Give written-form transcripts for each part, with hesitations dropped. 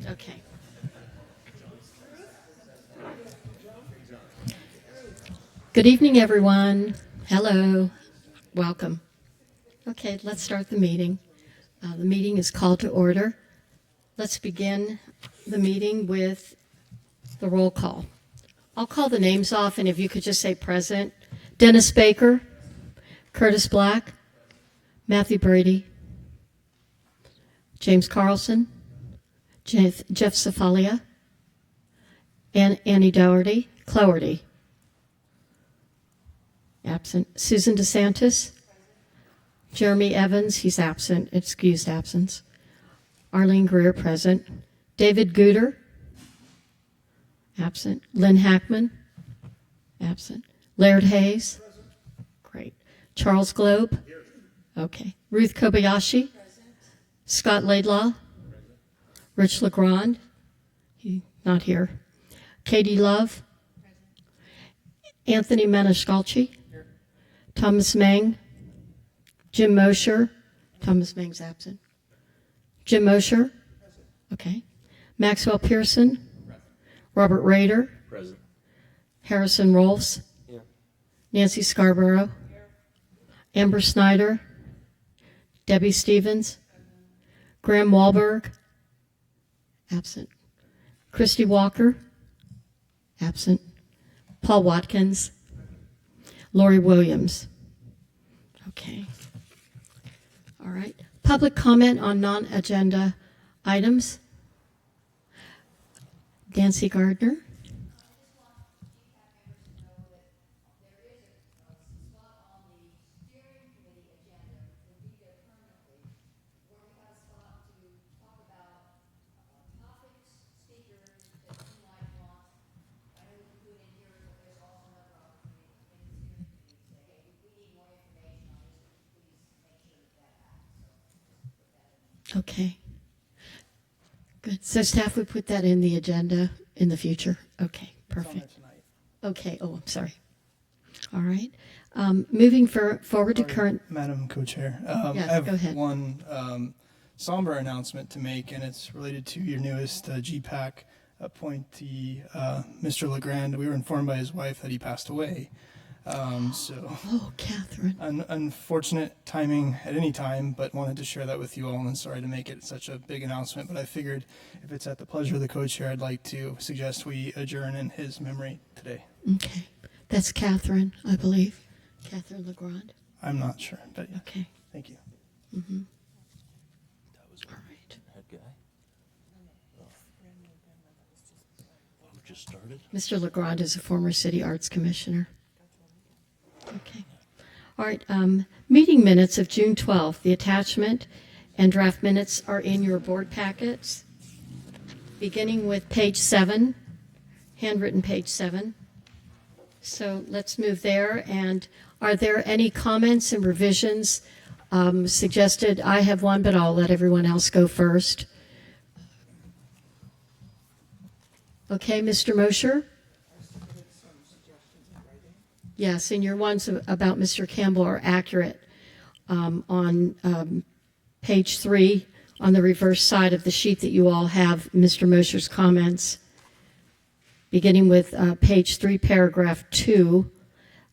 Okay. Good evening, everyone. Hello. Welcome. Okay, let's start the meeting. The meeting is called to order. Let's begin the meeting with the roll call. I'll call the names off, and if you could just say present. Dennis Baker, Curtis Black, Matthew Brady, James Carlson, Jeff Cefalia, Annie Dougherty, Clougherty, absent. Susan DeSantis, Jeremy Evans, he's absent, excused absence. Arlene Greer, present. David Gooder, absent. Lynn Hackman, absent. Laird Hayes, great. Charles Globe, okay. Ruth Kobayashi, Scott Laidlaw, Rich LeGrand, he not here. Katie Love, Anthony Maniscalchi, Thomas Mang, Jim Mosher, Thomas Mang's absent. Jim Mosher, okay. Maxwell Pearson, Robert Rader, Present. Harrison Rolfs, Here. Nancy Scarborough, Amber Snyder, Debbie Stevens, Graham Wahlberg, absent. Christy Walker, absent. Paul Watkins, Lori Williams. Okay. All right. Public comment on non-agenda items. Nancy Gardner. Okay. Good. So staff would put that in the agenda in the future. Okay, perfect. Okay, oh, I'm sorry. All right. Moving forward to current. Madam Co-Chair, Yes, I have go ahead. one somber announcement to make, and it's related to your newest GPAC appointee, Mr. LeGrand. We were informed by his wife that he passed away. Oh, Catherine. Unfortunate timing at any time, but wanted to share that with you all, and sorry to make it such a big announcement, but I figured if it's at the pleasure of the co-chair, I'd like to suggest we adjourn in his memory today. Okay. That's Catherine, I believe. Catherine LeGrand. I'm not sure, but yeah. Okay. Thank you. Mm-hmm. That was All right. head guy. Who just started? Mr. LeGrand is a former city arts commissioner. Okay. All right. Meeting minutes of June 12th. The attachment and draft minutes are in your board packets, beginning with page 7, handwritten page 7. So let's move there. And are there any comments and revisions suggested? I have one, but I'll let everyone else go first. Okay, Mr. Mosher? Yes, and your ones about Mr. Campbell are accurate. On page 3, on the reverse side of the sheet that you all have, Mr. Mosher's comments, beginning with page 3, paragraph 2,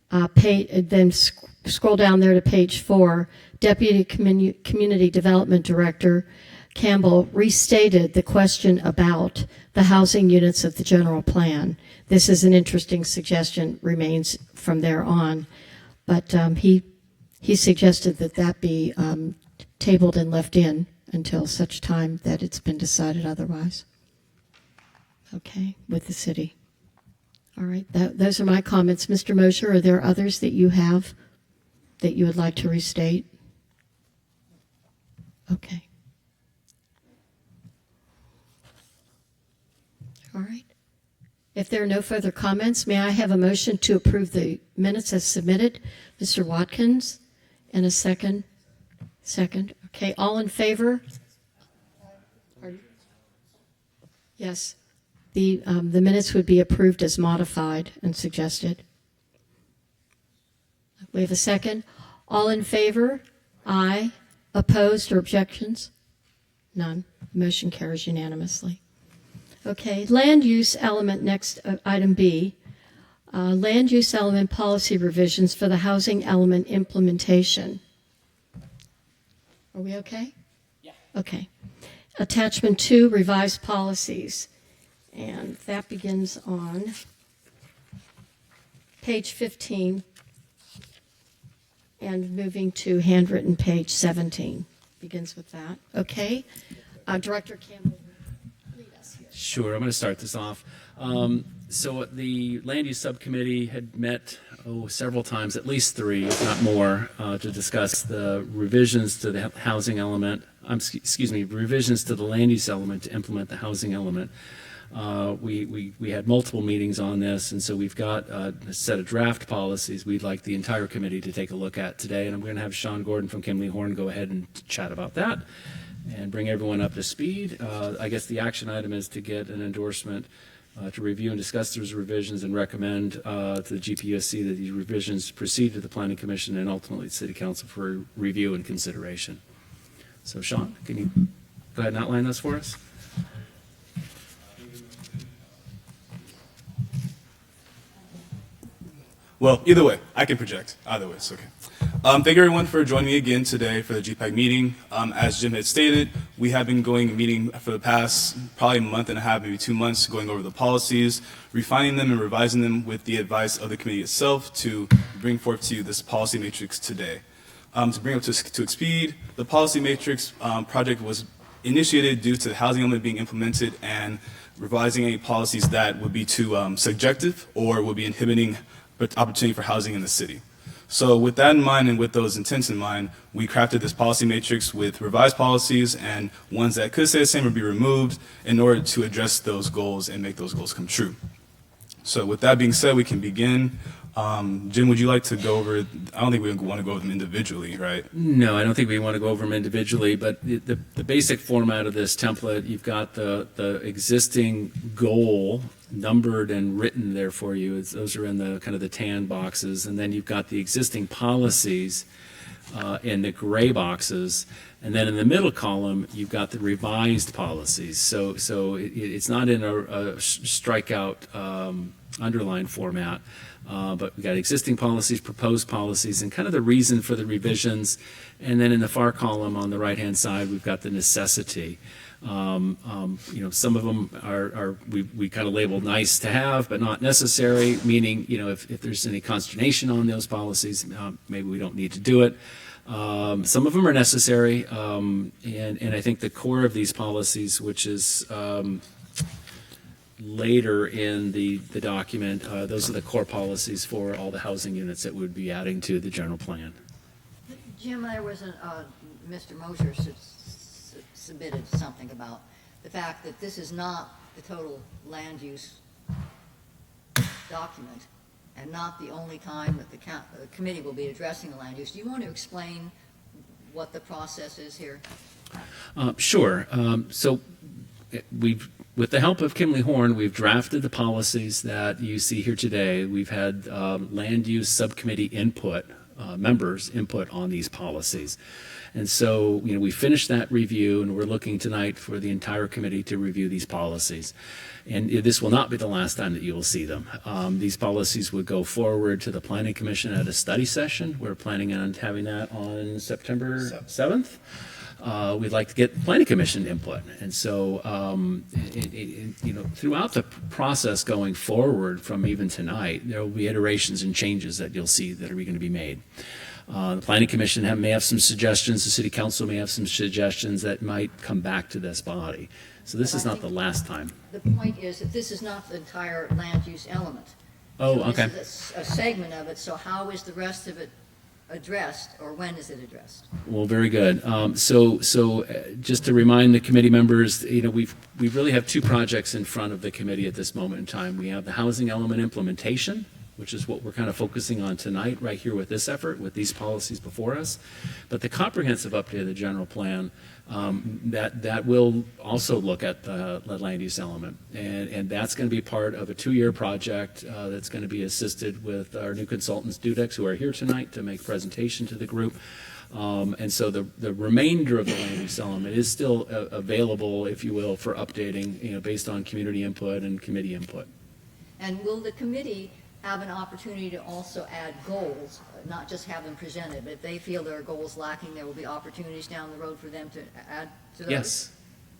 then scroll down there to page 4, Deputy Community Development Director Campbell restated the question about the housing units of the general plan. This is an interesting suggestion, remains from there on, but he suggested that be tabled and left in until such time that it's been decided otherwise. Okay, with the city. All right, those are my comments. Mr. Mosher, are there others that you have that you would like to restate? Okay. All right. If there are no further comments, may I have a motion to approve the minutes as submitted? Mr. Watkins, and a second? Second. Okay, all in favor? Pardon? Yes. The minutes would be approved as modified and suggested. We have a second. All in favor? Aye. Opposed or objections? None. Motion carries unanimously. Okay, land use element next, item B. Land use element policy revisions for the housing element implementation. Are we okay? Yeah. Okay. Attachment 2, revised policies. And that begins on page 15 and moving to handwritten page 17. Begins with that. Okay. Director Campbell, lead us here. Sure, I'm going to start this off. So the land use subcommittee had met several times, at least 3, if not more, to discuss the revisions to the housing element. Revisions to the land use element to implement the housing element. We had multiple meetings on this, and so we've got a set of draft policies we'd like the entire committee to take a look at today. And I'm going to have Sean Gordon from Kimley Horn go ahead and chat about that and bring everyone up to speed. I guess the action item is to get an endorsement to review and discuss those revisions and recommend to the GPSC that these revisions proceed to the Planning Commission and ultimately the City Council for review and consideration. So Sean, can you go ahead and outline those for us? Well, either way, I can project. Either way, it's okay. Thank you everyone for joining me again today for the GPAC meeting. As Jim had stated, we have been meeting for the past probably a month and a half, maybe 2 months, going over the policies, refining them and revising them with the advice of the committee itself to bring forth to you this policy matrix today. To bring up to speed, the policy matrix project was initiated due to the housing element being implemented and revising any policies that would be too subjective or would be inhibiting opportunity for housing in the city. So with that in mind and with those intents in mind, we crafted this policy matrix with revised policies and ones that could stay the same or be removed in order to address those goals and make those goals come true. So with that being said, we can begin. Jim, would you like to go over, I don't think we want to go over them individually, right? No, I don't think we want to go over them individually, but the basic format of this template, you've got the existing goal numbered and written there for you. Those are in the kind of the tan boxes, and then you've got the existing policies in the gray boxes, and then in the middle column you've got the revised policies. So it's not in a strikeout underline format. But we've got existing policies, proposed policies, and kind of the reason for the revisions. And then in the far column on the right-hand side, we've got the necessity. Some of them are we kind of label nice to have, but not necessary, meaning, if there's any consternation on those policies, maybe we don't need to do it. Some of them are necessary, and I think the core of these policies, which is later in the document, those are the core policies for all the housing units that would be adding to the general plan. Jim, there was Mr. Mosher submitted something about the fact that this is not the total land use document and not the only time that the committee will be addressing the land use. Do you want to explain what the process is here? Sure. So with the help of Kimley Horn, we've drafted the policies that you see here today. We've had land use subcommittee input, members input on these policies. And so, we finished that review, and we're looking tonight for the entire committee to review these policies. And this will not be the last time that you will see them. These policies would go forward to the Planning Commission at a study session. We're planning on having that on September 7th. We'd like to get Planning Commission input. And so, throughout the process going forward from even tonight, there will be iterations and changes that you'll see that are going to be made. The Planning Commission may have some suggestions. The City Council may have some suggestions that might come back to this body. So this is not the last time. The point is that this is not the entire land use element. Oh, So okay. This is a segment of it, so how is the rest of it addressed, or when is it addressed? Well, very good. So just to remind the committee members, we really have 2 projects in front of the committee at this moment in time. We have the housing element implementation, which is what we're kind of focusing on tonight, right here with this effort, with these policies before us. But the comprehensive update of the general plan, that will also look at the land use element. And that's going to be part of a 2-year project that's going to be assisted with our new consultants, Dudex, who are here tonight to make a presentation to the group. And so the remainder of the land use element is still available, if you will, for updating, based on community input and committee input. And will the committee have an opportunity to also add goals, not just have them presented, but if they feel there are goals lacking, there will be opportunities down the road for them to add to those? Yes.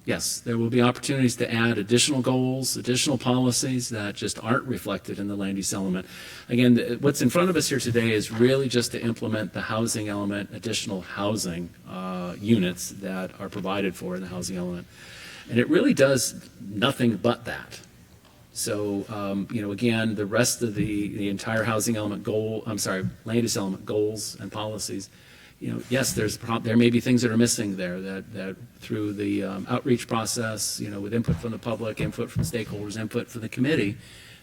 Yes, there will be opportunities to add additional goals, additional policies that just aren't reflected in the land use element. Again, what's in front of us here today is really just to implement the housing element, additional housing units that are provided for in the housing element. And it really does nothing but that. So, again, the rest of the entire housing element land use element goals and policies, yes, there may be things that are missing there that through the outreach process, with input from the public, input from stakeholders, input from the committee,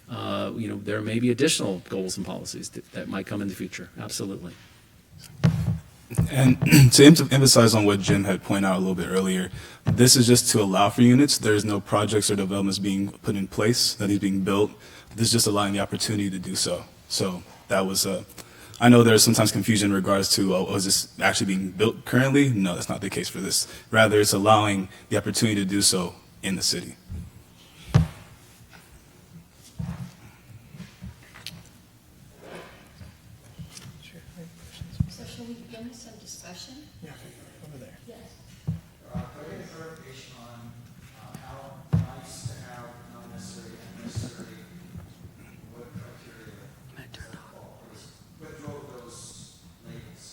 there may be additional goals and policies that might come in the future. Absolutely. And to emphasize on what Jim had pointed out a little bit earlier, this is just to allow for units. There's no projects or developments being put in place that is being built. This is just allowing the opportunity to do so. So that was I know there's sometimes confusion in regards to, is this actually being built currently? No, that's not the case for this. Rather, it's allowing the opportunity to do so in the city. So shall we begin some discussion? Yeah, over there. Yes. Can I get a clarification on how nice to have, not necessarily unnecessary, what criteria what drove those labels?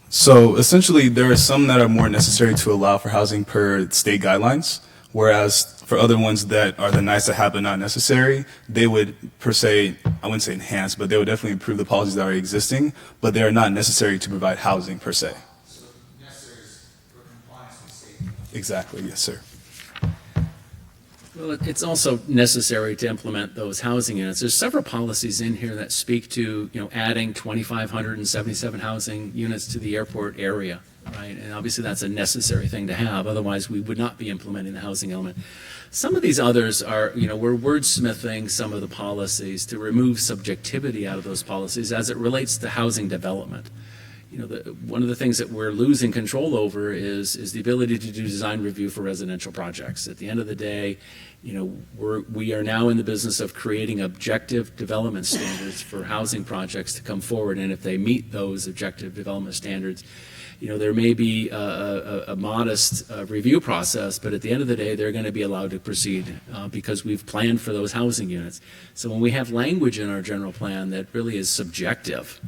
So essentially, there are some that are more necessary to allow for housing per state guidelines, whereas for other ones that are the nice to have but not necessary, they would per se, I wouldn't say enhance, but they would definitely improve the policies that are existing, but they are not necessary to provide housing per se. So necessary is for compliance with state. Exactly, yes, sir. Well, it's also necessary to implement those housing units. There's several policies in here that speak to, adding 2,577 housing units to the airport area, right? And obviously that's a necessary thing to have. Otherwise, we would not be implementing the housing element. Some of these others are, we're wordsmithing some of the policies to remove subjectivity out of those policies as it relates to housing development. One of the things that we're losing control over is the ability to do design review for residential projects. At the end of the day, we are now in the business of creating objective development standards for housing projects to come forward, and if they meet those objective development standards, there may be a modest review process, but at the end of the day, they're going to be allowed to proceed because we've planned for those housing units. So when we have language in our general plan that really is subjective,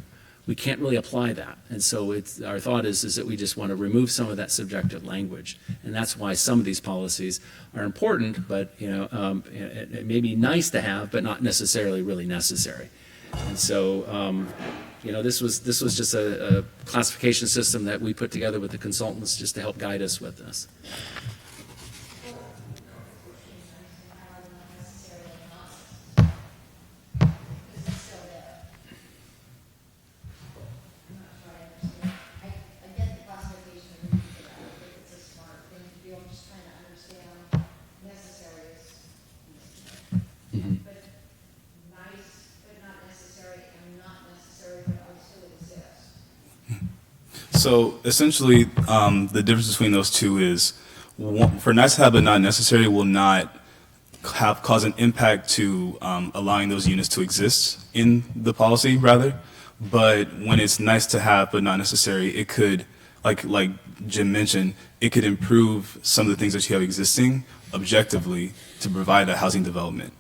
we can't really apply that. And so our thought is that we just want to remove some of that subjective language. And that's why some of these policies are important, but it may be nice to have, but not necessarily really necessary. And so this was just a classification system that we put together with the consultants just to help guide us with this. So essentially, the difference between those two is, for nice to have but not necessary will not cause an impact to allowing those units to exist in the policy, rather. But when it's nice to have but not necessary, it could, like Jim mentioned, it could improve some of the things that you have existing objectively to provide a housing development.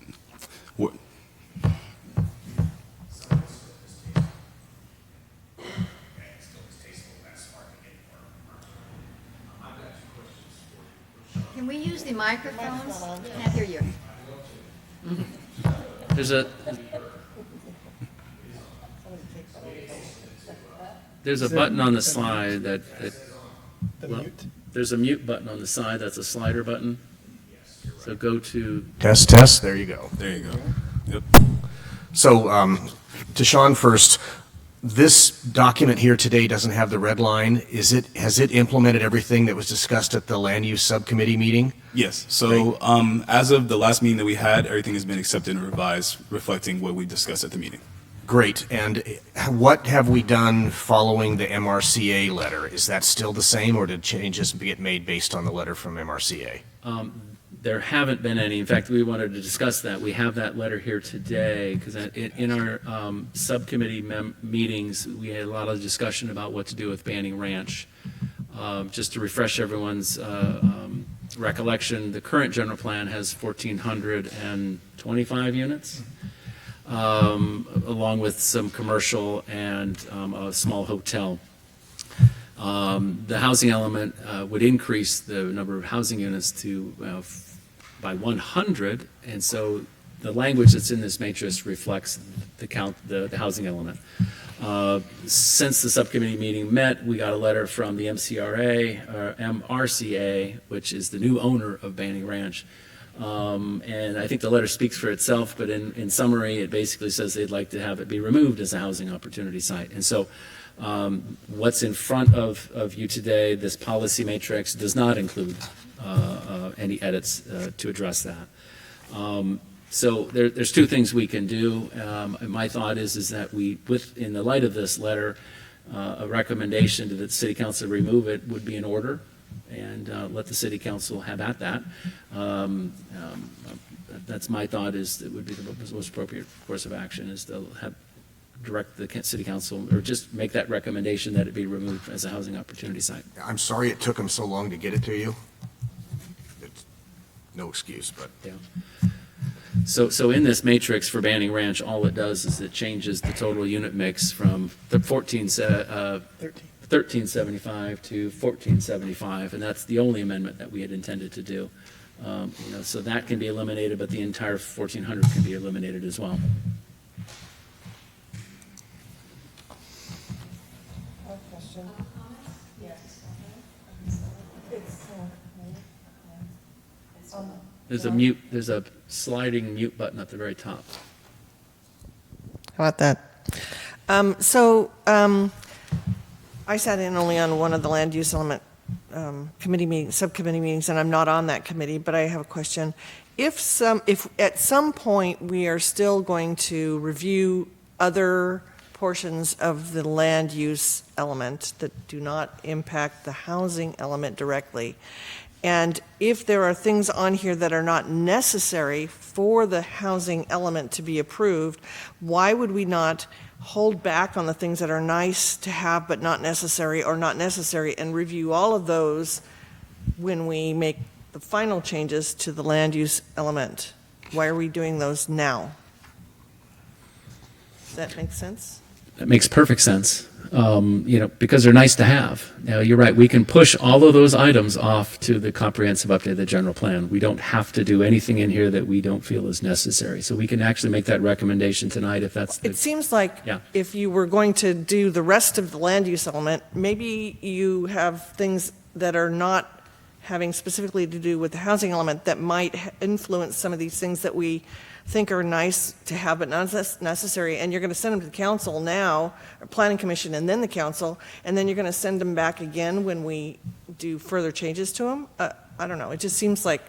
Can we use the microphones? Can't hear you. There's a button on the slide that The mute. there's a mute button on the side. That's a slider button. So go to Test. There you go. There you go. Yep. So, to Sean first, this document here today doesn't have the red line. Has it implemented everything that was discussed at the land use subcommittee meeting? Yes. So as of the last meeting that we had, everything has been accepted and revised, reflecting what we discussed at the meeting. Great. And what have we done following the MRCA letter? Is that still the same, or did changes get made based on the letter from MRCA? There haven't been any. In fact, we wanted to discuss that. We have that letter here today because in our subcommittee meetings, we had a lot of discussion about what to do with Banning Ranch. Just to refresh everyone's recollection, the current general plan has 1,425 units, along with some commercial and a small hotel. The housing element would increase the number of housing units to by 100, and so the language that's in this matrix reflects the housing element. Since the subcommittee meeting met, we got a letter from the MRCA, which is the new owner of Banning Ranch. And I think the letter speaks for itself, but in summary, it basically says they'd like to have it be removed as a housing opportunity site. And so what's in front of you today, this policy matrix, does not include any edits to address that. So there's two things we can do. My thought is that in the light of this letter, a recommendation to the city council to remove it would be in order, and let the city council have at that. That's my thought. Is it would be the most appropriate course of action is to direct the city council, or just make that recommendation that it be removed as a housing opportunity site. I'm sorry it took them so long to get it to you. It's no excuse, but. Yeah. So in this matrix for Banning Ranch, all it does is it changes the total unit mix from the 1375 to 1475, and that's the only amendment that we had intended to do. So that can be eliminated, but the entire 1400 can be eliminated as well. Question. Yes. There's a sliding mute button at the very top. How about that? I sat in only on one of the land use element subcommittee meetings, and I'm not on that committee, but I have a question. If at some point we are still going to review other portions of the land use element that do not impact the housing element directly, and if there are things on here that are not necessary for the housing element to be approved, why would we not hold back on the things that are nice to have but not necessary, or not necessary, and review all of those when we make the final changes to the land use element? Why are we doing those now? Does that make sense? That makes perfect sense. Because they're nice to have. Now, you're right. We can push all of those items off to the comprehensive update of the general plan. We don't have to do anything in here that we don't feel is necessary. So we can actually make that recommendation tonight if that's It seems like if you were going to do the rest of the land use element, maybe you have things that are not having specifically to do with the housing element that might influence some of these things that we think are nice to have but not necessary, and you're going to send them to the council now, or planning commission, and then the council, and then you're going to send them back again when we do further changes to them. I don't know. It just seems like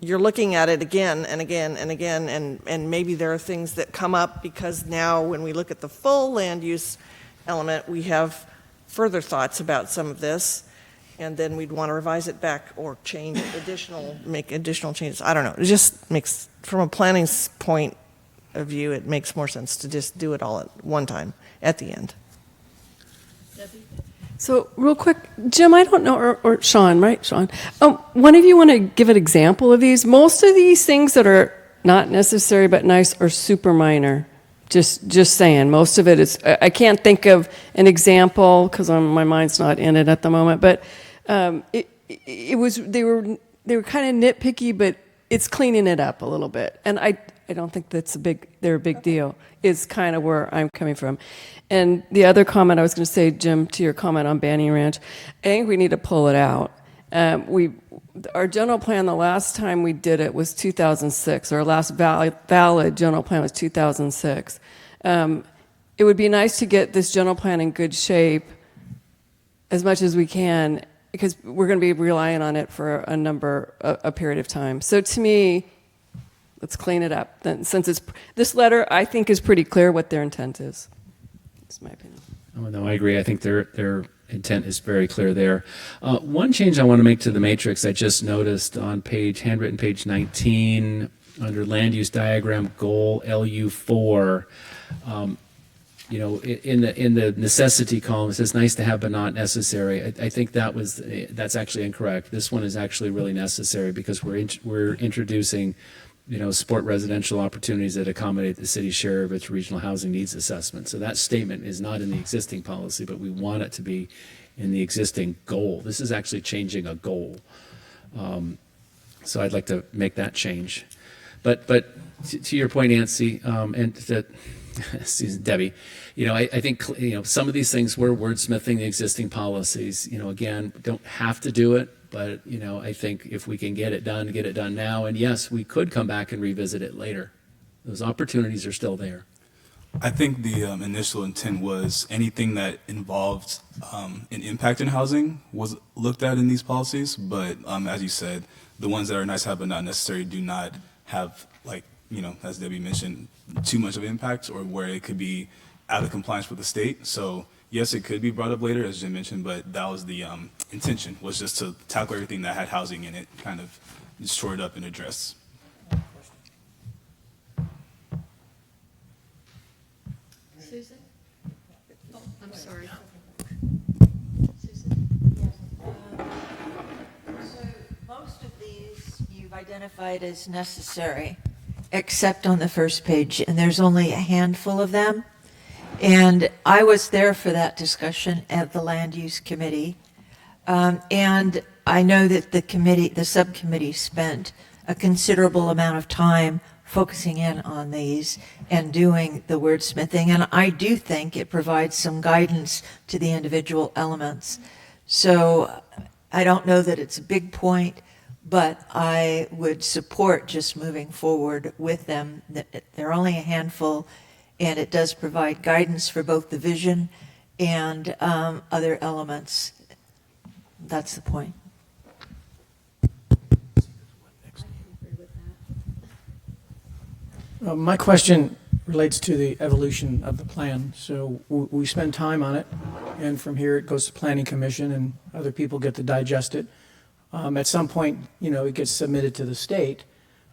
you're looking at it again and again and again, and maybe there are things that come up because now when we look at the full land use element, we have further thoughts about some of this, and then we'd want to revise it back or make additional changes. I don't know. It just makes, from a planning point of view, it makes more sense to just do it all at one time at the end. So real quick, Jim, I don't know, or Sean, right? Sean, one of you want to give an example of these? Most of these things that are not necessary but nice are super minor. Just saying, most of it is. I can't think of an example because my mind's not in it at the moment. But they were kind of nitpicky, but it's cleaning it up a little bit, and I don't think they're a big deal. Is kind of where I'm coming from. And the other comment I was going to say, Jim, to your comment on Banning Ranch, I think we need to pull it out. Our general plan, the last time we did it was 2006. Our last valid general plan was 2006. It would be nice to get this general plan in good shape as much as we can, because we're going to be relying on it for a period of time. So to me, Let's clean it up. Then, since it's this letter, I think is pretty clear what their intent is. That's my opinion. Oh, no, I agree. I think their intent is very clear there. One change I want to make to the matrix, I just noticed on handwritten page 19, under land use diagram goal LU4. In the necessity column, it says nice to have but not necessary. I think that's actually incorrect. This one is actually really necessary because we're introducing, support residential opportunities that accommodate the city's share of its regional housing needs assessment. So that statement is not in the existing policy, but we want it to be in the existing goal. This is actually changing a goal. So I'd like to make that change. But to your point, Nancy, and to Debbie, I think some of these things we're wordsmithing the existing policies. Again, don't have to do it, but I think if we can get it done now. And yes, we could come back and revisit it later. Those opportunities are still there. I think the initial intent was anything that involved an impact in housing was looked at in these policies, but as you said, the ones that are nice to have but not necessary do not have, as Debbie mentioned, too much of impact or where it could be out of compliance with the state. So yes, it could be brought up later, as Jim mentioned, but that was the intention, was just to tackle everything that had housing in it, kind of just shore it up and address. Susan? Oh, I'm sorry. So most of these you've identified as necessary, except on the first page, and there's only a handful of them. And I was there for that discussion at the Land Use Committee. And I know that the subcommittee spent a considerable amount of time focusing in on these and doing the wordsmithing. And I do think it provides some guidance to the individual elements. So I don't know that it's a big point, but I would support just moving forward with them. They're only a handful, and it does provide guidance for both the vision and other elements. That's the point. My question relates to the evolution of the plan. So we spend time on it, and from here it goes to Planning Commission, and other people get to digest it. At some point, it gets submitted to the state.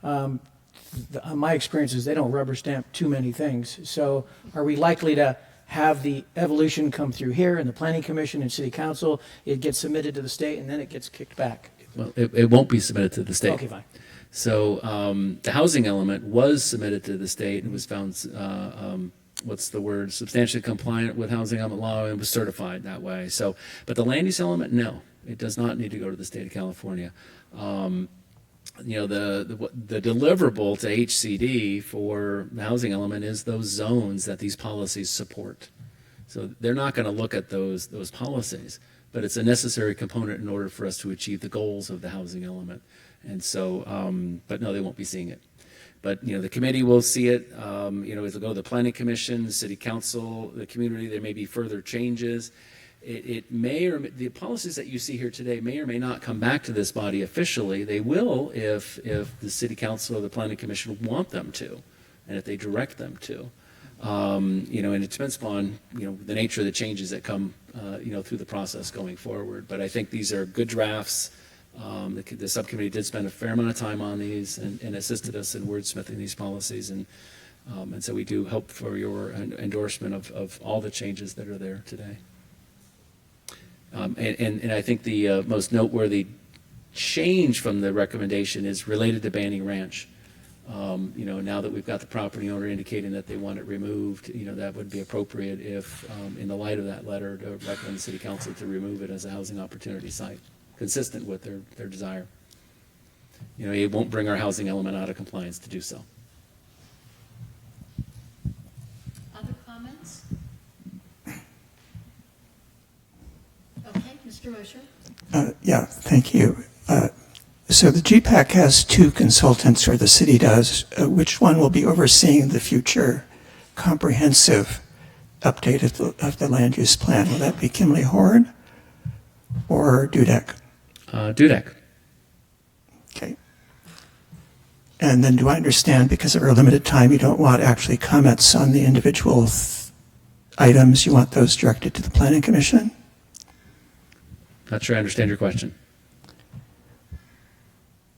My experience is they don't rubber stamp too many things. So are we likely to have the evolution come through here in the Planning Commission and City Council? It gets submitted to the state, and then it gets kicked back? Well, it won't be submitted to the state. Okay, fine. So the housing element was submitted to the state and was found, substantially compliant with housing element law and was certified that way. So, but the land use element, no, it does not need to go to the state of California. The deliverable to HCD for the housing element is those zones that these policies support. So they're not going to look at those policies, but it's a necessary component in order for us to achieve the goals of the housing element. And so, but no, they won't be seeing it. But, the committee will see it. It'll go to the Planning Commission, the City Council, the community. There may be further changes. It may, or the policies that you see here today may or may not come back to this body officially. They will if the City Council or the Planning Commission want them to, and if they direct them to. And it depends upon, the nature of the changes that come, through the process going forward. But I think these are good drafts. The subcommittee did spend a fair amount of time on these and assisted us in wordsmithing these policies. And so we do hope for your endorsement of all the changes that are there today. And I think the most noteworthy change from the recommendation is related to Banning Ranch. Now that we've got the property owner indicating that they want it removed, that would be appropriate if, in the light of that letter, to recommend the City Council to remove it as a housing opportunity site, consistent with their desire. It won't bring our housing element out of compliance to do so. Other comments? Okay, Mr. Mosher? Yeah, thank you. So the GPAC has two consultants, or the city does. Which one will be overseeing the future comprehensive update of the land use plan? Will that be Kimley Horn or Dudek? Dudek. Okay. And then do I understand, because of our limited time, you don't want actually comments on the individual items, you want those directed to the Planning Commission? Not sure I understand your question.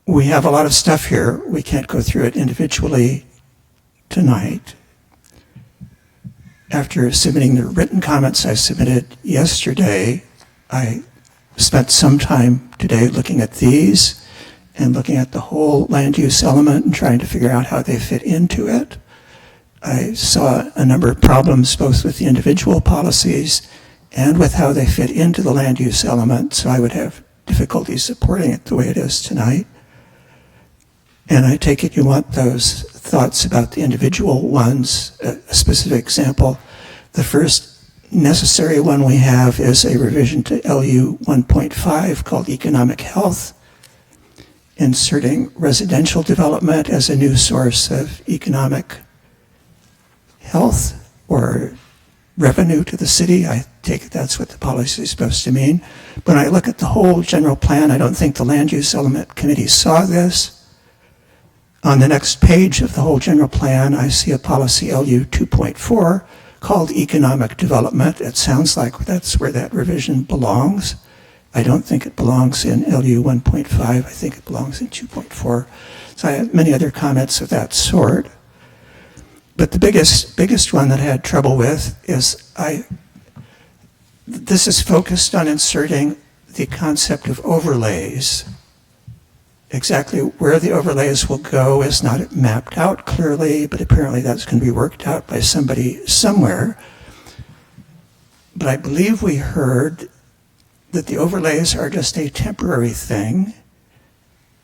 We have a lot of stuff here. We can't go through it individually tonight. After submitting the written comments I submitted yesterday, I spent some time today looking at these and looking at the whole land use element and trying to figure out how they fit into it. I saw a number of problems both with the individual policies and with how they fit into the land use element, so I would have difficulty supporting it the way it is tonight. And I take it you want those thoughts about the individual ones, a specific example. The first necessary one we have is a revision to LU 1.5 called Economic Health, inserting residential development as a new source of economic health or revenue to the city. I take it that's what the policy is supposed to mean. When I look at the whole general plan, I don't think the Land Use Element Committee saw this. On the next page of the whole general plan, I see a policy LU 2.4 called Economic Development. It sounds like that's where that revision belongs. I don't think it belongs in LU 1.5. I think it belongs in 2.4. So I have many other comments of that sort. But the biggest one that I had trouble with is this is focused on inserting the concept of overlays. Exactly where the overlays will go is not mapped out clearly, but apparently that's going to be worked out by somebody somewhere. But I believe we heard that the overlays are just a temporary thing,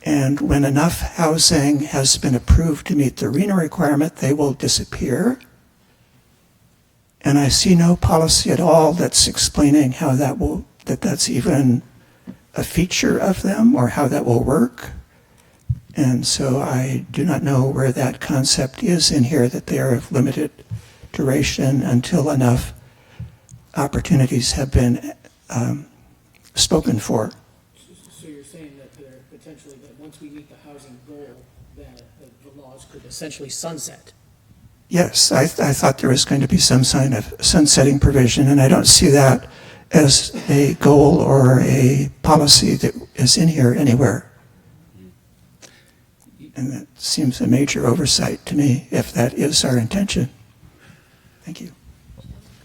and when enough housing has been approved to meet the RENA requirement, they will disappear. And I see no policy at all that's explaining how that's even a feature of them or how that will work. And so I do not know where that concept is in here, that they are of limited duration until enough opportunities have been spoken for. So you're saying that there potentially, that once we meet the housing goal, that the laws could essentially sunset? Yes, I thought there was going to be some sign of sunsetting provision, and I don't see that as a goal or a policy that is in here anywhere. And that seems a major oversight to me, if that is our intention. Thank you.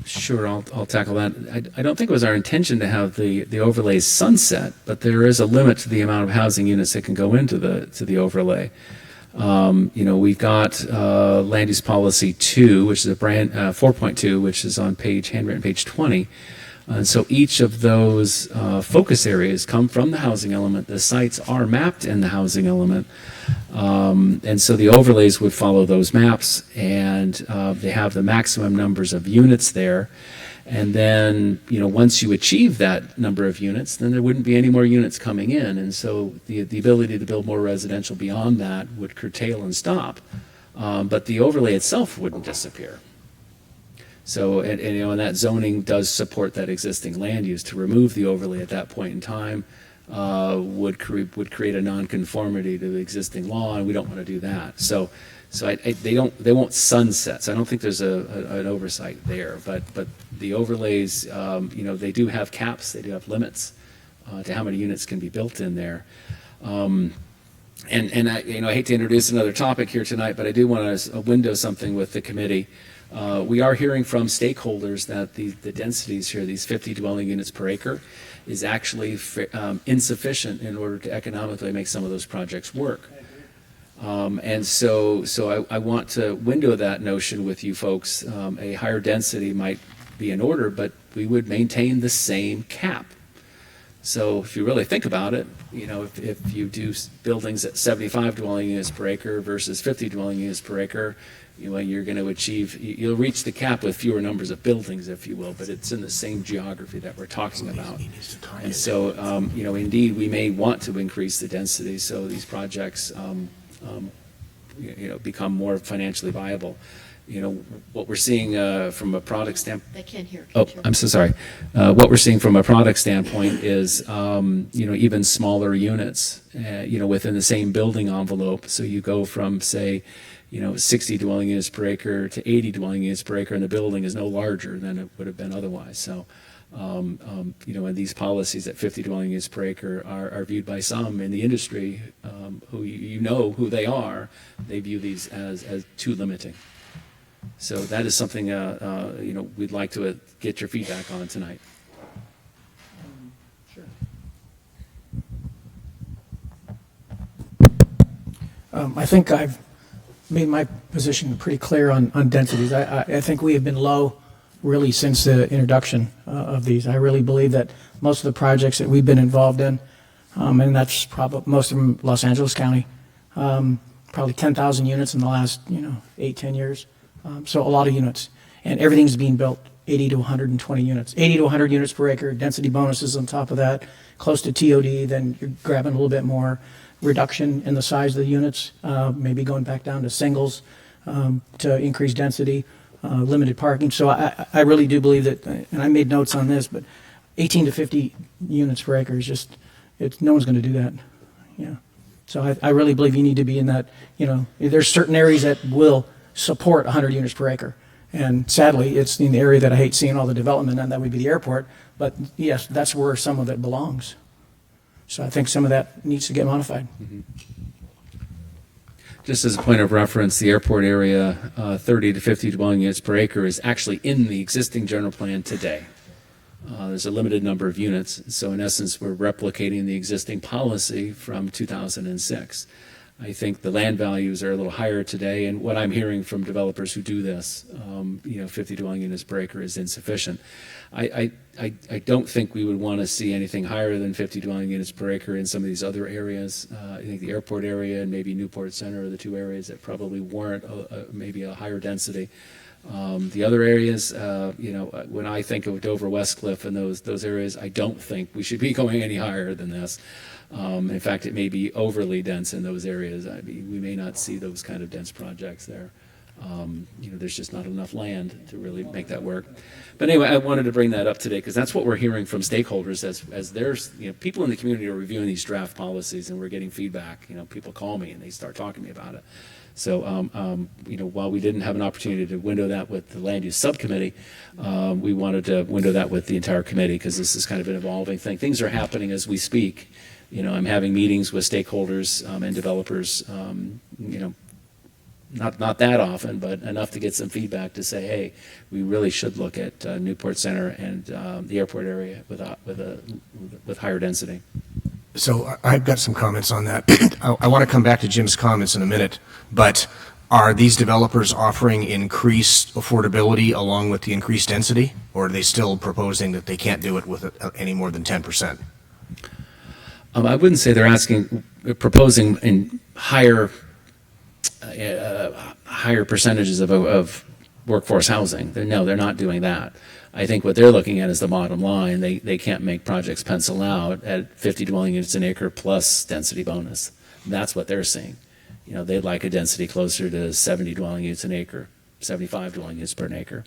Sure, I'll tackle that. I don't think it was our intention to have the overlays sunset, but there is a limit to the amount of housing units that can go into the overlay. We've got Land Use Policy 2, which is a brand 4.2, which is on handwritten page 20. And so each of those focus areas come from the housing element. The sites are mapped in the housing element. And so the overlays would follow those maps, and they have the maximum numbers of units there. And then, once you achieve that number of units, then there wouldn't be any more units coming in. And so the ability to build more residential beyond that would curtail and stop. But the overlay itself wouldn't disappear. So, and that zoning does support that existing land use. To remove the overlay at that point in time would create a nonconformity to the existing law, and we don't want to do that. So they won't sunset. So I don't think there's an oversight there. But the overlays, they do have caps. They do have limits to how many units can be built in there. And I hate to introduce another topic here tonight, but I do want to window something with the committee. We are hearing from stakeholders that the densities here, these 50 dwelling units per acre, is actually insufficient in order to economically make some of those projects work. And so I want to window that notion with you folks. A higher density might be in order, but we would maintain the same cap. So if you really think about it, if you do buildings at 75 dwelling units per acre versus 50 dwelling units per acre, you're going to you'll reach the cap with fewer numbers of buildings, if you will, but it's in the same geography that we're talking about. And so, indeed, we may want to increase the density so these projects, become more financially viable. what we're seeing from a product standpoint. They can't hear. Oh, I'm so sorry. What we're seeing from a product standpoint is, even smaller units, within the same building envelope. So you go from, say, 60 dwelling units per acre to 80 dwelling units per acre, and the building is no larger than it would have been otherwise. So, and these policies at 50 dwelling units per acre are viewed by some in the industry, who who they are. They view these as too limiting. So that is something, we'd like to get your feedback on tonight. Sure. I think I've made my position pretty clear on densities. I think we have been low really since the introduction of these. I really believe that most of the projects that we've been involved in, and that's probably most of them Los Angeles County, probably 10,000 units in the last 8-10 years. So a lot of units, and everything's being built 80 to 120 units, 80 to 100 units per acre, density bonuses on top of that, close to TOD, then you're grabbing a little bit more reduction in the size of the units, maybe going back down to singles to increase density, limited parking. So I really do believe that, and I made notes on this, but 18 to 50 units per acre is just, no one's going to do that. Yeah. So I really believe you need to be in that, there's certain areas that will support 100 units per acre. And sadly, it's in the area that I hate seeing all the development, and that would be the airport. But yes, that's where some of it belongs. So I think some of that needs to get modified. Mm-hmm. Just as a point of reference, the airport area, 30 to 50 dwelling units per acre, is actually in the existing general plan today. There's a limited number of units. So in essence, we're replicating the existing policy from 2006. I think the land values are a little higher today, and what I'm hearing from developers who do this, 50 dwelling units per acre is insufficient. I don't think we would want to see anything higher than 50 dwelling units per acre in some of these other areas. I think the airport area and maybe Newport Center are the two areas that probably warrant maybe a higher density. The other areas, when I think of Dover, Westcliff, and those areas, I don't think we should be going any higher than this. In fact, it may be overly dense in those areas. I mean, we may not see those kind of dense projects there. There's just not enough land to really make that work. But anyway, I wanted to bring that up today because that's what we're hearing from stakeholders as there's, people in the community are reviewing these draft policies, and we're getting feedback. People call me and they start talking to me about it. So, while we didn't have an opportunity to window that with the land use subcommittee, we wanted to window that with the entire committee because this is kind of an evolving thing. Things are happening as we speak. I'm having meetings with stakeholders and developers, not that often, but enough to get some feedback to say, hey, we really should look at Newport Center and the airport area with higher density. So I've got some comments on that. I want to come back to Jim's comments in a minute, but are these developers offering increased affordability along with the increased density, or are they still proposing that they can't do it with any more than 10%? I wouldn't say they're proposing in higher percentages of workforce housing. No, they're not doing that. I think what they're looking at is the bottom line. They can't make projects pencil out at 50 dwelling units an acre plus density bonus. That's what they're seeing. They'd like a density closer to 70 dwelling units an acre, 75 dwelling units per acre.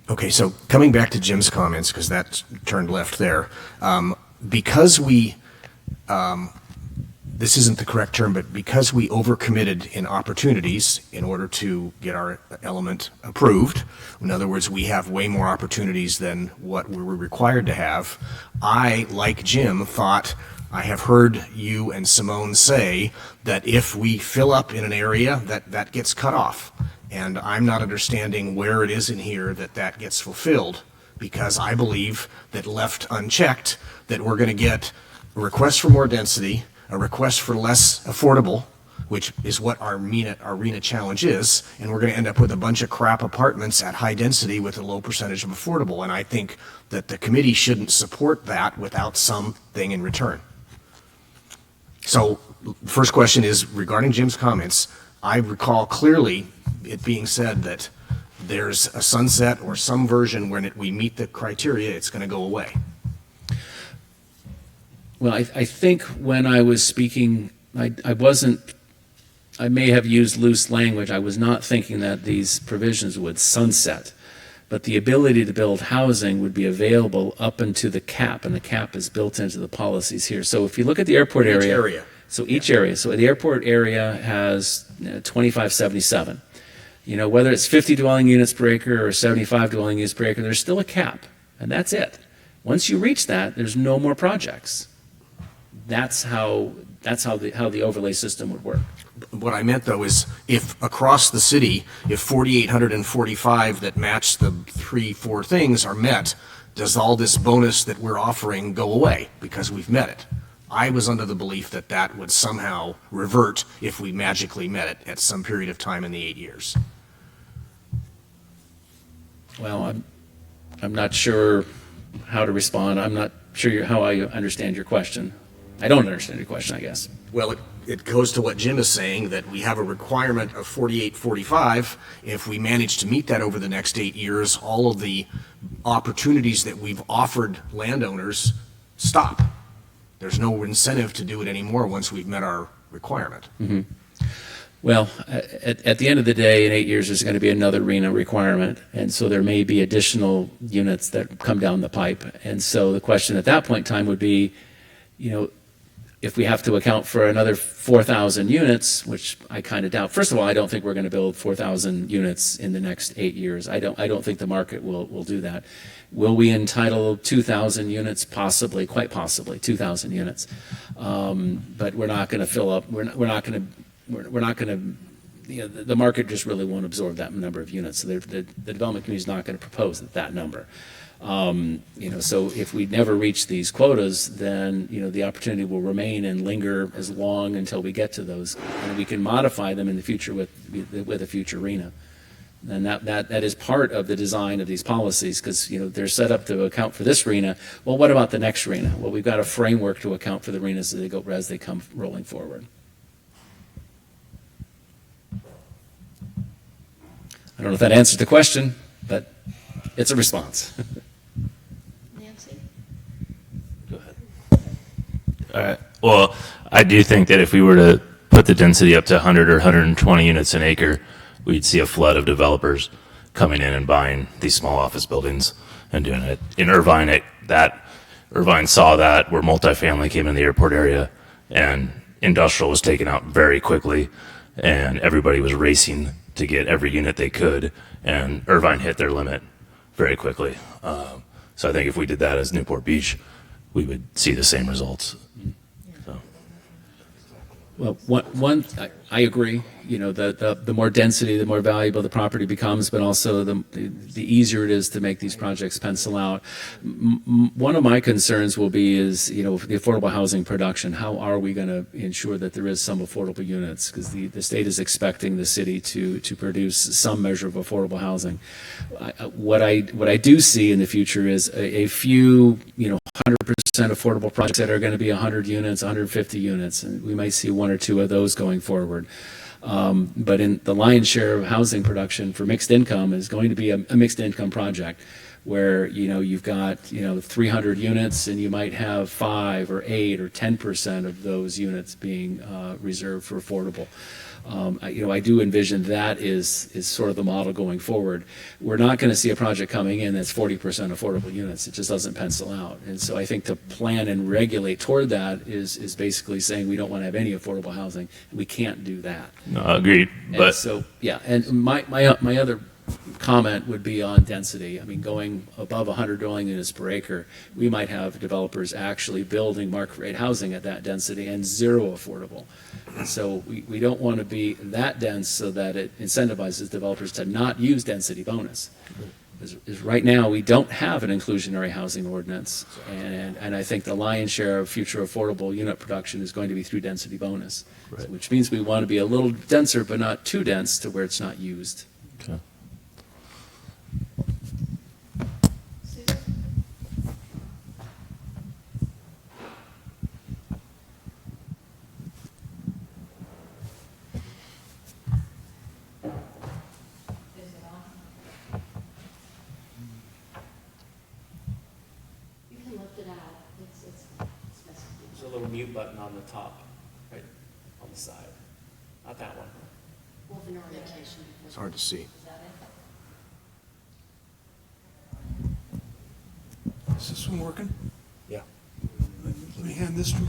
Okay, so coming back to Jim's comments, because that turned left there, because we this isn't the correct term, but because we overcommitted in opportunities in order to get our element approved, in other words, we have way more opportunities than what we were required to have, I, like Jim, thought, I have heard you and Simone say that if we fill up in an area, that gets cut off. And I'm not understanding where it is in here that gets fulfilled, because I believe that left unchecked, that we're going to get a request for more density, a request for less affordable, which is what our RENA challenge is, and we're going to end up with a bunch of crap apartments at high density with a low percentage of affordable. And I think that the committee shouldn't support that without something in return. So the first question is regarding Jim's comments. I recall clearly it being said that there's a sunset or some version when we meet the criteria, it's going to go away. Well, I think when I was speaking, I wasn't I may have used loose language. I was not thinking that these provisions would sunset, but the ability to build housing would be available up into the cap, and the cap is built into the policies here. So if you look at the airport Each area. area. So each area. So the airport area has 2577. You know, whether it's 50 dwelling units per acre or 75 dwelling units per acre, there's still a cap, and that's it. Once you reach that, there's no more projects. That's how the overlay system would work. What I meant, though, is if across the city, if 4,845 that match the 4 things are met, does all this bonus that we're offering go away because we've met it? I was under the belief that that would somehow revert if we magically met it at some period of time in the 8 years. Well, I'm not sure how to respond. I'm not sure how I understand your question. I don't understand your question, I guess. Well, it goes to what Jim is saying, that we have a requirement of 4845. If we manage to meet that over the next 8 years, all of the opportunities that we've offered landowners stop. There's no incentive to do it anymore once we've met our requirement. Mm-hmm. Well, at the end of the day, in 8 years, there's going to be another RENA requirement, and so there may be additional units that come down the pipe. And so the question at that point in time would be, you know, if we have to account for another 4,000 units, which I kind of doubt. First of all, I don't think we're going to build 4,000 units in the next 8 years. I don't think the market will do that. Will we entitle 2,000 units? Possibly, quite possibly, 2,000 units. But we're not going to fill up. We're not going to. You know, the market just really won't absorb that number of units. So the development community is not going to propose that number. You know, so if we never reach these quotas, then, you know, the opportunity will remain and linger as long until we get to those, and we can modify them in the future with a future RENA. And that is part of the design of these policies, because, you know, they're set up to account for this RENA. Well, what about the next RENA? Well, we've got a framework to account for the RENAs as they come rolling forward. I don't know if that answers the question, but it's a response. Nancy? Go ahead. Well, I do think that if we were to put the density up to 100 or 120 units an acre, we'd see a flood of developers coming in and buying these small office buildings and doing it. In Irvine, Irvine saw that, where multifamily came in the airport area, and industrial was taken out very quickly, and everybody was racing to get every unit they could, and Irvine hit their limit very quickly. So I think if we did that as Newport Beach, we would see the same results. So. Well, I agree. You know, the more density, the more valuable the property becomes, but also the easier it is to make these projects pencil out. One of my concerns will be is, you know, the affordable housing production. How are we going to ensure that there is some affordable units? Because the state is expecting the city to produce some measure of affordable housing. What I do see in the future is a few, you know, 100% affordable projects that are going to be 100 units, 150 units, and we might see 1 or 2 of those going forward. But in the lion's share of housing production for mixed income is going to be a mixed income project where, you know, you've got, you know, 300 units and you might have 5 or 8 or 10% of those units being reserved for affordable. You know, I do envision that is sort of the model going forward. We're not going to see a project coming in that's 40% affordable units. It just doesn't pencil out. And so I think to plan and regulate toward that is basically saying we don't want to have any affordable housing. We can't do that. No, agreed. And But so, yeah, and my other comment would be on density. I mean, going above 100 dwelling units per acre, we might have developers actually building market rate housing at that density and 0 affordable. And so we don't want to be that dense so that it incentivizes developers to not use density bonus. Because right now, we don't have an inclusionary housing ordinance, and I think the lion's share of future affordable unit production is going to be through density bonus, Right. which means we want to be a little denser, but not too dense to where it's not used. okay. You can lift it out. It's There's a little mute button on the top, right on the side. Not that one. It's hard to see. Is this one working? Yeah. Let me hand this to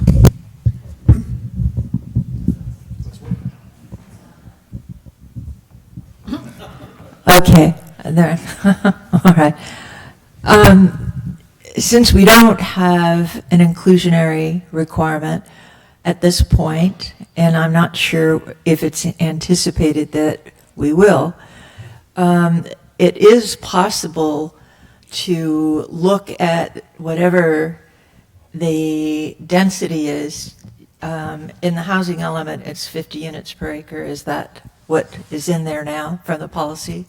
Okay, there. All right. Since we don't have an inclusionary requirement at this point, and I'm not sure if it's anticipated that we will, it is possible to look at whatever the density is. In the housing element, it's 50 units per acre. Is that what is in there now from the policy?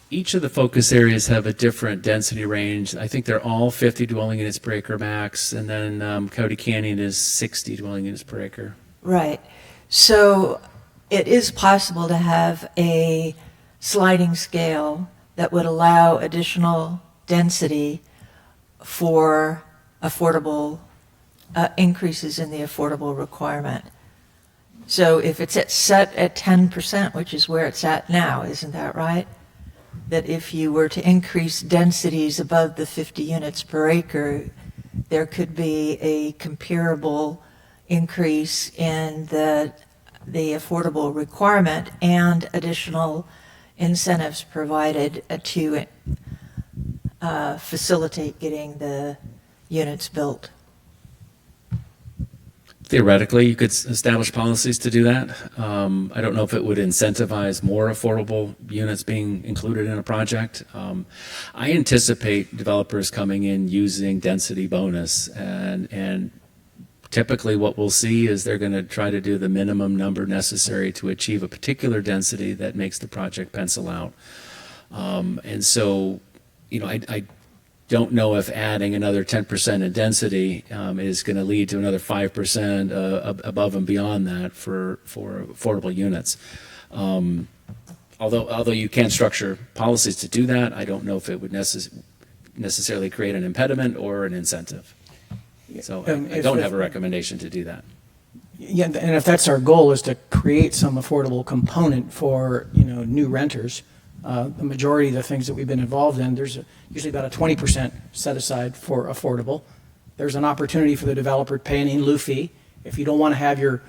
Each of the focus areas have a different density range. I think they're all 50 dwelling units per acre max, and then Coyote Canyon is 60 dwelling units per acre. Right. So it is possible to have a sliding scale that would allow additional density for affordable increases in the affordable requirement. So if it's set at 10%, which is where it's at now, isn't that right? That if you were to increase densities above the 50 units per acre, there could be a comparable increase in the affordable requirement and additional incentives provided to facilitate getting the units built. Theoretically, you could establish policies to do that. I don't know if it would incentivize more affordable units being included in a project. I anticipate developers coming in using density bonus, and typically what we'll see is they're going to try to do the minimum number necessary to achieve a particular density that makes the project pencil out. And so, I don't know if adding another 10% in density is going to lead to another 5% above and beyond that for affordable units. Although you can structure policies to do that, I don't know if it would necessarily create an impediment or an incentive. So I don't have a recommendation to do that. Yeah, and if that's our goal, is to create some affordable component for, new renters, the majority of the things that we've been involved in, there's usually about a 20% set aside for affordable. There's an opportunity for the developer to pay an in-lieu fee if you don't want to have your,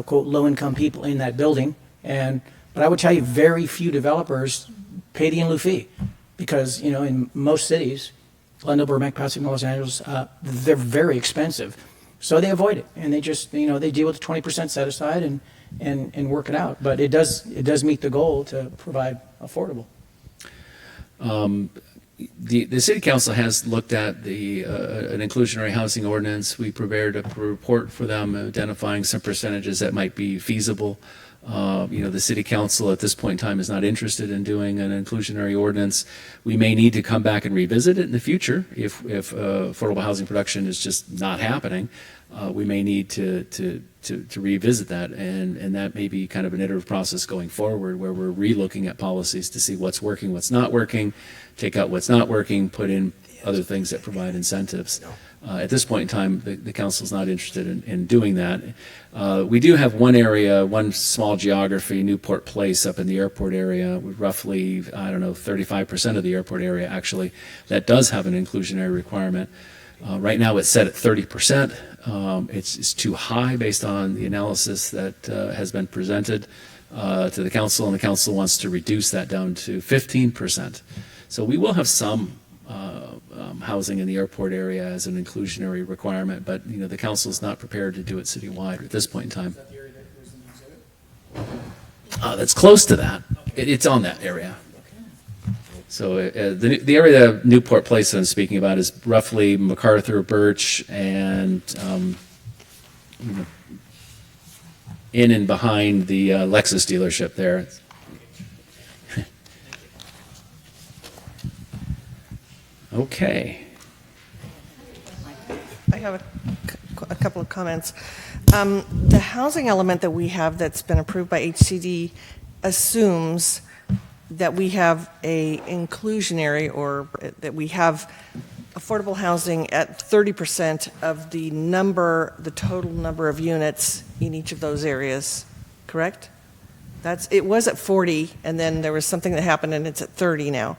quote, low-income people in that building. But I would tell you, very few developers pay the in-lieu fee because, in most cities, Glendale, Burbank, Pasadena, Los Angeles, they're very expensive. So they avoid it, and they just, they deal with the 20% set aside and work it out. But it does meet the goal to provide affordable. The city council has looked at an inclusionary housing ordinance. We prepared a report for them identifying some percentages that might be feasible. The city council at this point in time is not interested in doing an inclusionary ordinance. We may need to come back and revisit it in the future if affordable housing production is just not happening. We may need to revisit that, and that may be kind of an iterative process going forward where we're re-looking at policies to see what's working, what's not working, take out what's not working, put in other things that provide incentives. At this point in time, the council's not interested in doing that. We do have one area, one small geography, Newport Place up in the airport area, with roughly, 35% of the airport area actually, that does have an inclusionary requirement. Right now it's set at 30%. It's too high based on the analysis that has been presented to the council, and the council wants to reduce that down to 15%. So we will have some housing in the airport area as an inclusionary requirement, but the council is not prepared to do it citywide at this point in time. That's close to that. It's on that area. So the area of Newport Place that I'm speaking about is roughly MacArthur, Birch, and in and behind the Lexus dealership there. Okay. I have a couple of comments. The housing element that we have that's been approved by HCD assumes that we have a inclusionary, or that we have affordable housing at 30% of the total number of units in each of those areas, correct? It was at 40, and then there was something that happened, and it's at 30 now.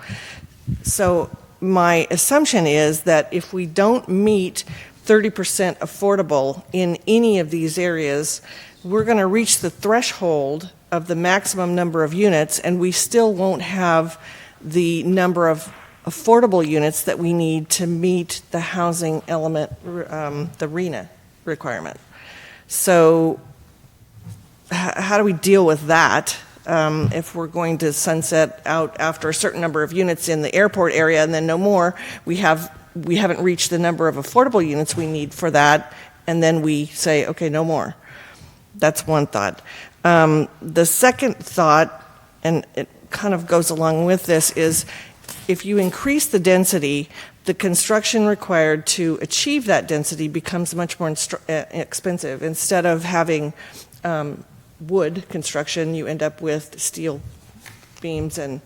So my assumption is that if we don't meet 30% affordable in any of these areas, we're going to reach the threshold of the maximum number of units, and we still won't have the number of affordable units that we need to meet the housing element, the RENA requirement. So how do we deal with that if we're going to sunset out after a certain number of units in the airport area and then no more? We haven't reached the number of affordable units we need for that, and then we say, okay, no more. That's one thought. The second thought, and it kind of goes along with this, is if you increase the density, the construction required to achieve that density becomes much more expensive. Instead of having wood construction, you end up with steel beams and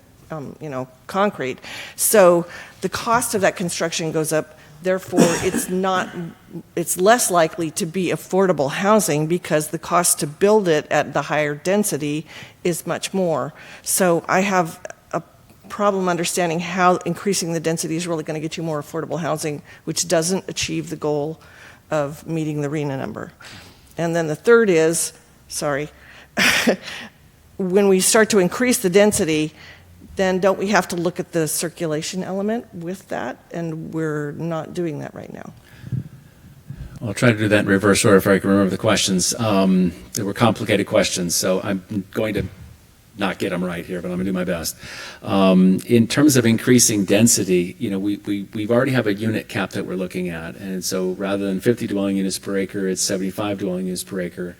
concrete. So the cost of that construction goes up. Therefore, it's less likely to be affordable housing because the cost to build it at the higher density is much more. So I have a problem understanding how increasing the density is really going to get you more affordable housing, which doesn't achieve the goal of meeting the RENA number. And then the third is, when we start to increase the density, then don't we have to look at the circulation element with that? And we're not doing that right now. I'll try to do that in reverse order if I can remember the questions. They were complicated questions, so I'm going to not get them right here, but I'm going to do my best. In terms of increasing density, we've already have a unit cap that we're looking at, and so rather than 50 dwelling units per acre, it's 75 dwelling units per acre.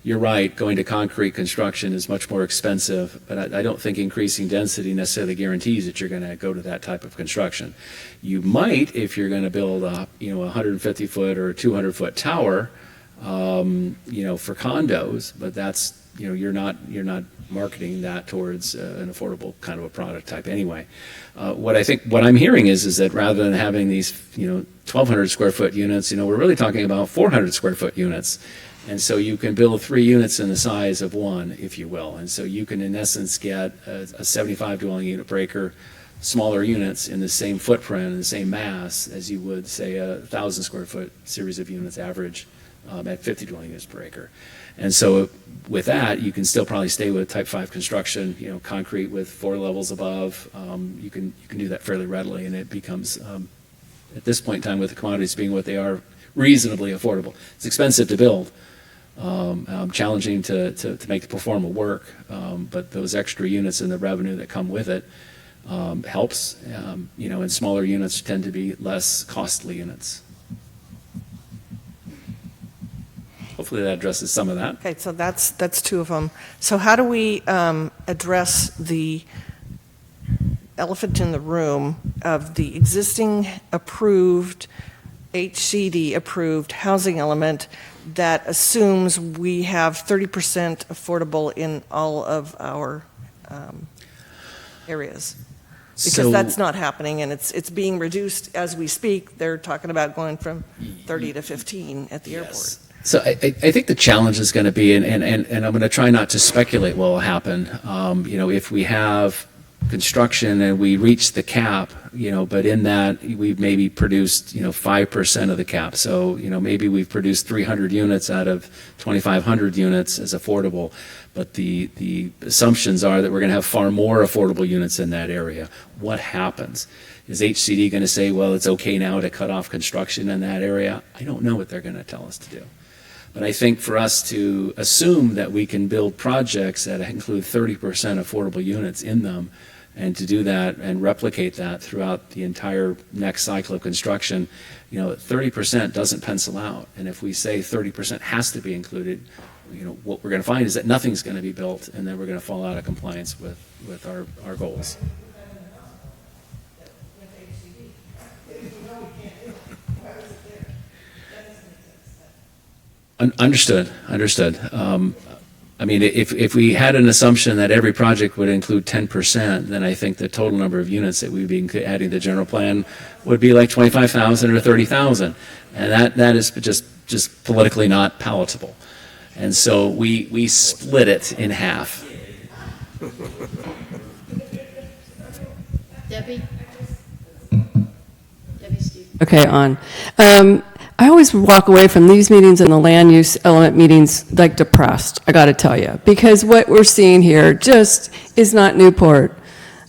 You're right, going to concrete construction is much more expensive, but I don't think increasing density necessarily guarantees that you're going to go to that type of construction. You might if you're going to build a 150-foot or 200-foot tower, for condos, but that's you're not marketing that towards an affordable kind of a product type anyway. What I'm hearing is that rather than having these 1,200 square foot units, we're really talking about 400 square foot units. And so you can build 3 units in the size of one, if you will. And so you can, in essence, get a 75 dwelling unit per acre, smaller units in the same footprint and the same mass as you would, say, a 1,000 square foot series of units average at 50 dwelling units per acre. And so with that, you can still probably stay with type 5 construction, concrete with 4 levels above. You can do that fairly readily, and it becomes, at this point in time, with the commodities being what they are, reasonably affordable. It's expensive to build. Challenging to make the performa work, but those extra units and the revenue that come with it helps. And smaller units tend to be less costly units. Hopefully that addresses some of that. Okay, so that's 2 of them. So how do we address the elephant in the room of the existing approved HCD approved housing element that assumes we have 30% affordable in all of our areas? Because that's not happening, and it's being reduced as we speak. They're talking about going from 30 to 15 at the airport. So I think the challenge is going to be, and I'm going to try not to speculate what will happen. If we have construction and we reach the cap, but in that we've maybe produced 5% of the cap. So maybe we've produced 300 units out of 2,500 units as affordable, but the assumptions are that we're going to have far more affordable units in that area. What happens? Is HCD going to say, well, it's okay now to cut off construction in that area? I don't know what they're going to tell us to do. But I think for us to assume that we can build projects that include 30% affordable units in them, and to do that and replicate that throughout the entire next cycle of construction, 30% doesn't pencil out. And if we say 30% has to be included, what we're going to find is that nothing's going to be built, and then we're going to fall out of compliance with our goals. Understood. I mean, if we had an assumption that every project would include 10%, then I think the total number of units that we'd be adding to the general plan would be like 25,000 or 30,000. And that is just politically not palatable. And so we split it in half. Debbie? Debbie, Steve? Okay, on. I always walk away from these meetings and the land use element meetings like depressed, I got to tell you, because what we're seeing here just is not Newport.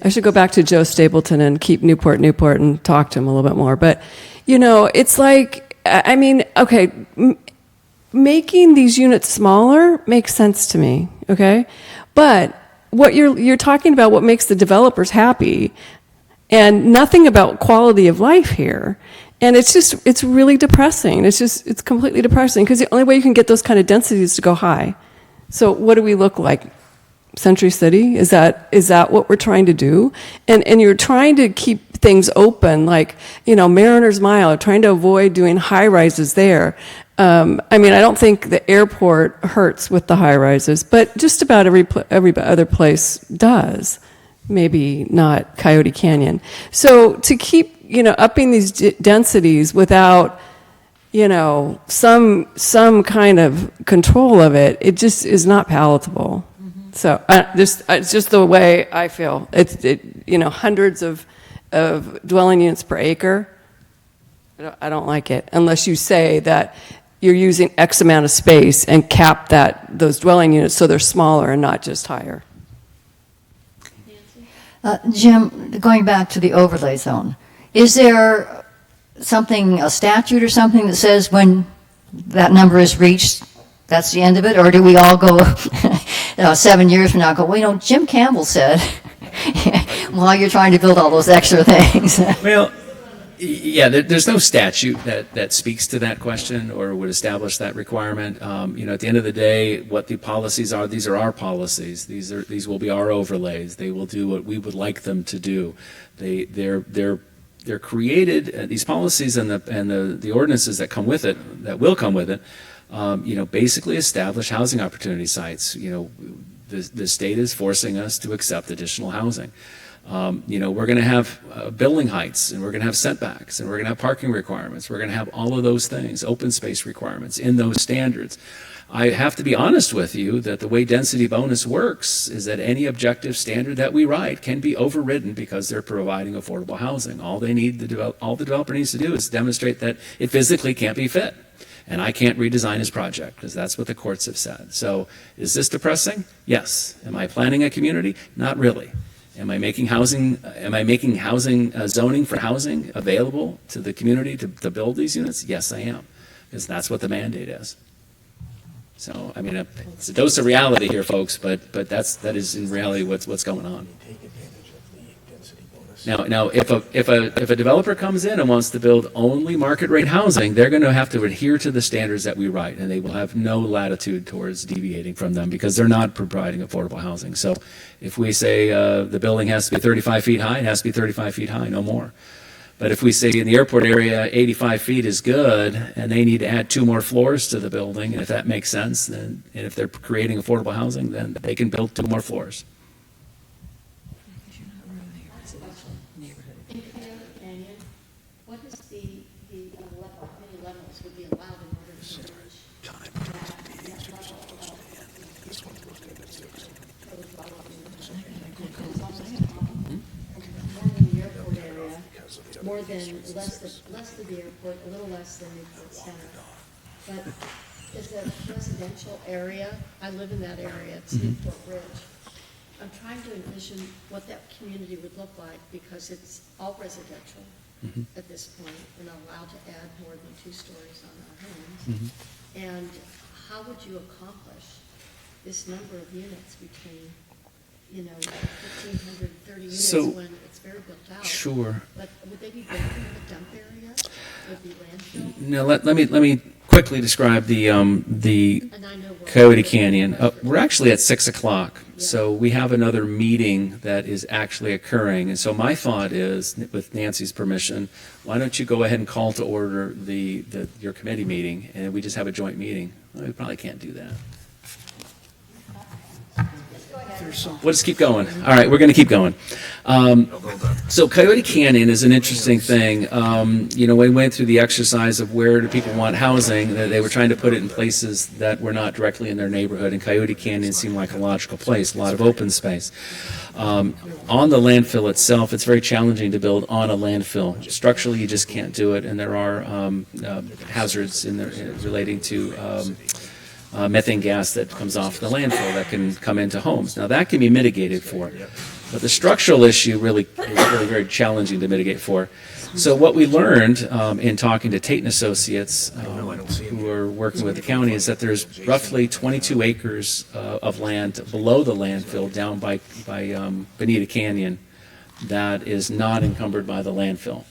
I should go back to Joe Stapleton and keep Newport and talk to him a little bit more. But, you know, it's like, I mean, okay, making these units smaller makes sense to me, okay? But what you're talking about, what makes the developers happy, and nothing about quality of life here. And it's really depressing. It's completely depressing because the only way you can get those kind of densities is to go high. So what do we look like? Century City? Is that what we're trying to do? And you're trying to keep things open, like, you know, Mariner's Mile, trying to avoid doing high rises there. I mean, I don't think the airport hurts with the high rises, but just about every other place does. Maybe not Coyote Canyon. So to keep, you know, upping these densities without, you know, some kind of control of it, it just is not palatable. Mm-hmm. So it's just the way I feel. You know, hundreds of dwelling units per acre. I don't like it unless you say that you're using X amount of space and cap those dwelling units so they're smaller and not just higher. Jim, going back to the overlay zone, is there a statute or something that says when that number is reached, that's the end of it? Or do we all go 7 years from now, well, you know, Jim Campbell said, while you're trying to build all those extra things? Well, yeah, there's no statute that speaks to that question or would establish that requirement. You know, at the end of the day, what the policies are, these are our policies. These will be our overlays. They will do what we would like them to do. They're created. These policies and the ordinances that come with it, that will come with it, you know, basically establish housing opportunity sites. You know, the state is forcing us to accept additional housing. You know, we're going to have building heights, and we're going to have setbacks, and we're going to have parking requirements. We're going to have all of those things, open space requirements in those standards. I have to be honest with you that the way density bonus works is that any objective standard that we write can be overridden because they're providing affordable housing. All the developer needs to do is demonstrate that it physically can't be fit. And I can't redesign his project because that's what the courts have said. So is this depressing? Yes. Am I planning a community? Not really. Am I making housing zoning for housing available to the community to build these units? Yes, I am, because that's what the mandate is. So, I mean, it's a dose of reality here, folks, but that is in reality what's going on. Now, if a developer comes in and wants to build only market rate housing, they're going to have to adhere to the standards that we write, and they will have no latitude towards deviating from them because they're not providing affordable housing. So, if we say the building has to be 35 feet high, it has to be 35 feet high, no more. But if we say in the airport area 85 feet is good, and they need to add 2 more floors to the building, and if that makes sense, then and if they're creating affordable housing, then they can build 2 more floors. What is the many levels would be allowed in order to reach more than less than the airport, a little less than Newport Center. But is a residential area, I live in that area, it's Newport Ridge. I'm trying to envision what that community would look like because it's all residential at this point. We're not allowed to add more than 2 stories on our homes. And how would you accomplish this number of units between, you know, 1,500, 30 units when it's very built out? Sure. But would they be built in the dump area? Would be landfill? Now let me quickly describe the Coyote Canyon. We're actually at 6 o'clock, so we have another meeting that is actually occurring. And so my thought is, with Nancy's permission, why don't you go ahead and call to order your committee meeting, and we just have a joint meeting. Well, we probably can't do that. or something. We'll just keep going. All right, we're going to keep going. So Coyote Canyon is an interesting thing. We went through the exercise of where do people want housing. They were trying to put it in places that were not directly in their neighborhood, and Coyote Canyon seemed like a logical place, a lot of open space. On the landfill itself, it's very challenging to build on a landfill. Structurally, you just can't do it, and there are hazards in there relating to methane gas that comes off the landfill that can come into homes. Now, that can be mitigated for, but the structural issue really is really very challenging to mitigate for. So what we learned in talking to Tate and Associates, who are working with the county, is that there's roughly 22 acres of land below the landfill down by Bonita Canyon that is not encumbered by the landfill.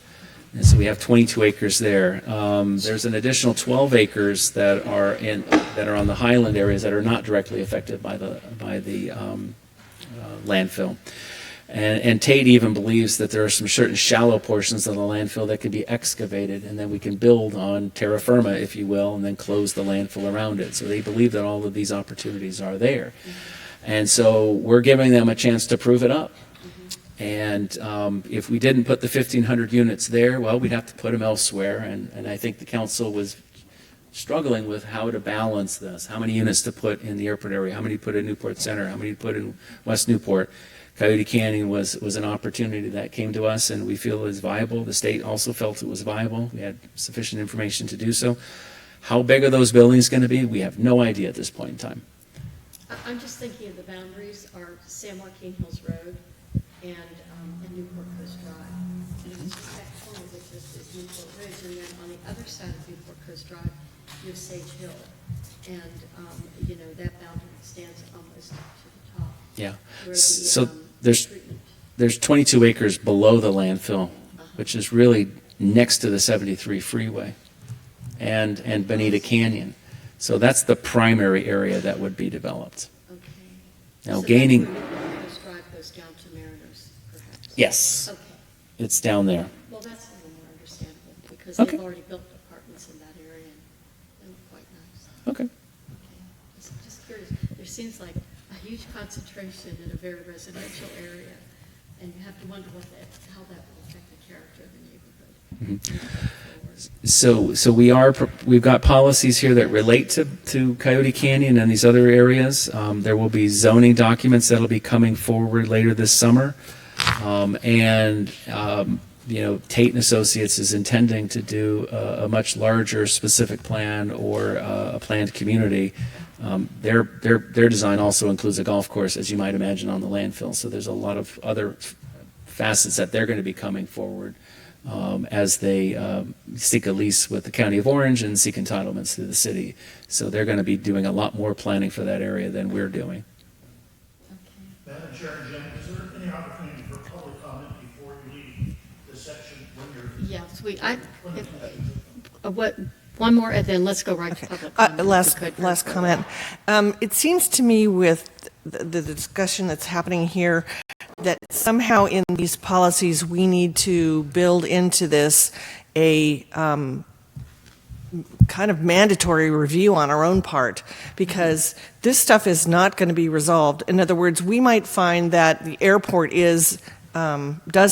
And so we have 22 acres there. There's an additional 12 acres that are on the highland areas that are not directly affected by the landfill. And Tate even believes that there are some certain shallow portions of the landfill that can be excavated, and then we can build on terra firma, if you will, and then close the landfill around it. So they believe that all of these opportunities are there. And so we're giving them a chance to prove it up. And if we didn't put the 1,500 units there, well, we'd have to put them elsewhere. And I think the council was struggling with how to balance this. How many units to put in the airport area? How many to put in Newport Center? How many to put in West Newport? Coyote Canyon was an opportunity that came to us, and we feel is viable. The state also felt it was viable. We had sufficient information to do so. How big are those buildings going to be? We have no idea at this point in time. I'm just thinking of the boundaries are San Joaquin Hills Road and Newport Coast Drive. And it's just that corner that just is Newport Ridge, and then on the other side of Newport Coast Drive, you have Sage Hill. And, that boundary stands almost to the top. Yeah. Where So the treatment. there's 22 acres below the landfill, which is really next to the 73 freeway and Bonita Canyon. So that's the primary area that would be developed. Okay. Now So gaining, that's where Newport Coast Drive goes down to Mariners, perhaps? yes, Okay. it's down there. Well, that's a little more understandable, because Okay. they've already built apartments in that area, and they look quite nice. Okay. Okay. Just curious, there seems like a huge concentration in a very residential area, and you have to wonder how that will affect the character of the neighborhood. So we've got policies here that relate to Coyote Canyon and these other areas. There will be zoning documents that'll be coming forward later this summer. Tate and Associates is intending to do a much larger specific plan or a planned community. Their design also includes a golf course, as you might imagine, on the landfill. So there's a lot of other facets that they're going to be coming forward as they seek a lease with the County of Orange and seek entitlements through the city. So they're going to be doing a lot more planning for that area than we're doing. Madam Chair and Jim, is there any opportunity for public comment before you leave this section when you're? Yes, one more, and then let's go right to public comment. Last comment. It seems to me with the discussion that's happening here that somehow in these policies we need to build into this a kind of mandatory review on our own part, because this stuff is not going to be resolved. In other words, we might find that the airport does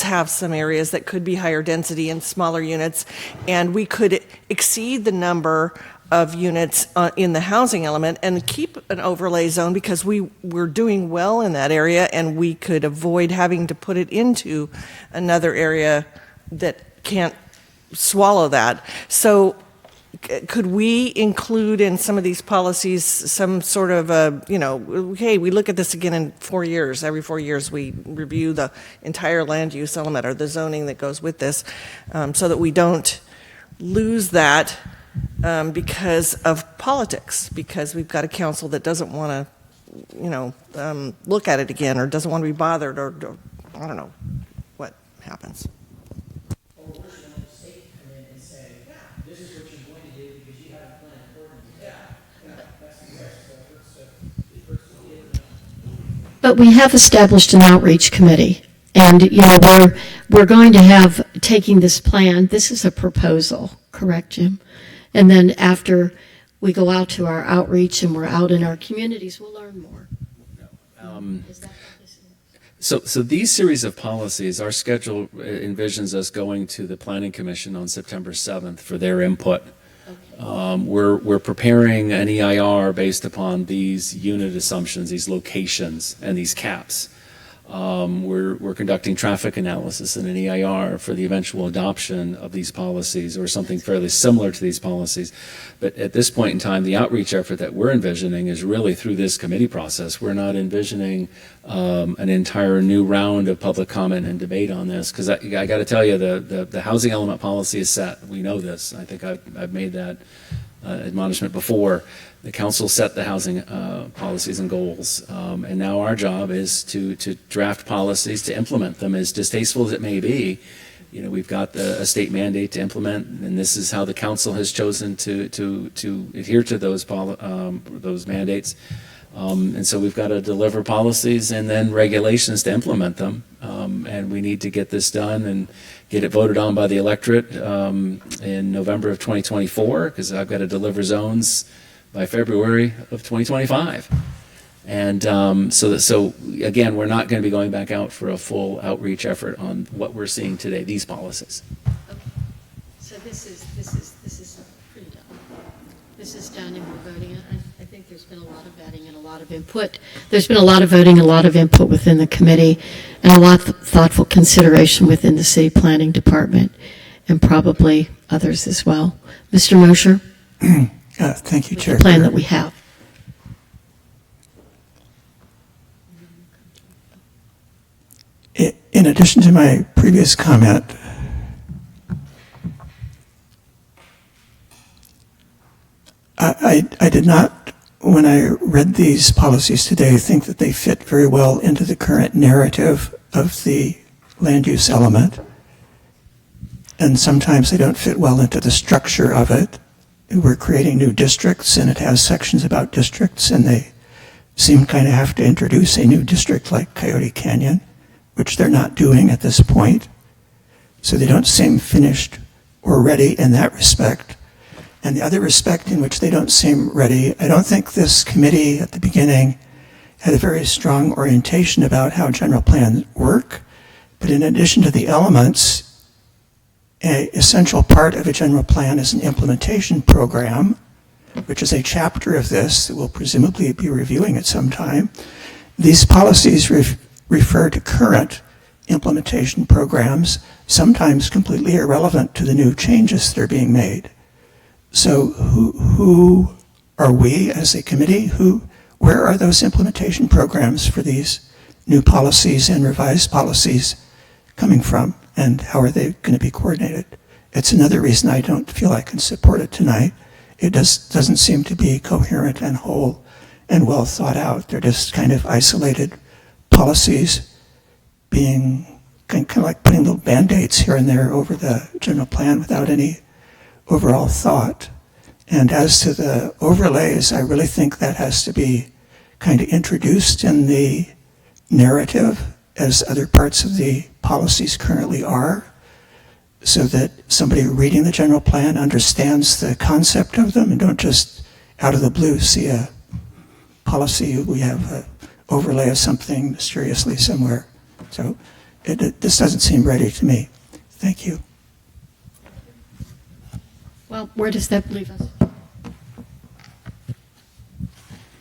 have some areas that could be higher density and smaller units, and we could exceed the number of units in the housing element and keep an overlay zone because we're doing well in that area, and we could avoid having to put it into another area that can't swallow that. So could we include in some of these policies some sort of hey, we look at this again in 4 years. Every 4 years we review the entire land use element or the zoning that goes with this, so that we don't lose that because of politics, because we've got a council that doesn't want to, look at it again, or doesn't want to be bothered, or I don't know what happens. But we have established an outreach committee, and we're going to have taking this plan. This is a proposal, correct, Jim? And then after we go out to our outreach and we're out in our communities, we'll learn more. Is that what this is? So these series of policies, our schedule envisions us going to the Planning Commission on September 7th for their input. We're preparing an EIR based upon these unit assumptions, these locations, and these caps. We're conducting traffic analysis in an EIR for the eventual adoption of these policies or something fairly similar to these policies. But at this point in time, the outreach effort that we're envisioning is really through this committee process. We're not envisioning an entire new round of public comment and debate on this, because I got to tell you, the housing element policy is set. We know this. I think I've made that admonishment before. The council set the housing policies and goals, and now our job is to draft policies, to implement them, as distasteful as it may be. You know, we've got a state mandate to implement, and this is how the council has chosen to adhere to those mandates. And so we've got to deliver policies and then regulations to implement them. And we need to get this done and get it voted on by the electorate in November of 2024, because I've got to deliver zones by February of 2025. And so again, we're not going to be going back out for a full outreach effort on what we're seeing today, these policies. Okay. So this is pretty done. This is done, and we're voting it. I think there's been a lot of vetting and a lot of input. There's been a lot of voting, a lot of input within the committee, and a lot of thoughtful consideration within the city planning department, and probably others as well. Mr. Mosher? Thank you, Chair. The plan that we have. In addition to my previous comment, I did not, when I read these policies today, think that they fit very well into the current narrative of the land use element. And sometimes they don't fit well into the structure of it. We're creating new districts, and it has sections about districts, and they seem kind of have to introduce a new district like Coyote Canyon, which they're not doing at this point. So they don't seem finished or ready in that respect. And the other respect in which they don't seem ready, I don't think this committee at the beginning had a very strong orientation about how general plans work. But in addition to the elements, an essential part of a general plan is an implementation program, which is a chapter of this that we'll presumably be reviewing at some time. These policies refer to current implementation programs, sometimes completely irrelevant to the new changes that are being made. So who are we as a committee? Where are those implementation programs for these new policies and revised policies coming from? And how are they going to be coordinated? It's another reason I don't feel I can support it tonight. It doesn't seem to be coherent and whole and well thought out. They're just kind of isolated policies being kind of like putting little band-aids here and there over the general plan without any overall thought. And as to the overlays, I really think that has to be kind of introduced in the narrative as other parts of the policies currently are, so that somebody reading the general plan understands the concept of them and don't just out of the blue see a policy, we have an overlay of something mysteriously somewhere. So this doesn't seem ready to me. Thank you. Well, where does that leave us?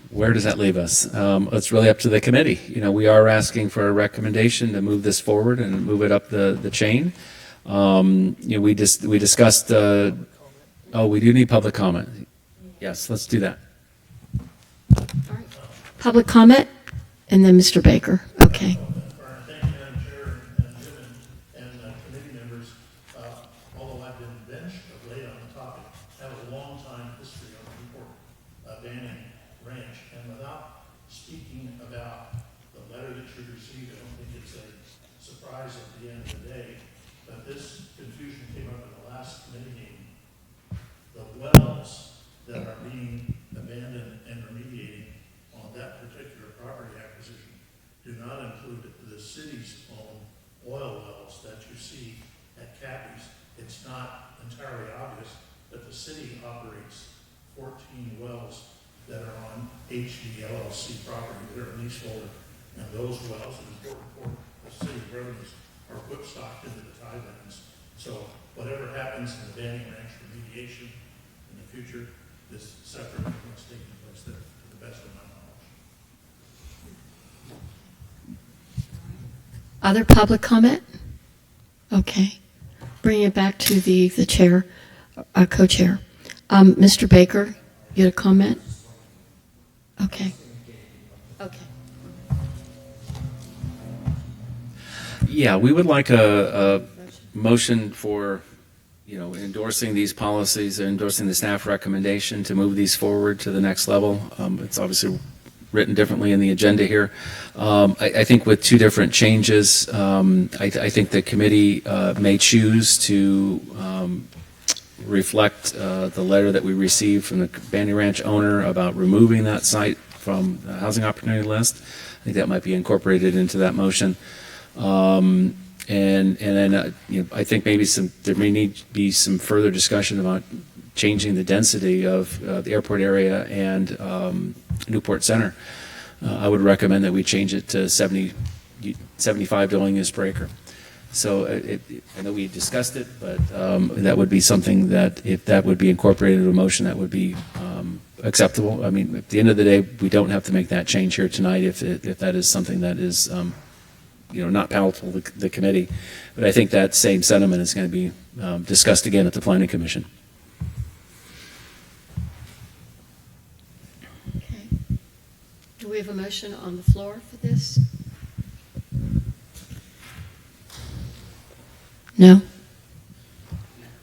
Where does that leave us? It's really up to the committee. You know, we are asking for a recommendation to move this forward and move it up the chain. You know, we discussed. We do need public comment. Yes, let's do that. All right. Public comment, and then Mr. Baker. Okay. Thank you, Madam Chair, and Jim and committee members. Although I've been benched of late on the topic, I have a long time history on Newport Banning Ranch, and without speaking about the letter that you received, I don't think it's a surprise at the end of the day, but this confusion came up in the last committee meeting. The wells that are being abandoned and remediating on that particular property acquisition do not include the city's own oil wells that you see at Cappy's. It's not entirely obvious that the city operates 14 wells that are on HD LLC property that are leaseholder And those wells, an important part of the city's revenues, are whipstocked into the tie bands. So whatever happens in the Banning Ranch remediation in the future, this separate is taking place there, to the best of my knowledge. Other public comment? Okay. Bring it back to the chair, co-chair. Mr. Baker, you had a comment? Okay. Okay. Yeah, we would like a motion for, endorsing these policies, endorsing the staff recommendation to move these forward to the next level. It's obviously written differently in the agenda here. I think with two different changes, I think the committee may choose to reflect the letter that we received from the Banning Ranch owner about removing that site from the housing opportunity list. I think that might be incorporated into that motion. And then I think maybe there may need to be some further discussion about changing the density of the airport area and Newport Center. I would recommend that we change it to 75 dwelling units per acre. So I know we discussed it, but that would be something that if that would be incorporated into a motion, that would be acceptable. I mean, at the end of the day, we don't have to make that change here tonight if that is something that is not palatable to the committee. But I think that same sentiment is going to be discussed again at the Planning Commission. Okay. Do we have a motion on the floor for this? No?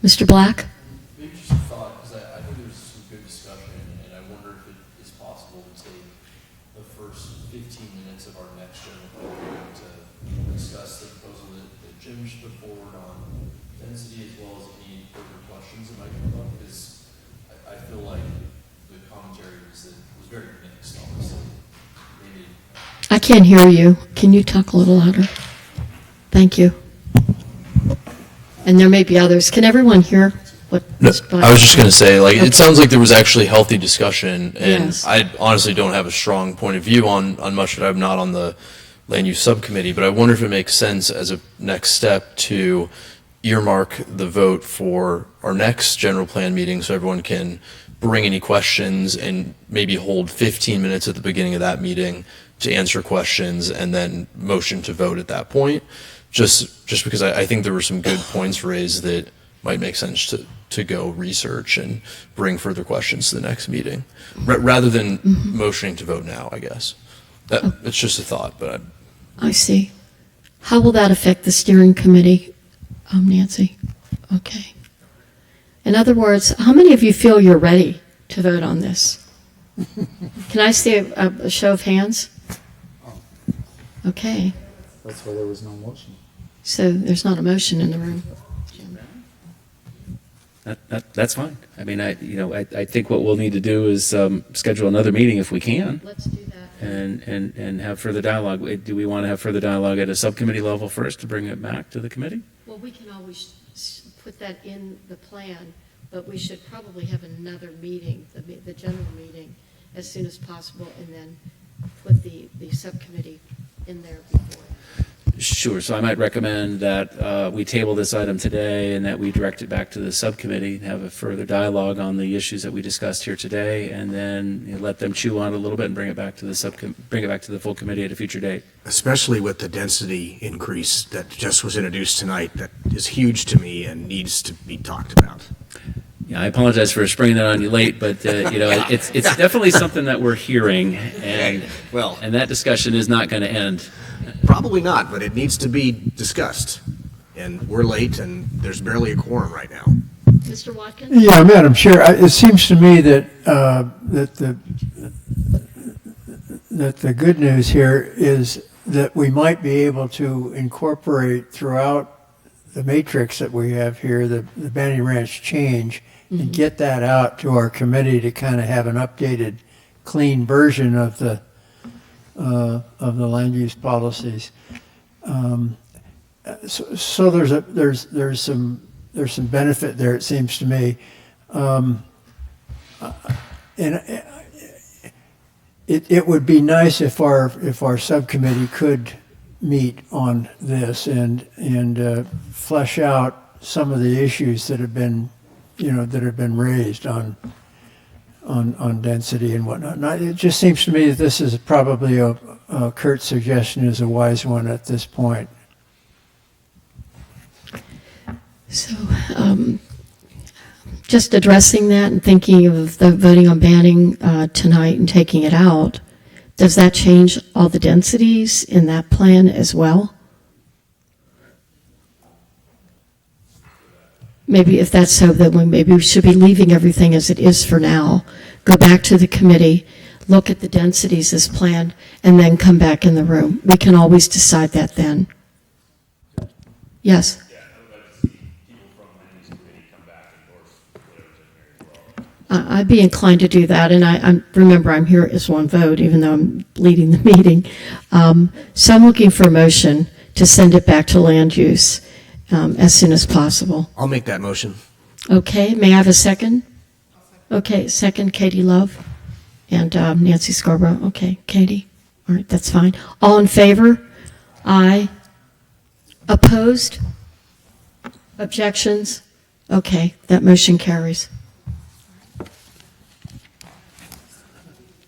Mr. Black? Maybe just a thought, because I think there's some good discussion, and I wonder if it is possible to take the first 15 minutes of our next general program to discuss the proposal that Jim just put forward on density, as well as any further questions that might come up, because I feel like the commentary was very mixed, honestly. Maybe. I can't hear you. Can you talk a little louder? Thank you. And there may be others. Can everyone hear what? No, I was just going to say, it sounds like there was actually healthy discussion, and Yes. I honestly don't have a strong point of view on much that I'm not on the land use subcommittee, but I wonder if it makes sense as a next step to earmark the vote for our next general plan meeting so everyone can bring any questions and maybe hold 15 minutes at the beginning of that meeting to answer questions and then motion to vote at that point. Just because I think there were some good points raised that might make sense to go research and bring further questions to the next meeting, rather than motioning to vote now, I guess. It's just a thought, but I see. How will that affect the steering committee, Nancy? Okay. In other words, how many of you feel you're ready to vote on this? Can I see a show of hands? Okay. That's why there was no motion. So there's not a motion in the room. That's fine. I mean, I think what we'll need to do is schedule another meeting if we can. Let's do that. And have further dialogue. Do we want to have further dialogue at a subcommittee level first to bring it back to the committee? Well, we can always put that in the plan, but we should probably have another meeting, the general meeting, as soon as possible, and then put the subcommittee in there before. Sure. So I might recommend that we table this item today and that we direct it back to the subcommittee and have a further dialogue on the issues that we discussed here today, and then let them chew on it a little bit and bring it back to the full committee at a future date. Especially with the density increase that just was introduced tonight, that is huge to me and needs to be talked about. Yeah, I apologize for springing that on you late, but it's definitely something that we're hearing, and that discussion is not going to end. Probably not, but it needs to be discussed. And we're late, and there's barely a quorum right now. Mr. Watkins? Yeah, Madam Chair, it seems to me that the good news here is that we might be able to incorporate throughout the matrix that we have here, the Banning Ranch change, and get that out to our committee to kind of have an updated, clean version of the land use policies. So there's some benefit there, it seems to me. And it would be nice if our subcommittee could meet on this and flesh out some of the issues that have been, that have been raised on density and whatnot. It just seems to me that this is probably Kurt's suggestion is a wise one at this point. So, just addressing that and thinking of the voting on banning tonight and taking it out, does that change all the densities in that plan as well? Maybe if that's so, then maybe we should be leaving everything as it is for now. Go back to the committee, look at the densities as planned, and then come back in the room. We can always decide that then. Yes? I'd be inclined to do that, and I remember I'm here as one vote, even though I'm leading the meeting. So I'm looking for a motion to send it back to land use as soon as possible. I'll make that motion. Okay, may I have a second? Okay, second, Katie Love and Nancy Scarborough. Okay, Katie. All right, that's fine. All in favor? Aye. Opposed? Objections? Okay, that motion carries.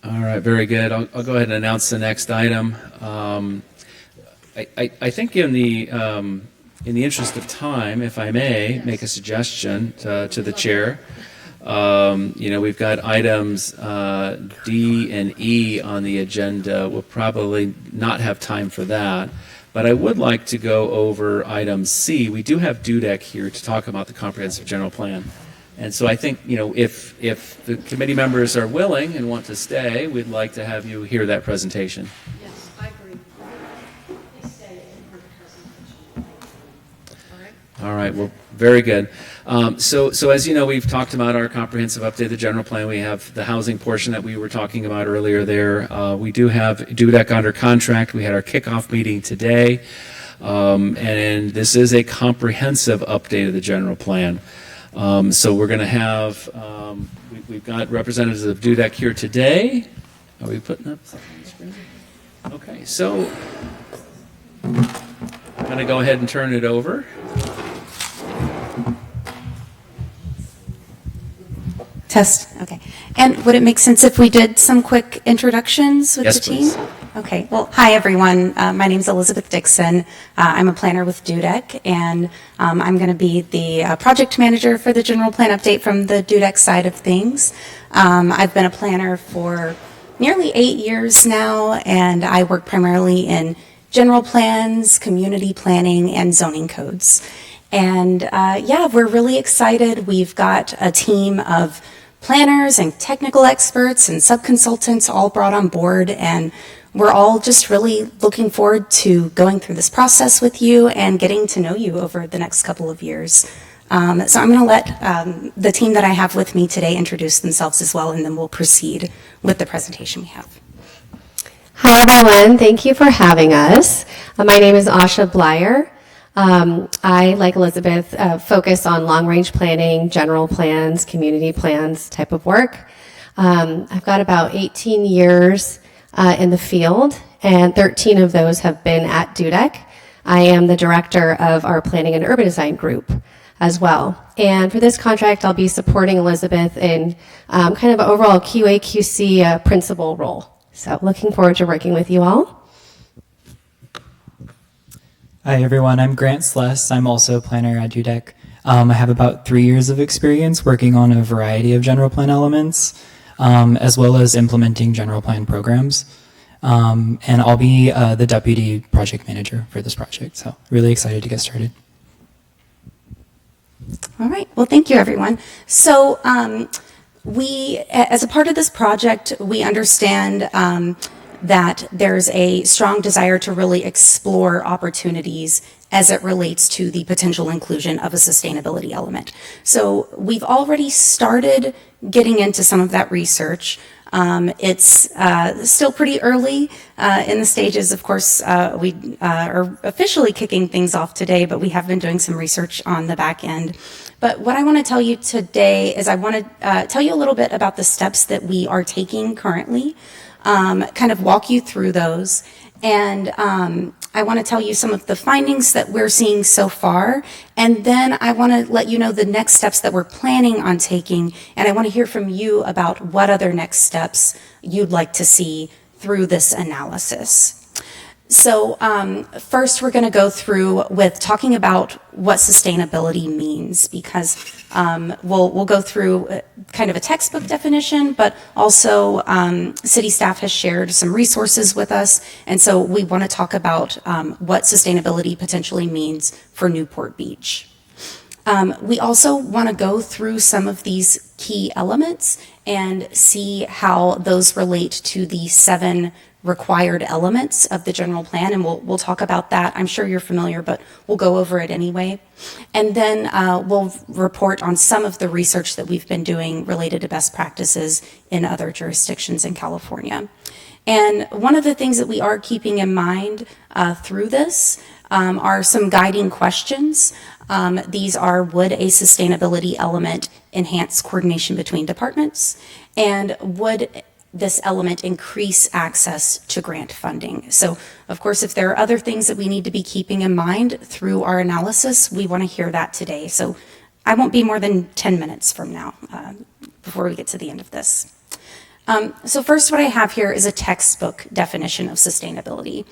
All right, very good. I'll go ahead and announce the next item. I think in the interest of time, if I may, make a suggestion to the chair. We've got items D and E on the agenda. We'll probably not have time for that. But I would like to go over item C. We do have Dudek here to talk about the comprehensive general plan. And so I think, if the committee members are willing and want to stay, we'd like to have you hear that presentation. Yes, I agree. Please stay and hear the presentation. All right. All right, well, very good. So as you know, we've talked about our comprehensive update of the general plan. We have the housing portion that we were talking about earlier there. We do have Dudek under contract. We had our kickoff meeting today. And this is a comprehensive update of the general plan. So we're going to have, we've got representatives of Dudek here today. Are we putting up something on the screen? Okay, so I'm going to go ahead and turn it over. Test, okay. And would it make sense if we did some quick introductions with Yes, the team? please. Okay, well, hi everyone. My name's Elizabeth Dixon. I'm a planner with Dudek, and I'm going to be the project manager for the general plan update from the Dudek side of things. I've been a planner for nearly 8 years now, and I work primarily in general plans, community planning, and zoning codes. And yeah, we're really excited. We've got a team of planners and technical experts and sub-consultants all brought on board, and we're all just really looking forward to going through this process with you and getting to know you over the next couple of years. So I'm going to let the team that I have with me today introduce themselves as well, and then we'll proceed with the presentation we have. Hi, everyone. Thank you for having us. My name is Asha Blyer. I, like Elizabeth, focus on long-range planning, general plans, community plans type of work. I've got about 18 years in the field, and 13 of those have been at Dudek. I am the director of our planning and urban design group as well. And for this contract, I'll be supporting Elizabeth in kind of overall QA/QC principal role. So looking forward to working with you all. Hi everyone, I'm Grant Sless. I'm also a planner at Dudek. I have about 3 years of experience working on a variety of general plan elements, as well as implementing general plan programs. And I'll be the deputy project manager for this project, so really excited to get started. All right, well, thank you, everyone. So we, as a part of this project, we understand that there's a strong desire to really explore opportunities as it relates to the potential inclusion of a sustainability element. So we've already started getting into some of that research. It's still pretty early in the stages. Of course, we are officially kicking things off today, but we have been doing some research on the back end. But what I want to tell you today is I want to tell you a little bit about the steps that we are taking currently, kind of walk you through those. And I want to tell you some of the findings that we're seeing so far. And then I want to let you know the next steps that we're planning on taking. And I want to hear from you about what other next steps you'd like to see through this analysis. So first, we're going to go through with talking about what sustainability means, because we'll go through kind of a textbook definition, but also city staff has shared some resources with us, and so we want to talk about what sustainability potentially means for Newport Beach. We also want to go through some of these key elements and see how those relate to the 7 required elements of the general plan, and we'll talk about that. I'm sure you're familiar, but we'll go over it anyway. And then we'll report on some of the research that we've been doing related to best practices in other jurisdictions in California. And one of the things that we are keeping in mind through this are some guiding questions. These are, would a sustainability element enhance coordination between departments? And would this element increase access to grant funding? So, of course, if there are other things that we need to be keeping in mind through our analysis, we want to hear that today. So I won't be more than 10 minutes from now before we get to the end of this. So first, what I have here is a textbook definition of sustainability.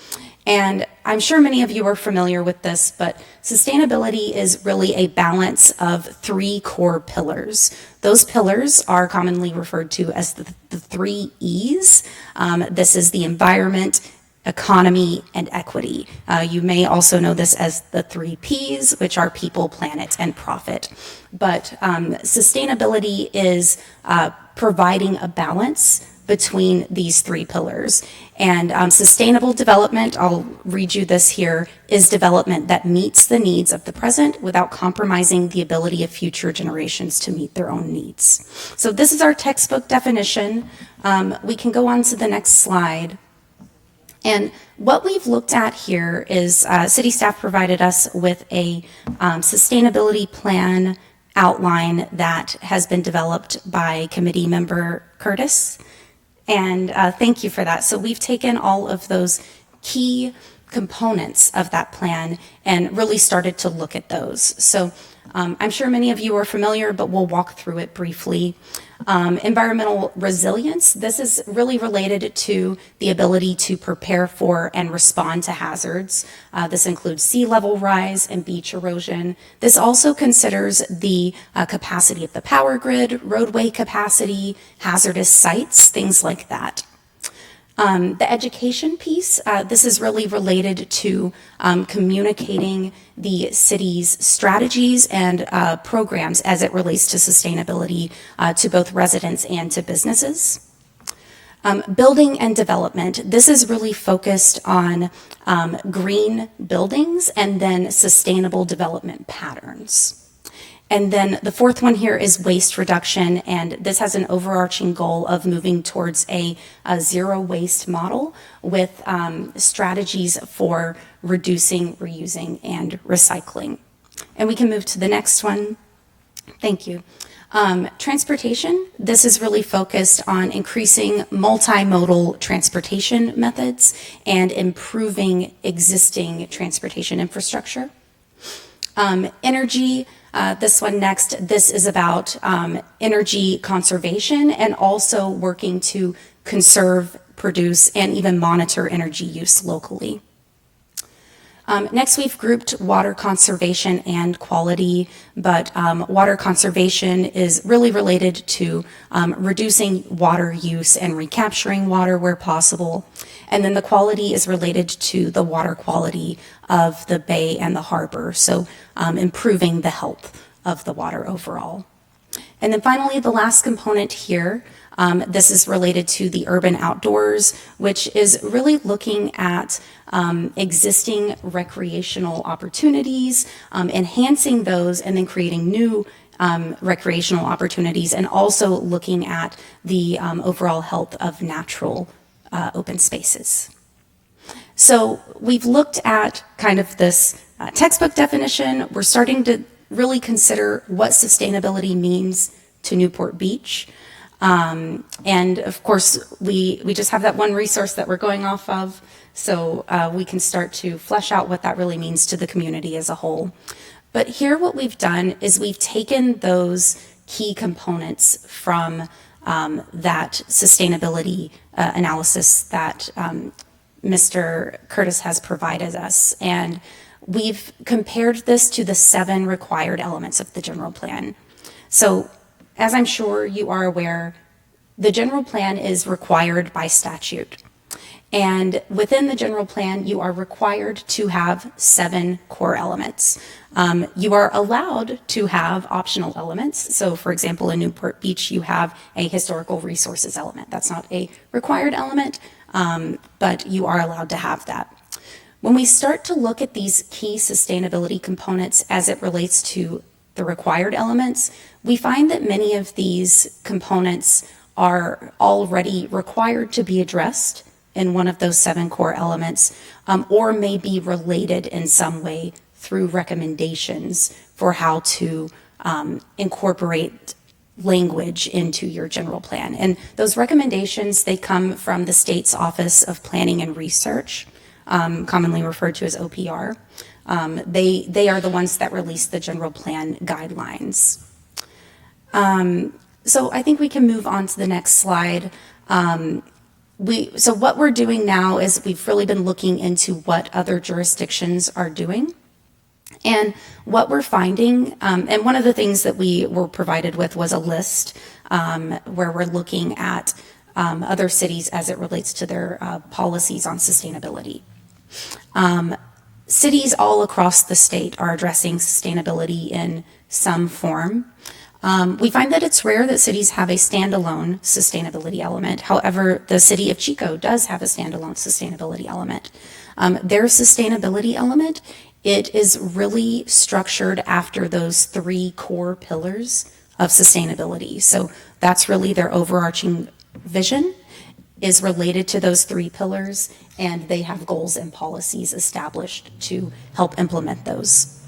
And I'm sure many of you are familiar with this, but sustainability is really a balance of 3 core pillars. Those pillars are commonly referred to as the 3 E's. This is the environment, economy, and equity. You may also know this as the 3 P's, which are people, planet, and profit. But sustainability is providing a balance between these 3 pillars. And sustainable development, I'll read you this here, is development that meets the needs of the present without compromising the ability of future generations to meet their own needs. So this is our textbook definition. We can go on to the next slide. And what we've looked at here is city staff provided us with a sustainability plan outline that has been developed by committee member Curtis. And thank you for that. So we've taken all of those key components of that plan and really started to look at those. So I'm sure many of you are familiar, but we'll walk through it briefly. Environmental resilience, this is really related to the ability to prepare for and respond to hazards. This includes sea level rise and beach erosion. This also considers the capacity of the power grid, roadway capacity, hazardous sites, things like that. The education piece, this is really related to communicating the city's strategies and programs as it relates to sustainability to both residents and to businesses. Building and development, this is really focused on green buildings and then sustainable development patterns. And then the 4th one here is waste reduction, and this has an overarching goal of moving towards a zero waste model with strategies for reducing, reusing, and recycling. And we can move to the next one. Thank you. Transportation, this is really focused on increasing multimodal transportation methods and improving existing transportation infrastructure. Energy, this one next, this is about energy conservation and also working to conserve, produce, and even monitor energy use locally. Next, we've grouped water conservation and quality, but water conservation is really related to reducing water use and recapturing water where possible. And then the quality is related to the water quality of the bay and the harbor, so improving the health of the water overall. And then finally, the last component here, this is related to the urban outdoors, which is really looking at existing recreational opportunities, enhancing those, and then creating new recreational opportunities, and also looking at the overall health of natural open spaces. So we've looked at kind of this textbook definition. We're starting to really consider what sustainability means to Newport Beach. And of course, we just have that one resource that we're going off of, so we can start to flesh out what that really means to the community as a whole. But here what we've done is we've taken those key components from that sustainability analysis that Mr. Curtis has provided us. And we've compared this to the 7 required elements of the general plan. So as I'm sure you are aware, the general plan is required by statute. And within the general plan, you are required to have 7 core elements. You are allowed to have optional elements. So for example, in Newport Beach, you have a historical resources element. That's not a required element, but you are allowed to have that. When we start to look at these key sustainability components as it relates to the required elements, we find that many of these components are already required to be addressed in one of those 7 core elements, or may be related in some way through recommendations for how to incorporate language into your general plan. And those recommendations, they come from the state's Office of Planning and Research, commonly referred to as OPR. They are the ones that release the general plan guidelines. So I think we can move on to the next slide. So what we're doing now is we've really been looking into what other jurisdictions are doing. And what we're finding, and one of the things that we were provided with was a list where we're looking at other cities as it relates to their policies on sustainability. Cities all across the state are addressing sustainability in some form. We find that it's rare that cities have a standalone sustainability element. However, the city of Chico does have a standalone sustainability element. Their sustainability element, it is really structured after those 3 core pillars of sustainability. So that's really their overarching vision is related to those 3 pillars, and they have goals and policies established to help implement those.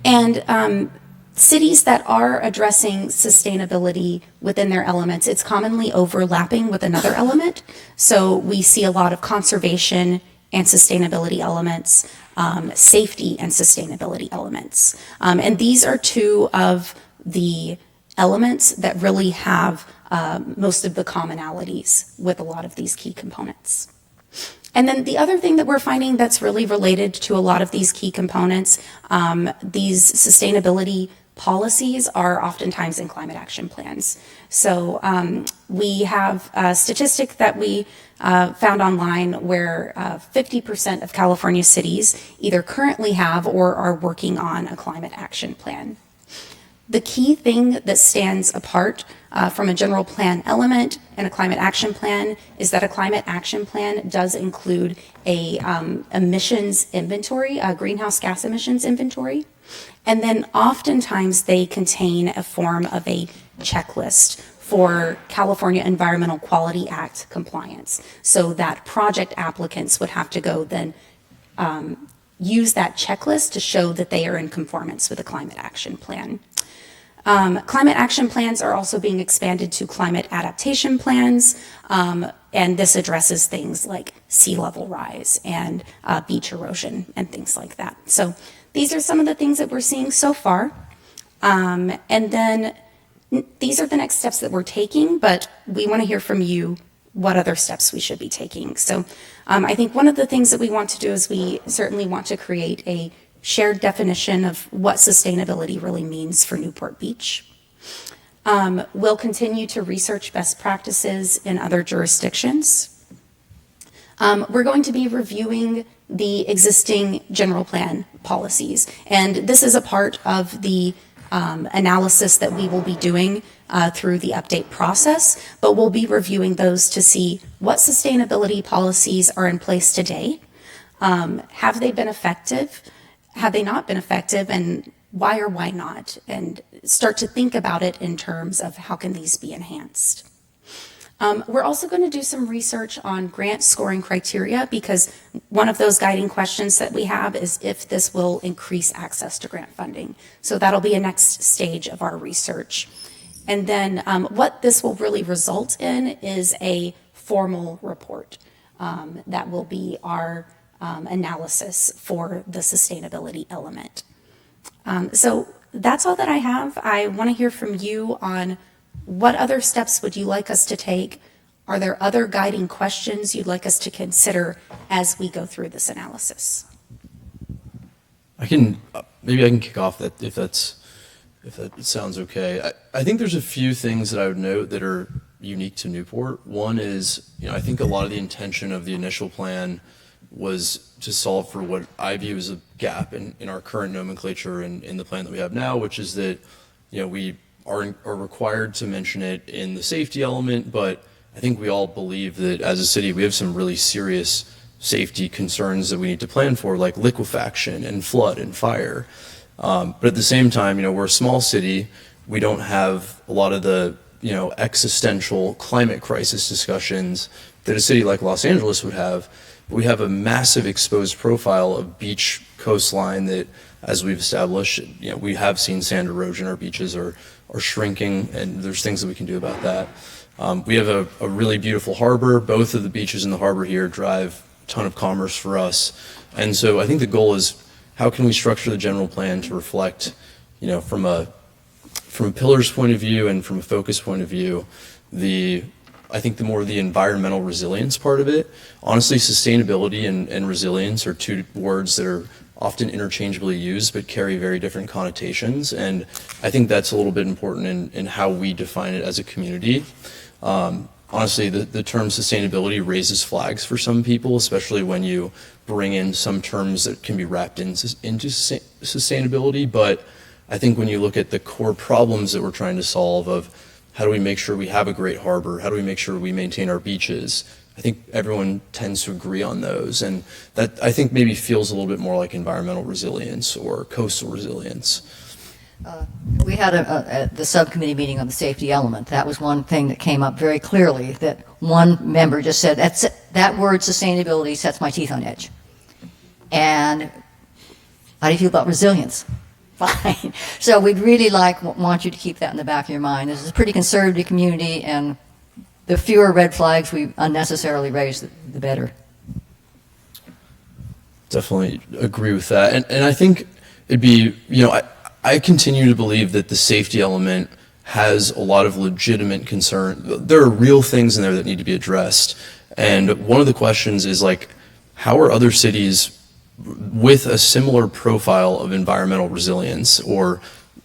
And cities that are addressing sustainability within their elements, it's commonly overlapping with another element. So we see a lot of conservation and sustainability elements, safety and sustainability elements. And these are 2 of the elements that really have most of the commonalities with a lot of these key components. And then the other thing that we're finding that's really related to a lot of these key components, these sustainability policies are oftentimes in climate action plans. So we have a statistic that we found online where 50% of California cities either currently have or are working on a climate action plan. The key thing that stands apart from a general plan element and a climate action plan is that a climate action plan does include a emissions inventory, a greenhouse gas emissions inventory. And then oftentimes they contain a form of a checklist for California Environmental Quality Act compliance. So that project applicants would have to go then use that checklist to show that they are in conformance with the climate action plan. Climate action plans are also being expanded to climate adaptation plans, and this addresses things like sea level rise and beach erosion and things like that. So these are some of the things that we're seeing so far. And then these are the next steps that we're taking, but we want to hear from you what other steps we should be taking. So I think one of the things that we want to do is we certainly want to create a shared definition of what sustainability really means for Newport Beach. We'll continue to research best practices in other jurisdictions. We're going to be reviewing the existing general plan policies, and this is a part of the analysis that we will be doing through the update process, but we'll be reviewing those to see what sustainability policies are in place today. Have they been effective? Have they not been effective, and why or why not? And start to think about it in terms of how can these be enhanced. We're also going to do some research on grant scoring criteria, because one of those guiding questions that we have is if this will increase access to grant funding. So that'll be a next stage of our research. And then what this will really result in is a formal report that will be our analysis for the sustainability element. So that's all that I have. I want to hear from you on what other steps would you like us to take? Are there other guiding questions you'd like us to consider as we go through this analysis? Maybe I can kick off that if that sounds okay. I think there's a few things that I would note that are unique to Newport. One is, I think a lot of the intention of the initial plan was to solve for what I view as a gap in our current nomenclature and in the plan that we have now, which is that, we are required to mention it in the safety element, but I think we all believe that as a city we have some really serious safety concerns that we need to plan for, like liquefaction and flood and fire. But at the same time, we're a small city. We don't have a lot of the, existential climate crisis discussions that a city like Los Angeles would have. But we have a massive exposed profile of beach coastline that, as we've established, we have seen sand erosion. Our beaches are shrinking, and there's things that we can do about that. We have a really beautiful harbor. Both of the beaches in the harbor here drive a ton of commerce for us. And so I think the goal is, how can we structure the general plan to reflect, from a pillar's point of view and from a focus point of view, I think the more the environmental resilience part of it. Honestly, sustainability and resilience are two words that are often interchangeably used but carry very different connotations, and I think that's a little bit important in how we define it as a community. Honestly, the term sustainability raises flags for some people, especially when you bring in some terms that can be wrapped into sustainability. But I think when you look at the core problems that we're trying to solve of how do we make sure we have a great harbor, how do we make sure we maintain our beaches, I think everyone tends to agree on those. And that, I think, maybe feels a little bit more like environmental resilience or coastal resilience. We had the subcommittee meeting on the safety element. That was one thing that came up very clearly, that one member just said, that word sustainability sets my teeth on edge. And how do you feel about resilience? Fine. So we'd really want you to keep that in the back of your mind. This is a pretty conservative community, and the fewer red flags we unnecessarily raise, the better. Definitely agree with that. And I think it'd be, I continue to believe that the safety element has a lot of legitimate concern. There are real things in there that need to be addressed. And one of the questions is, how are other cities with a similar profile of environmental resilience or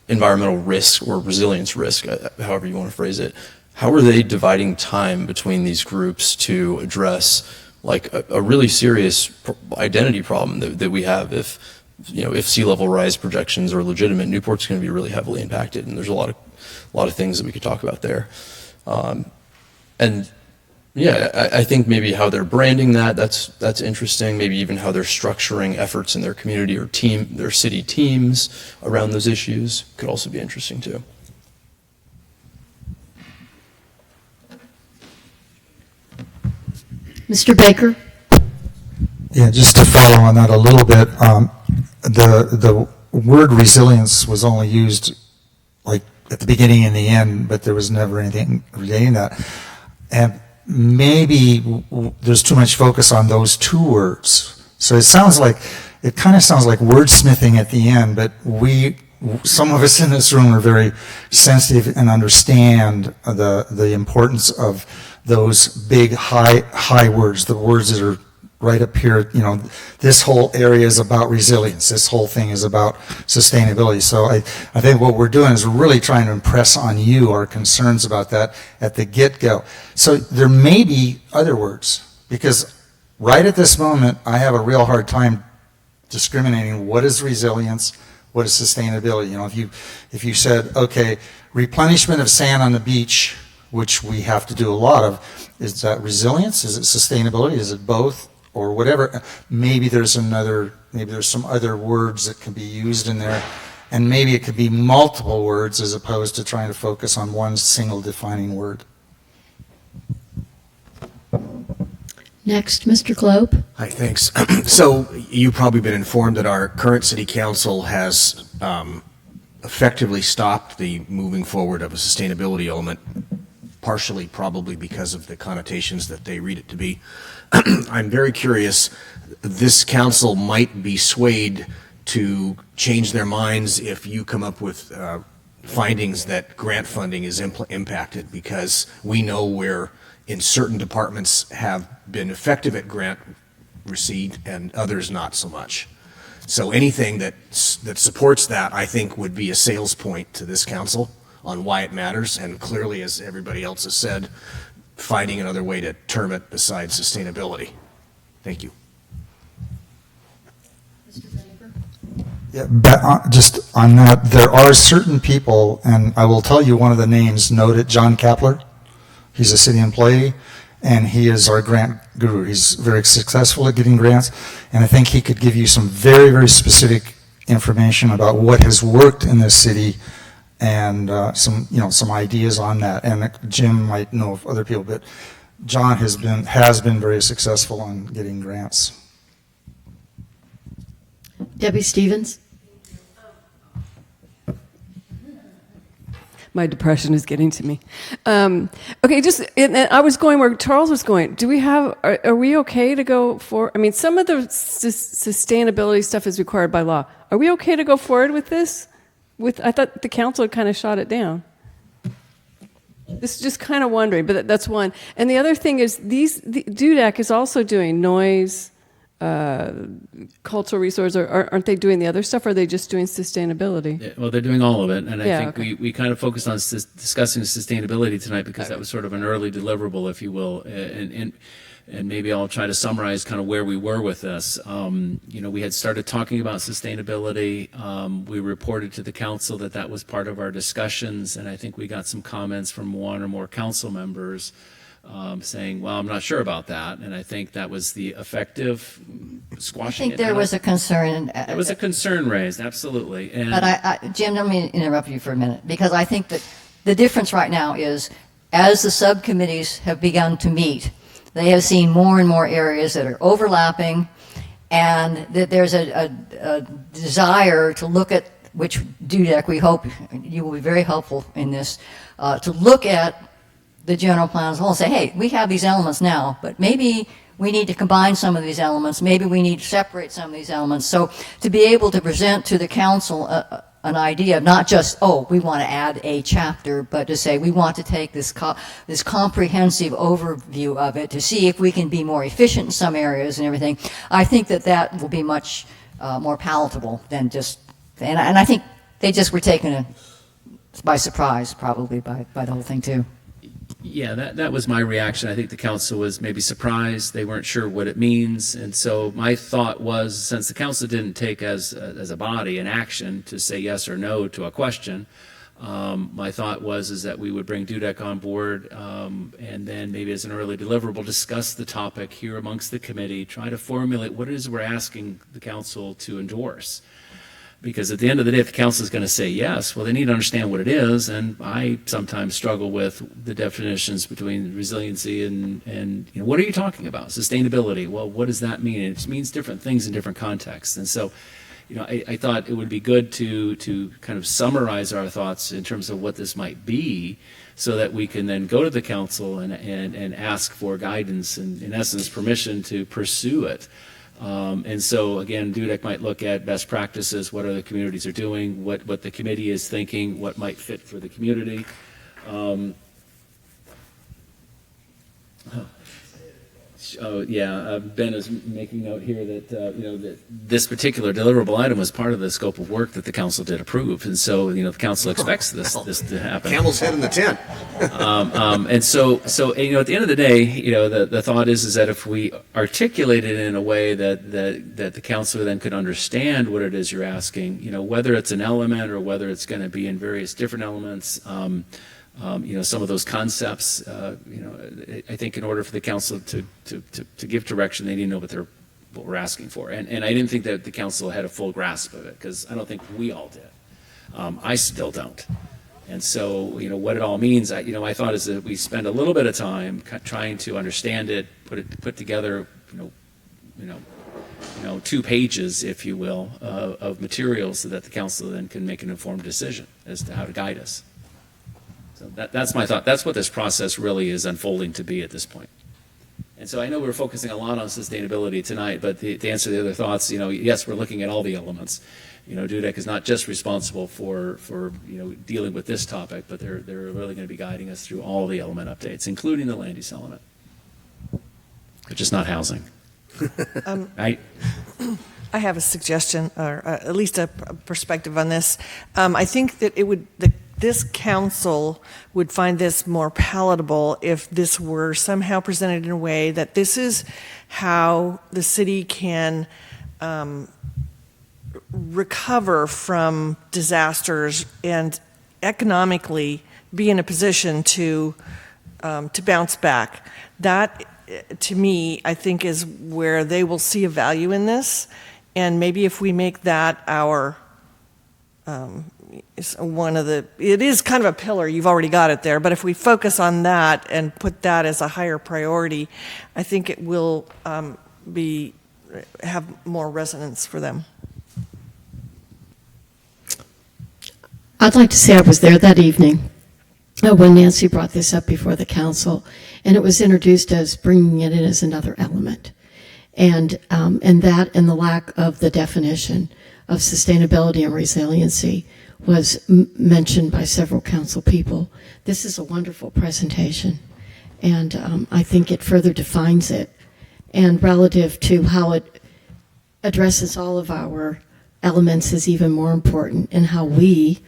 environmental risk or resilience risk, however you want to phrase it, how are they dividing time between these groups to address a really serious identity problem that we have? If sea level rise projections are legitimate, Newport's going to be really heavily impacted, and there's a lot of things that we could talk about there. I think maybe how they're branding that's interesting. Maybe even how they're structuring efforts in their community or their city teams around those issues could also be interesting too. Mr. Baker? Yeah, just to follow on that a little bit, the word resilience was only used at the beginning and the end, but there was never anything relating that. And maybe there's too much focus on those two words. So it kind of sounds like wordsmithing at the end, but some of us in this room are very sensitive and understand the importance of those big high words, the words that are right up here. This whole area is about resilience. This whole thing is about sustainability. So I think what we're doing is we're really trying to impress on you our concerns about that at the get-go. So there may be other words, because right at this moment I have a real hard time discriminating what is resilience, what is sustainability. If you said, okay, replenishment of sand on the beach, which we have to do a lot of, is that resilience? Is it sustainability? Is it both? Or whatever. Maybe there's some other words that can be used in there, and maybe it could be multiple words as opposed to trying to focus on one single defining word. Next, Mr. Globe. Hi, thanks. So you've probably been informed that our current city council has effectively stopped the moving forward of a sustainability element, partially probably because of the connotations that they read it to be. I'm very curious, this council might be swayed to change their minds if you come up with findings that grant funding is impacted, because we know where in certain departments have been effective at grant receipt and others not so much. So anything that supports that, I think, would be a sales point to this council on why it matters. And clearly, as everybody else has said, finding another way to term it besides sustainability. Thank you. Yeah, just on that, there are certain people, and I will tell you one of the names, noted John Kapler. He's a city employee, and he is our grant guru. He's very successful at getting grants, and I think he could give you some very, very specific information about what has worked in this city and some ideas on that. And Jim might know of other people, but John has been very successful on getting grants. Debbie Stevens. My depression is getting to me. Okay, and I was going where Charles was going. Are we okay to go for, I mean, some of the sustainability stuff is required by law. Are we okay to go forward with this? I thought the council had kind of shot it down. This is just kind of wondering, but that's one. And the other thing is DUDEC is also doing noise, cultural resource, or aren't they doing the other stuff, or are they just doing sustainability? Yeah, well, they're doing all of it, and I think we kind of focused on discussing sustainability tonight because that was sort of an early deliverable, if you will, and maybe I'll try to summarize kind of where we were with this. We had started talking about sustainability. We reported to the council that was part of our discussions, and I think we got some comments from one or more council members saying, well, I'm not sure about that. And I think that was the effective squashing. I think there was a concern. There was a concern raised, absolutely. But Jim, let me interrupt you for a minute, because I think that the difference right now is, as the subcommittees have begun to meet, they have seen more and more areas that are overlapping, and that there's a desire to look at, which DUDEC, we hope you will be very helpful in this, to look at the general plan as a whole and say, hey, we have these elements now, but maybe we need to combine some of these elements, maybe we need to separate some of these elements. So to be able to present to the council an idea of not just, we want to add a chapter, but to say we want to take this comprehensive overview of it to see if we can be more efficient in some areas and everything, I think that will be much more palatable than just, and I think they just were taken by surprise probably by the whole thing too. Yeah, that was my reaction. I think the council was maybe surprised. They weren't sure what it means. And so my thought was, since the council didn't take as a body an action to say yes or no to a question, my thought was that we would bring DUDEC on board and then maybe as an early deliverable discuss the topic here amongst the committee, try to formulate what it is we're asking the council to endorse. Because at the end of the day, if the council is going to say yes, well, they need to understand what it is. And I sometimes struggle with the definitions between resiliency and what are you talking about? Sustainability. Well, what does that mean? It means different things in different contexts. And so, I thought it would be good to kind of summarize our thoughts in terms of what this might be, so that we can then go to the council and ask for guidance and, in essence, permission to pursue it. And so, again, DUDEC might look at best practices, what other communities are doing, what the committee is thinking, what might fit for the community. Ben is making note here that that this particular deliverable item was part of the scope of work that the council did approve, and so the council expects this to happen. Camel's head in the tent. And so at the end of the day, the thought is that if we articulate it in a way that the council then could understand what it is you're asking, whether it's an element or whether it's going to be in various different elements. Some of those concepts, I think in order for the council to give direction, they need to know what we're asking for. And I didn't think that the council had a full grasp of it, because I don't think we all did. I still don't. And so, what it all means, I thought is that we spend a little bit of time trying to understand it, put together, 2 pages, if you will, of materials so that the council then can make an informed decision as to how to guide us. So that's my thought. That's what this process really is unfolding to be at this point. And so I know we're focusing a lot on sustainability tonight, but to answer the other thoughts, yes, we're looking at all the elements. DUDEC is not just responsible for dealing with this topic, but they're really going to be guiding us through all the element updates, including the land use element, but just not housing. Right? I have a suggestion, or at least a perspective on this. I think that this council would find this more palatable if this were somehow presented in a way that this is how the city can recover from disasters and economically be in a position to bounce back. That, to me, I think is where they will see a value in this. And maybe if we make that our it is kind of a pillar, you've already got it there, but if we focus on that and put that as a higher priority, I think it will have more resonance for them. I'd like to say I was there that evening when Nancy brought this up before the council, and it was introduced as bringing it in as another element. And that and the lack of the definition of sustainability and resiliency was mentioned by several council people. This is a wonderful presentation, and I think it further defines it, and relative to how it addresses all of our elements is even more important, and how we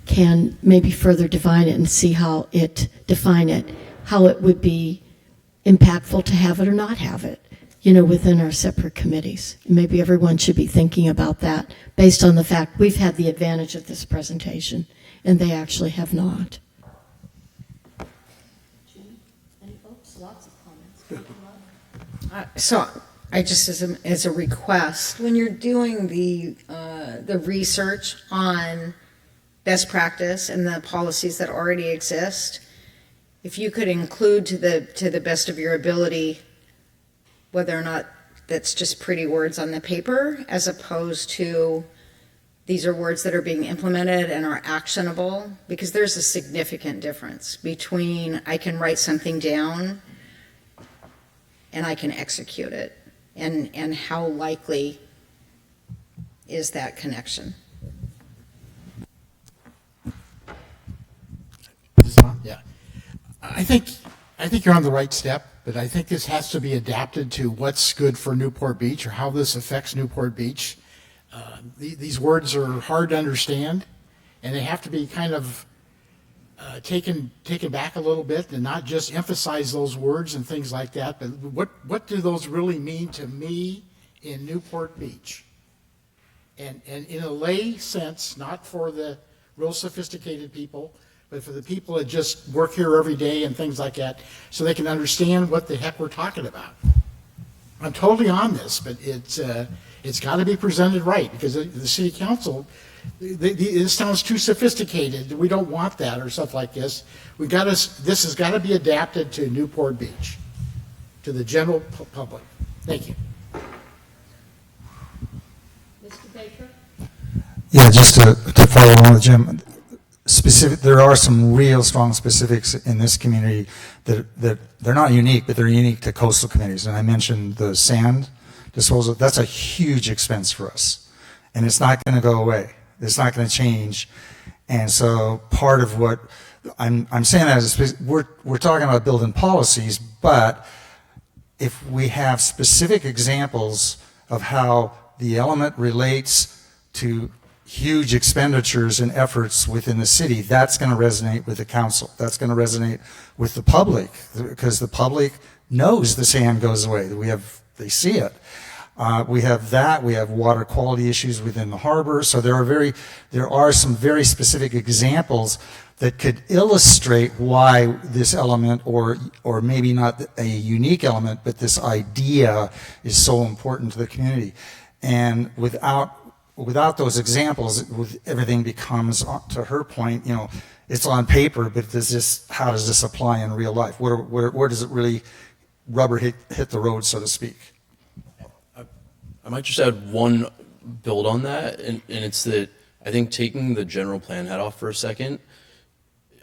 can maybe further define it and see how it would be impactful to have it or not have it, within our separate committees. Maybe everyone should be thinking about that based on the fact we've had the advantage of this presentation and they actually have not. Any folks? Lots of comments. So I just, as a request, when you're doing the research on best practice and the policies that already exist, if you could include to the best of your ability whether or not that's just pretty words on the paper as opposed to these are words that are being implemented and are actionable, because there's a significant difference between I can write something down and I can execute it, and how likely is that connection? Yeah, I think you're on the right step, but I think this has to be adapted to what's good for Newport Beach or how this affects Newport Beach. These words are hard to understand, and they have to be kind of taken back a little bit and not just emphasize those words and things like that. But what do those really mean to me in Newport Beach? And in a lay sense, not for the real sophisticated people, but for the people that just work here every day and things like that, so they can understand what the heck we're talking about. I'm totally on this, but it's got to be presented right, because the city council, this sounds too sophisticated. We don't want that or stuff like this. This has got to be adapted to Newport Beach, to the general public. Thank you. Mr. Baker? Yeah, just to follow along with Jim, there are some real strong specifics in this community that they're not unique, but they're unique to coastal communities. And I mentioned the sand disposal. That's a huge expense for us, and it's not going to go away. It's not going to change. And so part of what I'm saying that is we're talking about building policies, but if we have specific examples of how the element relates to huge expenditures and efforts within the city, that's going to resonate with the council. That's going to resonate with the public, because the public knows the sand goes away. They see it. We have that. We have water quality issues within the harbor. So there are some very specific examples that could illustrate why this element, or maybe not a unique element, but this idea is so important to the community. And without without those examples, everything becomes, to her point, it's on paper, but how does this apply in real life? Where does it really rubber hit the road, so to speak? I might just add one build on that, and it's that I think taking the general plan hat off for a second,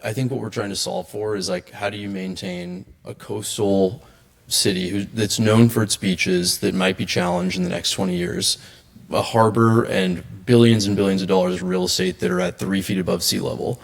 I think what we're trying to solve for is like, how do you maintain a coastal city that's known for its beaches that might be challenged in the next 20 years, a harbor and billions of dollars of real estate that are at 3 feet above sea level.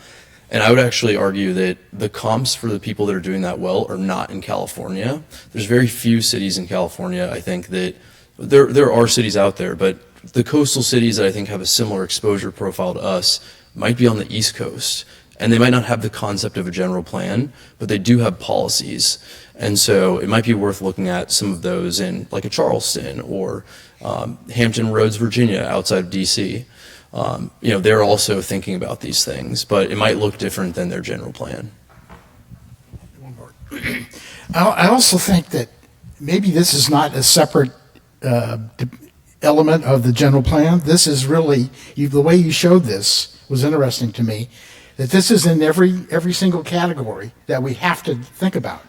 And I would actually argue that the comps for the people that are doing that well are not in California. There's very few cities in California, I think, that there are cities out there, but the coastal cities that I think have a similar exposure profile to us might be on the East Coast. And they might not have the concept of a general plan, but they do have policies. And so it might be worth looking at some of those in like a Charleston or Hampton Roads, Virginia, outside of DC. They're also thinking about these things, but it might look different than their general plan. I also think that maybe this is not a separate element of the general plan. This is really, the way you showed this was interesting to me, that this is in every single category that we have to think about.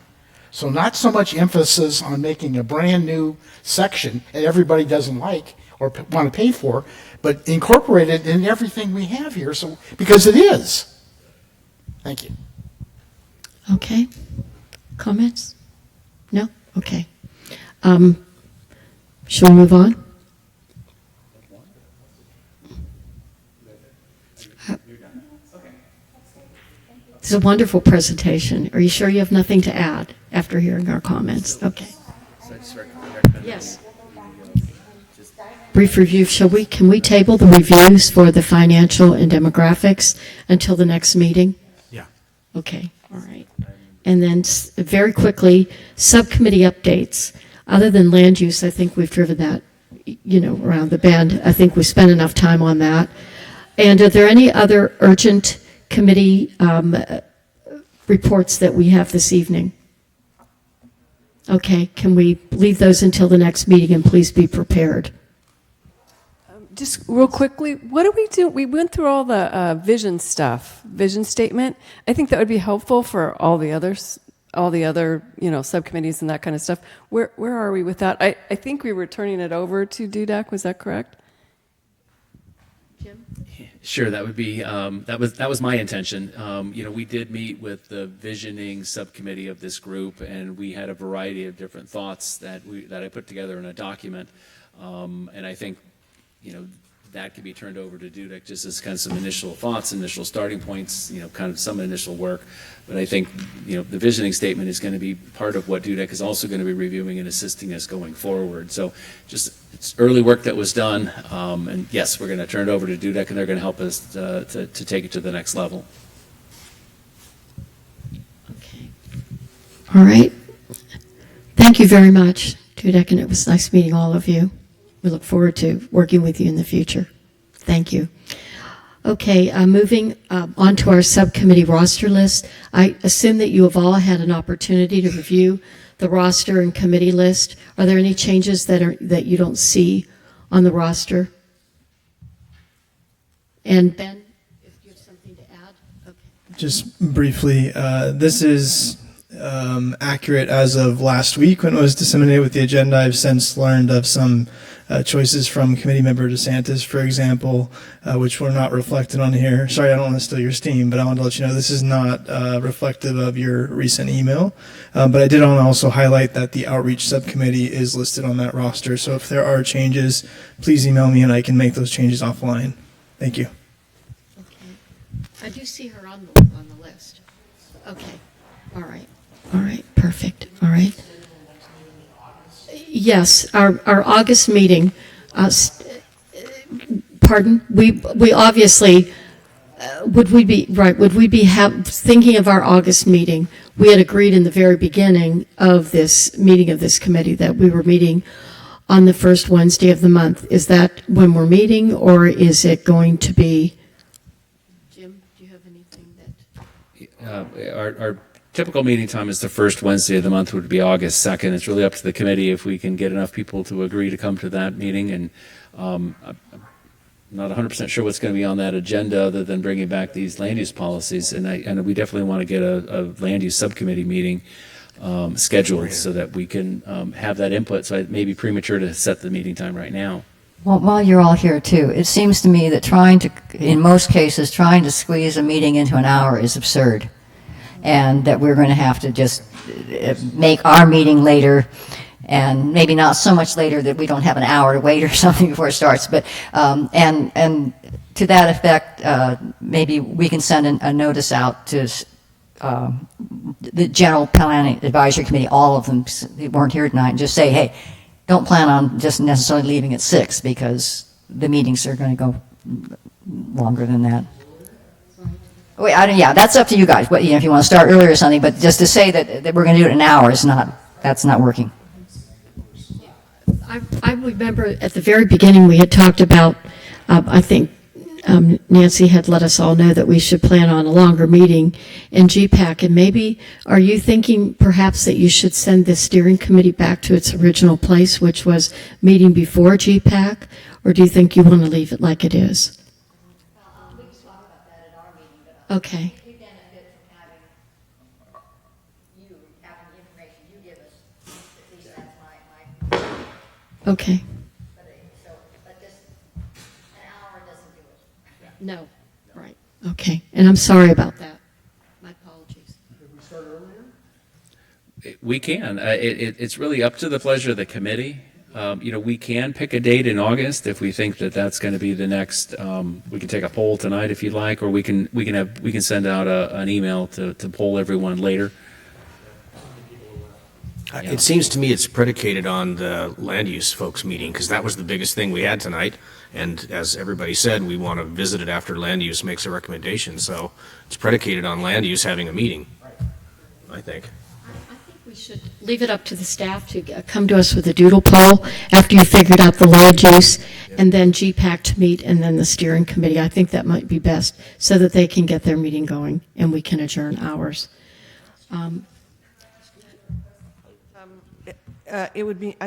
So not so much emphasis on making a brand new section that everybody doesn't like or want to pay for, but incorporate it in everything we have here, because it is. Thank you. Okay. Comments? No? Okay. Shall we move on? It's a wonderful presentation. Are you sure you have nothing to add after hearing our comments? Okay. Yes. Brief review. Can we table the reviews for the financial and demographics until the next meeting? Yeah. Okay. All right. And then very quickly, subcommittee updates. Other than land use, I think we've driven that, around the bend. I think we spent enough time on that. And are there any other urgent committee reports that we have this evening? Okay, can we leave those until the next meeting, and please be prepared. Just real quickly, what do we do? We went through all the vision statement. I think that would be helpful for all the others, subcommittees and that kind of stuff. Where are we with that? I think we were turning it over to DUDEC. Was that correct? Jim? Sure, that would be that was my intention. We did meet with the visioning subcommittee of this group, and we had a variety of different thoughts that I put together in a document. And I think that can be turned over to DUDEC just as kind of some initial thoughts, initial starting points, kind of some initial work. But I think the visioning statement is going to be part of what DUDEC is also going to be reviewing and assisting us going forward. So it's early work that was done, and yes, we're going to turn it over to DUDEC, and they're going to help us to take it to the next level. Okay. All right. Thank you very much, DUDEC, and it was nice meeting all of you. We look forward to working with you in the future. Thank you. Okay, moving on to our subcommittee roster list. I assume that you have all had an opportunity to review the roster and committee list. Are there any changes that you don't see on the roster? And Ben, if you have something to add? Okay. Just briefly, this is accurate as of last week when it was disseminated with the agenda. I've since learned of some choices from committee member DeSantis, for example, which were not reflected on here. Sorry, I don't want to steal your steam, but I want to let you know this is not reflective of your recent email. But I did want to also highlight that the outreach subcommittee is listed on that roster. So if there are changes, please email me and I can make those changes offline. Thank you. Okay. I do see her on the list. Okay. All right. Perfect. All right. Yes, our August meeting. Pardon? We obviously would we be thinking of our August meeting? We had agreed in the very beginning of this meeting of this committee that we were meeting on the first Wednesday of the month. Is that when we're meeting, or is it going to be? Jim, do you have anything that? Our typical meeting time is the first Wednesday of the month, would be August 2nd. It's really up to the committee if we can get enough people to agree to come to that meeting. And not 100% sure what's going to be on that agenda other than bringing back these land use policies. And we definitely want to get a land use subcommittee meeting scheduled so that we can have that input. So it may be premature to set the meeting time right now. Well, while you're all here too, it seems to me that in most cases, trying to squeeze a meeting into an hour is absurd. And that we're going to have to just make our meeting later, and maybe not so much later that we don't have an hour to wait or something before it starts. But and to that effect, maybe we can send a notice out to the General Planning Advisory Committee, all of them who weren't here tonight, and just say, hey, don't plan on just necessarily leaving at 6 because the meetings are going to go longer than that. Wait, yeah, that's up to you guys. If you want to start earlier or something, but just to say that we're going to do it in an hour that's not working. I remember at the very beginning we had talked about, I think Nancy had let us all know that we should plan on a longer meeting in GPAC. And maybe, are you thinking perhaps that you should send the steering committee back to its original place, which was meeting before GPAC? Or do you think you want to leave it like it is? We can talk about that at our meeting, but Okay. we benefit from having the information you give us. At least that's my Okay. But just an hour doesn't do it. No. Right. Okay. And I'm sorry about that. My apologies. Could we start earlier? We can. It's really up to the pleasure of the committee. We can pick a date in August if we think that that's going to be the next. We can take a poll tonight if you'd like, or we can send out an email to poll everyone later. It seems to me it's predicated on the land use folks meeting, because that was the biggest thing we had tonight. And as everybody said, we want to visit it after land use makes a recommendation. So it's predicated on land use having a meeting, I think. We should leave it up to the staff to come to us with a doodle poll after you figured out the land use, and then GPAC to meet, and then the steering committee. I think that might be best so that they can get their meeting going and we can adjourn ours. I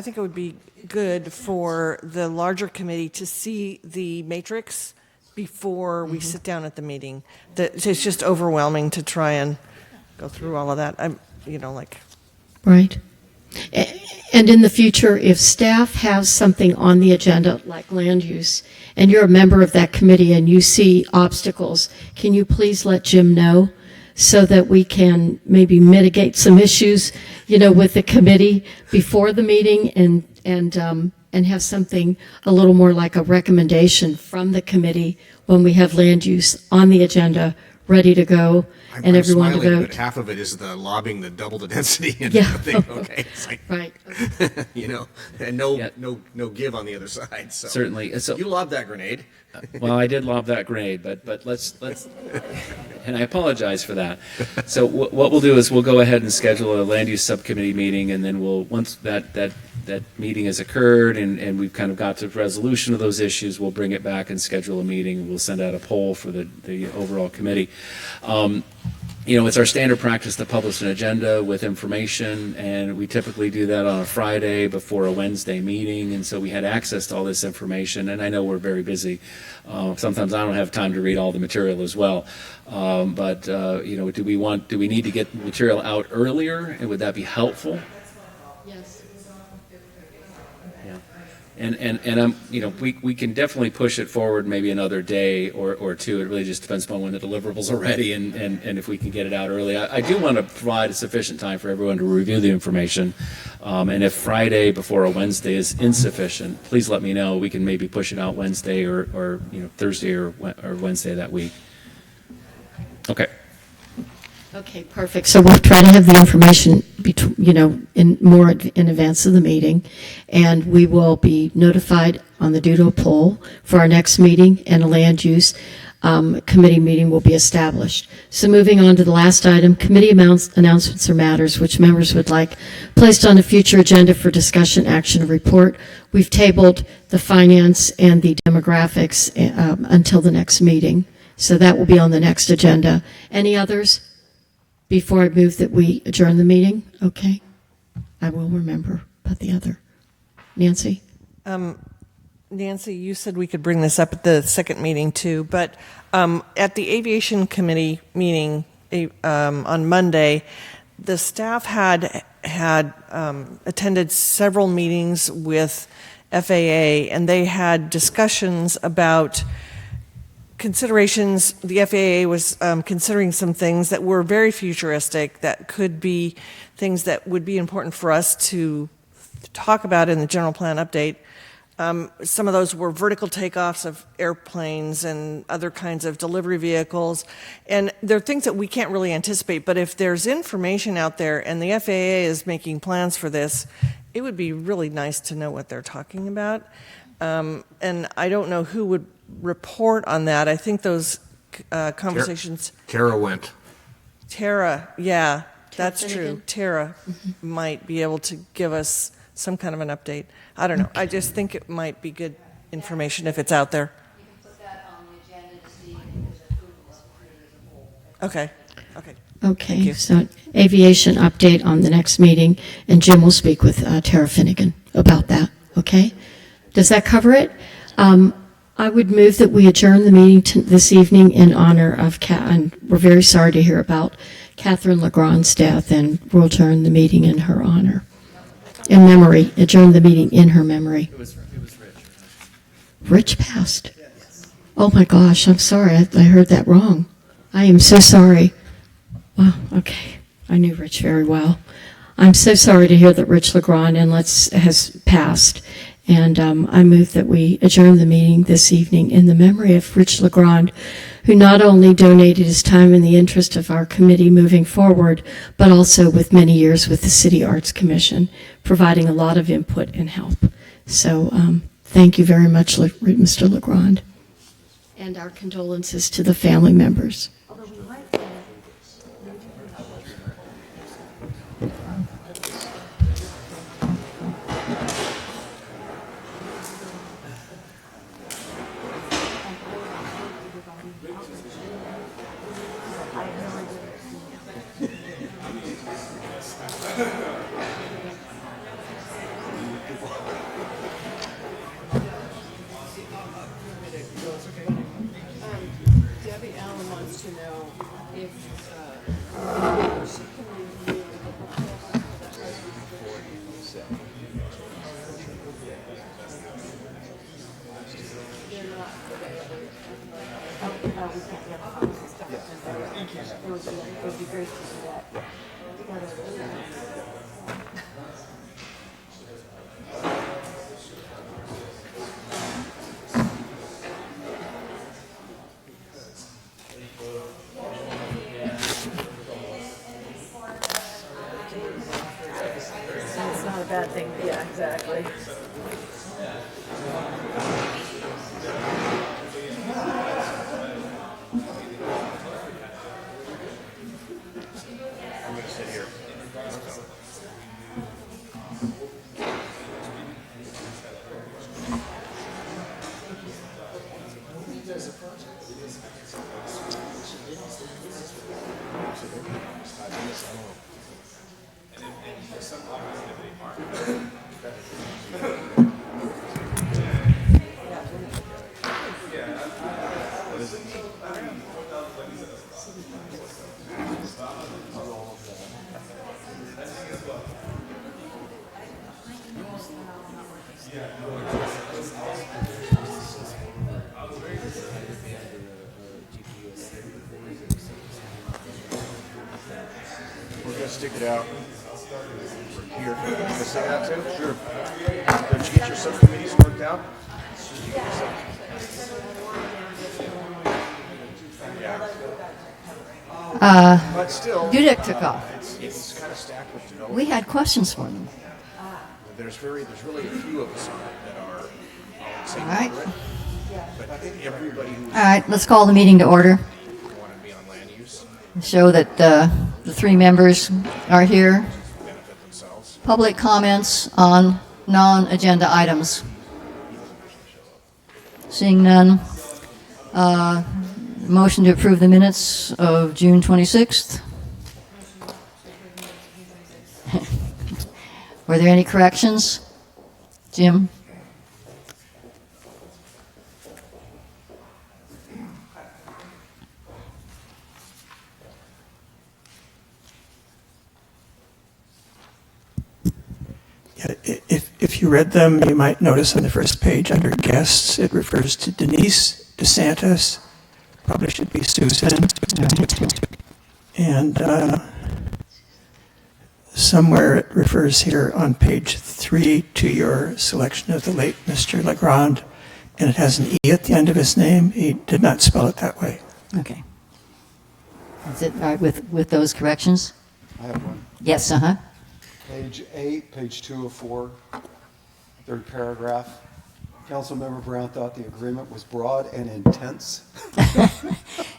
think it would be good for the larger committee to see the matrix before we sit down at the meeting. It's just overwhelming to try and go through all of that. Right. And in the future, if staff has something on the agenda like land use, and you're a member of that committee and you see obstacles, can you please let Jim know so that we can maybe mitigate some issues, with the committee before the meeting, and have something a little more like a recommendation from the committee when we have land use on the agenda, ready to go, and everyone to smiling, vote. but half of it is the lobbying the double the density and Yeah. the thing. Okay, it's like, Right. and no give on the other side. So Certainly. So, you lobbed that grenade. well, I did lob that grenade, but let's, and I apologize for that. So what we'll do is we'll go ahead and schedule a land use subcommittee meeting, and then once that meeting has occurred and we've kind of got to resolution of those issues, we'll bring it back and schedule a meeting. We'll send out a poll for the overall committee. It's our standard practice to publish an agenda with information, and we typically do that on a Friday before a Wednesday meeting, and so we had access to all this information, and I know we're very busy. Sometimes I don't have time to read all the material as well. But do we need to get material out earlier, and would that be helpful? Yes. And we can definitely push it forward maybe another day or two. It really just depends upon when the deliverables are ready and if we can get it out early. I do want to provide a sufficient time for everyone to review the information. And if Friday before a Wednesday is insufficient, please let me know. We can maybe push it out Wednesday or Thursday or Wednesday that week. Okay. Okay, perfect. So we'll try to have the information in advance of the meeting, and we will be notified on the doodle poll for our next meeting, and a land use committee meeting will be established. So moving on to the last item, committee announcements or matters which members would like placed on a future agenda for discussion, action, or report. We've tabled the finance and the demographics until the next meeting, so that will be on the next agenda. Any others? Before I move that we adjourn the meeting, okay? I will remember about the other. Nancy? Nancy, you said we could bring this up at the second meeting too, but at the Aviation Committee meeting on Monday, the staff had attended several meetings with FAA, and they had discussions about considerations. The FAA was considering some things that were very futuristic, that could be things that would be important for us to talk about in the general plan update. Some of those were vertical takeoffs of airplanes and other kinds of delivery vehicles. And they're things that we can't really anticipate, but if there's information out there and the FAA is making plans for this, it would be really nice to know what they're talking about. And I don't know who would report on that. I think those conversations... Tara went. Tara, yeah, that's Finnegan. true. Tara might be able to give us some kind of an update. I don't know. I just think it might be good information if it's out there. Okay. Okay. Thank Okay, you. so aviation update on the next meeting, and Jim will speak with Tara Finnegan about that, okay? Does that cover it? I would move that we adjourn the meeting this evening in honor of, and we're very sorry to hear about Catherine Legrand's death, and we'll adjourn the meeting in her honor. In memory, adjourn the meeting in her memory. It was Rich. Rich passed. Oh my gosh, I'm sorry. I heard that wrong. I am so sorry. Wow, okay. I knew Rich very well. I'm so sorry to hear that Rich Legrand has passed. And I move that we adjourn the meeting this evening in the memory of Rich Legrand, who not only donated his time in the interest of our committee moving forward, but also with many years with the City Arts Commission, providing a lot of input and help. So thank you very much, Mr. Legrand. And our condolences to the family members. Debbie Allen wants to know if she can review It's not a bad thing. Yeah, exactly. I'm going to sit here. We're going to stick it out. We're here. Can you stick it out too? Sure. Don't you get your subcommittees worked out? Yeah. But still, Dudek took off. It's kind of stacked with development. We had questions for them. There's really a few of us on it that are, I would say, All right. moderate. But everybody who's All right, let's call the meeting to order. want to be on land use Show that the three members are here. benefit themselves. Public comments on non-agenda items. Seeing none. Motion to approve the minutes of June 26th. Were there any corrections? Jim? Yeah, if you read them, you might notice on the first page under guests, it refers to Denise DeSantis. Probably should be Susan. And somewhere it refers here on page 3 to your selection of the late Mr. Legrand, and it has an E at the end of his name. He did not spell it that way. Okay. Is it all right with those corrections? I have one. Yes, uh-huh. Page 8, page 2 of 4, third paragraph. Councilmember Brown thought the agreement was broad and intense.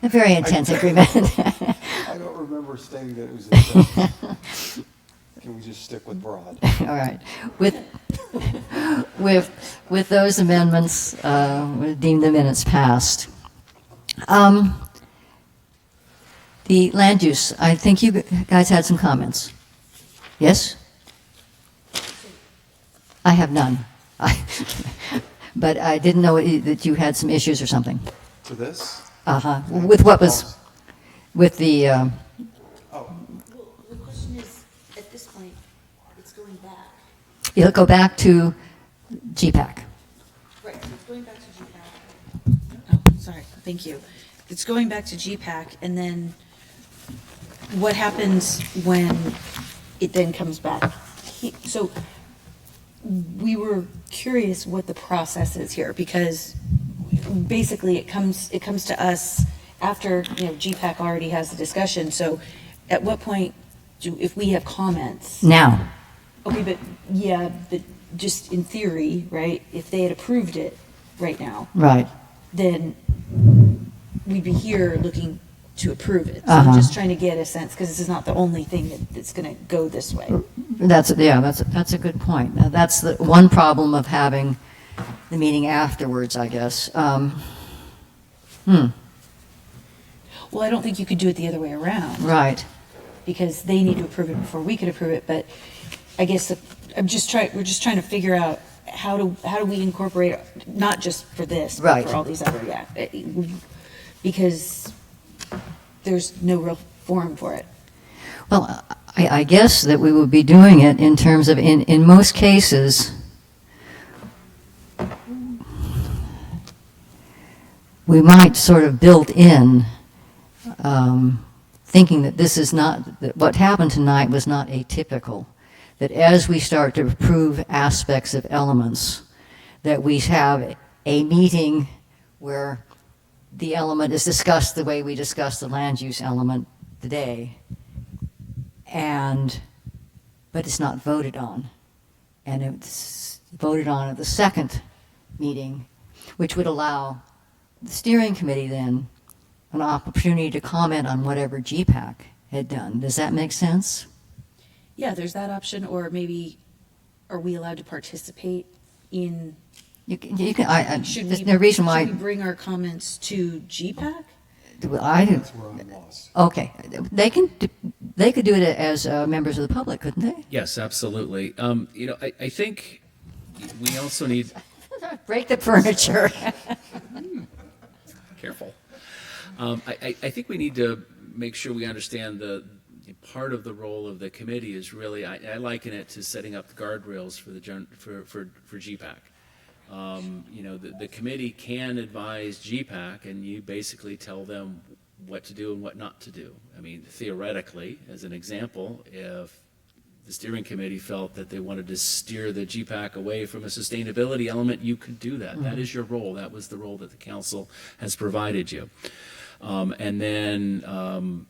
A very intense agreement. I don't remember stating that it was intense. Can we just stick with broad? All right. With those amendments, we'll deem the minutes passed. The land use, I think you guys had some comments. Yes? I have none. But I didn't know that you had some issues or something. For this? Uh-huh. With what was, with the, Oh, Well, the question is, at this point, it's going back. it'll go back to GPAC. Right, so it's going back to GPAC. Oh, sorry, thank you. It's going back to GPAC, and then what happens when it then comes back? So we were curious what the process is here, because basically it comes to us after, GPAC already has the discussion. So at what point if we have comments? Now. Okay, but just in theory, right, if they had approved it right now. Right. Then we'd be here looking to approve it. So Uh-huh. I'm just trying to get a sense, because this is not the only thing that's going to go this way. That's a good point. Now, that's the one problem of having the meeting afterwards, I guess. Well, I don't think you could do it the other way around. Right. Because they need to approve it before we could approve it, but I guess we're just trying to figure out how do we incorporate, not just for this, but Right. for all these other, because there's no real forum for it. Well, I guess that we would be doing it in terms of, in most cases, we might sort of build in, thinking that this is not, that what happened tonight was not atypical, that as we start to approve aspects of elements, that we have a meeting where the element is discussed the way we discussed the land use element today, but it's not voted on. And it's voted on at the second meeting, which would allow the steering committee then an opportunity to comment on whatever GPAC had done. Does that make sense? Yeah, there's that option, or maybe, are we allowed to participate in? You can, Should there's we, no reason why. should we bring our comments to GPAC? that's where I'm lost. Okay, they could do it as members of the public, couldn't they? Yes, absolutely. I think we also need. Break the furniture. Careful. I think we need to make sure we understand the part of the role of the committee is really, I liken it to setting up the guardrails for GPAC. The committee can advise GPAC, and you basically tell them what to do and what not to do. I mean, theoretically, as an example, if the steering committee felt that they wanted to steer the GPAC away from a sustainability element, you could do that. That is your role. That was the role that the council has provided you. And then,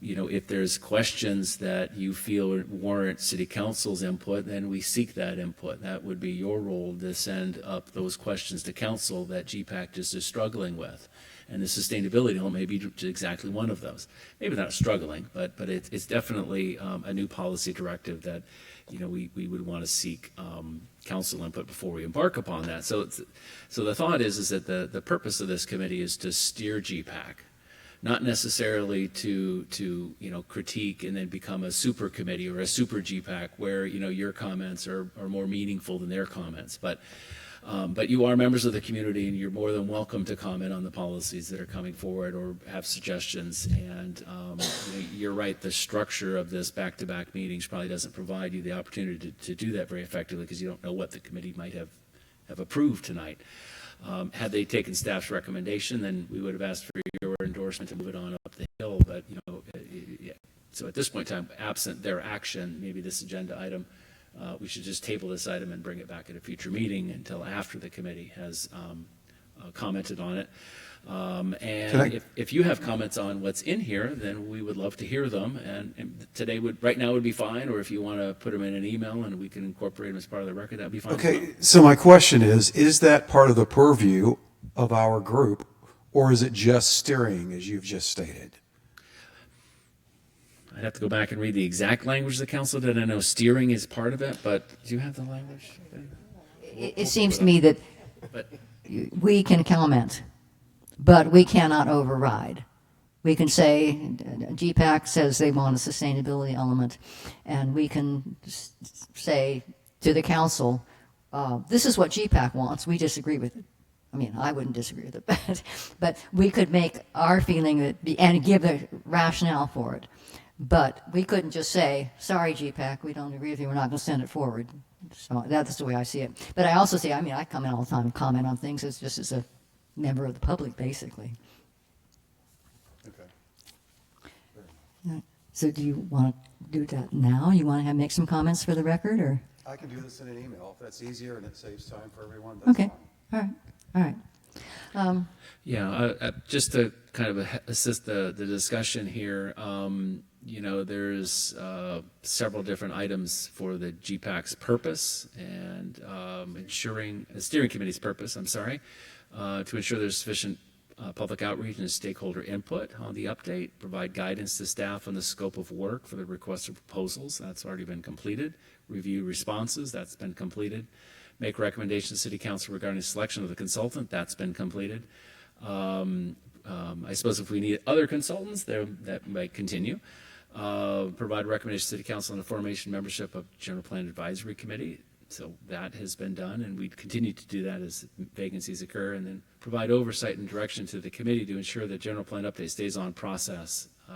if there's questions that you feel warrant city council's input, then we seek that input. That would be your role, to send up those questions to council that GPAC just is struggling with. And the sustainability element may be exactly one of those. Maybe not struggling, but it's definitely a new policy directive that, we would want to seek council input before we embark upon that. So the thought is that the purpose of this committee is to steer GPAC, not necessarily to critique and then become a super committee or a super GPAC where your comments are more meaningful than their comments. But But you are members of the community, and you're more than welcome to comment on the policies that are coming forward or have suggestions. And you're right, the structure of this back-to-back meetings probably doesn't provide you the opportunity to do that very effectively because you don't know what the committee might have approved tonight. Had they taken staff's recommendation, then we would have asked for your endorsement to move it on up the hill. But so at this point in time, absent their action, maybe this agenda item, we should just table this item and bring it back at a future meeting until after the committee has commented on it. And if you have comments on what's in here, then we would love to hear them. And today right now would be fine, or if you want to put them in an email and we can incorporate them as part of the record, that'd be fine. Okay, so my question is that part of the purview of our group, or is it just steering, as you've just stated? I'd have to go back and read the exact language of the council. That I know steering is part of it, but do you have the language? It seems to me that we can comment, but we cannot override. We can say, GPAC says they want a sustainability element, and we can say to the council, this is what GPAC wants. We disagree with it. I mean, I wouldn't disagree with it, but we could make our feeling and give a rationale for it. But we couldn't just say, sorry, GPAC, we don't agree with you, we're not going to send it forward. So that's the way I see it. But I also say, I come in all the time and comment on things just as a member of the public, basically. Okay. So do you want to do that now? You want to make some comments for the record, or? I can do this in an email if that's easier and it saves time for everyone. That's okay. Fine. All right. Just to kind of assist the discussion here, there's several different items for the GPAC's purpose and ensuring the steering committee's purpose, to ensure there's sufficient public outreach and stakeholder input on the update, provide guidance to staff on the scope of work for the requested proposals. That's already been completed. Review responses. That's been completed. Make recommendations to City Council regarding selection of the consultant. That's been completed. I suppose if we need other consultants, that might continue. Provide recommendations to City Council on the formation membership of General Plan Advisory Committee. So that has been done, and we continue to do that as vacancies occur. And then provide oversight and direction to the committee to ensure that General Plan update stays on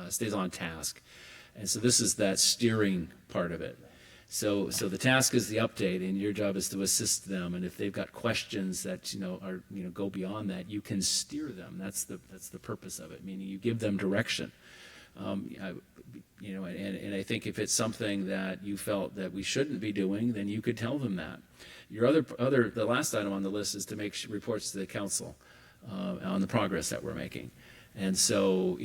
stays on task. And so this is that steering part of it. So the task is the update, and your job is to assist them. And if they've got questions that go beyond that, you can steer them. That's the purpose of it. Meaning you give them direction. And I think if it's something that you felt that we shouldn't be doing, then you could tell them that. Your the last item on the list is to make reports to the council on the progress that we're making. And so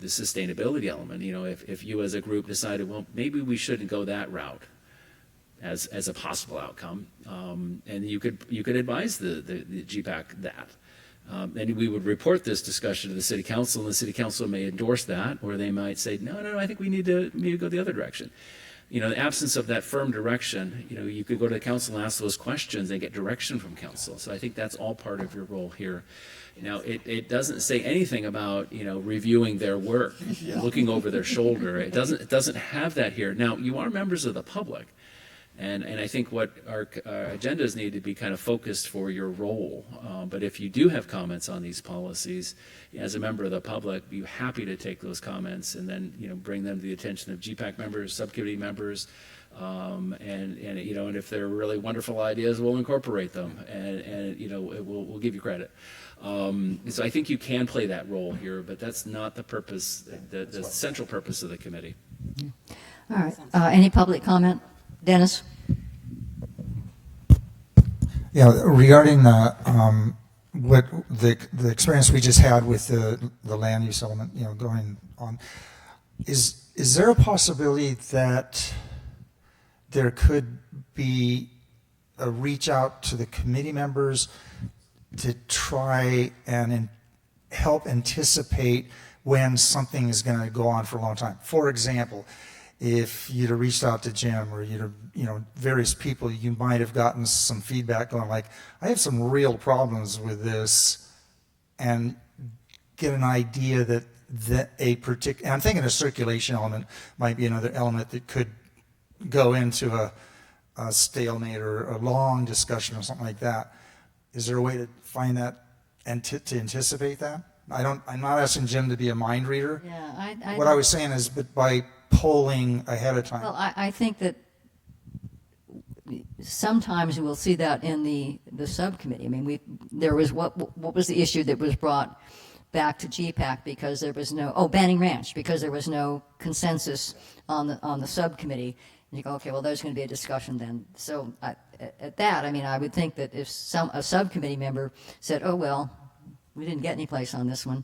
the sustainability element, if you as a group decided, well, maybe we shouldn't go that route as a possible outcome, and you could advise the GPAC that. And we would report this discussion to the City Council, and the City Council may endorse that, or they might say, no, I think we need to go the other direction. In the absence of that firm direction, you could go to the council and ask those questions and get direction from council. So I think that's all part of your role here. It doesn't say anything about, reviewing their work, looking over their shoulder. It doesn't have that here. Now, you are members of the public. And I think what our agendas need to be kind of focused for your role. But if you do have comments on these policies, as a member of the public, be happy to take those comments and then bring them to the attention of GPAC members, subcommittee members, and if they're really wonderful ideas, we'll incorporate them, and we'll give you credit. So I think you can play that role here, but that's not the purpose, the central purpose of the committee. All right. Any public comment? Dennis? Yeah, regarding what the experience we just had with the land use element, going on, is there a possibility that there could be a reach out to the committee members to try and help anticipate when something is going to go on for a long time? For example, if you'd have reached out to Jim or various people, you might have gotten some feedback going like, I have some real problems with this, and get an idea that a particular, I'm thinking a circulation element might be another element that could go into a stalemate or a long discussion or something like that. Is there a way to find that and to anticipate that? I'm not asking Jim to be a mind reader. Yeah, What I was saying is, but by polling ahead of time. Well, I think that sometimes we'll see that in the subcommittee. I mean, there was what was the issue that was brought back to GPAC because there was no Banning Ranch, because there was no consensus on the subcommittee. And you go, okay, well, there's going to be a discussion then. So at that, I mean, I would think that if a subcommittee member said, oh well, we didn't get any place on this one,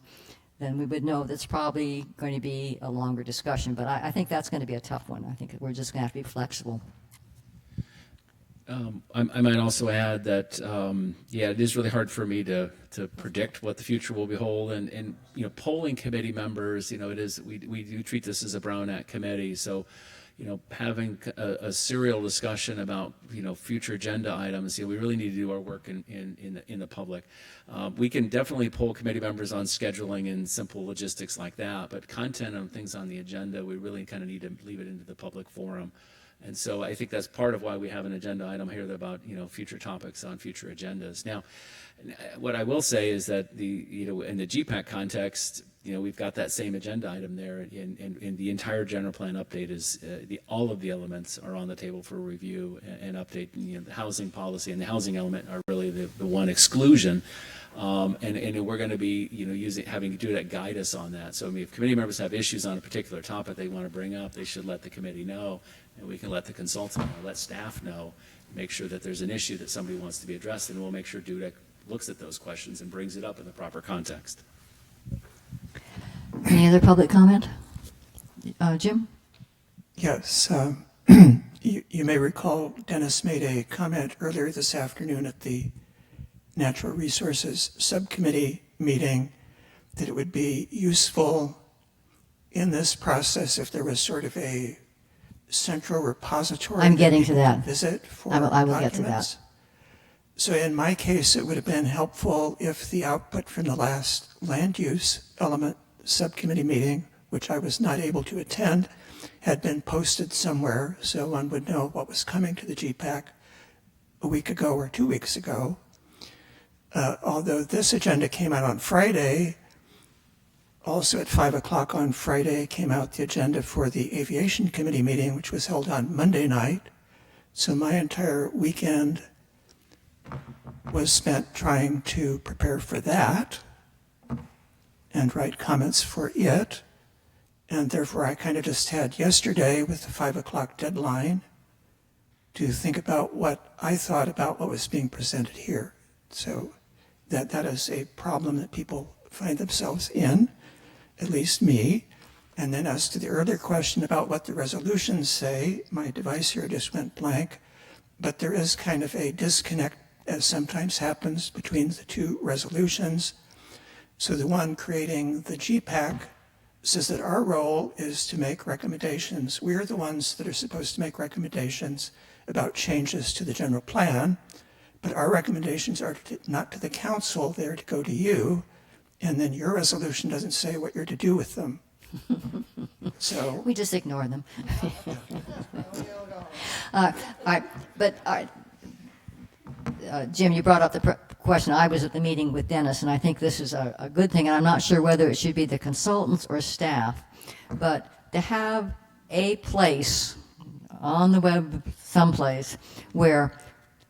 then we would know that's probably going to be a longer discussion. But I think that's going to be a tough one. I think we're just going to have to be flexible. I might also add that, it is really hard for me to predict what the future will behold. And polling committee members, it is, we do treat this as a Brown Act committee. So, having a serial discussion about, future agenda items, we really need to do our work in the public. We can definitely poll committee members on scheduling and simple logistics like that, but content on things on the agenda, we really kind of need to leave it into the public forum. And so I think that's part of why we have an agenda item here about, future topics on future agendas. Now, what I will say is that in the GPAC context, we've got that same agenda item there, and the entire general plan update is all of the elements are on the table for review and update. The housing policy and the housing element are really the one exclusion. And we're going to be, having to do that guide us on that. So if committee members have issues on a particular topic they want to bring up, they should let the committee know, and we can let the consultant know, let staff know, make sure that there's an issue that somebody wants to be addressed, and we'll make sure DUDEC looks at those questions and brings it up in the proper context. Any other public comment? Jim? Yes. You may recall Dennis made a comment earlier this afternoon at the Natural Resources Subcommittee meeting that it would be useful in this process if there was sort of a central repository. I'm getting to that. Visit for I will get to documents. that. So in my case, it would have been helpful if the output from the last land use element subcommittee meeting, which I was not able to attend, had been posted somewhere so one would know what was coming to the GPAC a week ago or 2 weeks ago. Although this agenda came out on Friday, also at 5 o'clock on Friday came out the agenda for the Aviation Committee meeting, which was held on Monday night. So my entire weekend was spent trying to prepare for that and write comments for it. And therefore, I kind of just had yesterday with the 5 o'clock deadline to think about what I thought about what was being presented here. So that is a problem that people find themselves in, at least me. And then as to the earlier question about what the resolutions say, my device here just went blank, but there is kind of a disconnect, as sometimes happens, between the two resolutions. So the one creating the GPAC says that our role is to make recommendations. We're the ones that are supposed to make recommendations about changes to the general plan, but our recommendations are not to the council, they're to go to you, and then your resolution doesn't say what you're to do with them. So we just ignore them. Jim, you brought up the question. I was at the meeting with Dennis, and I think this is a good thing, and I'm not sure whether it should be the consultants or staff, but to have a place on the web someplace where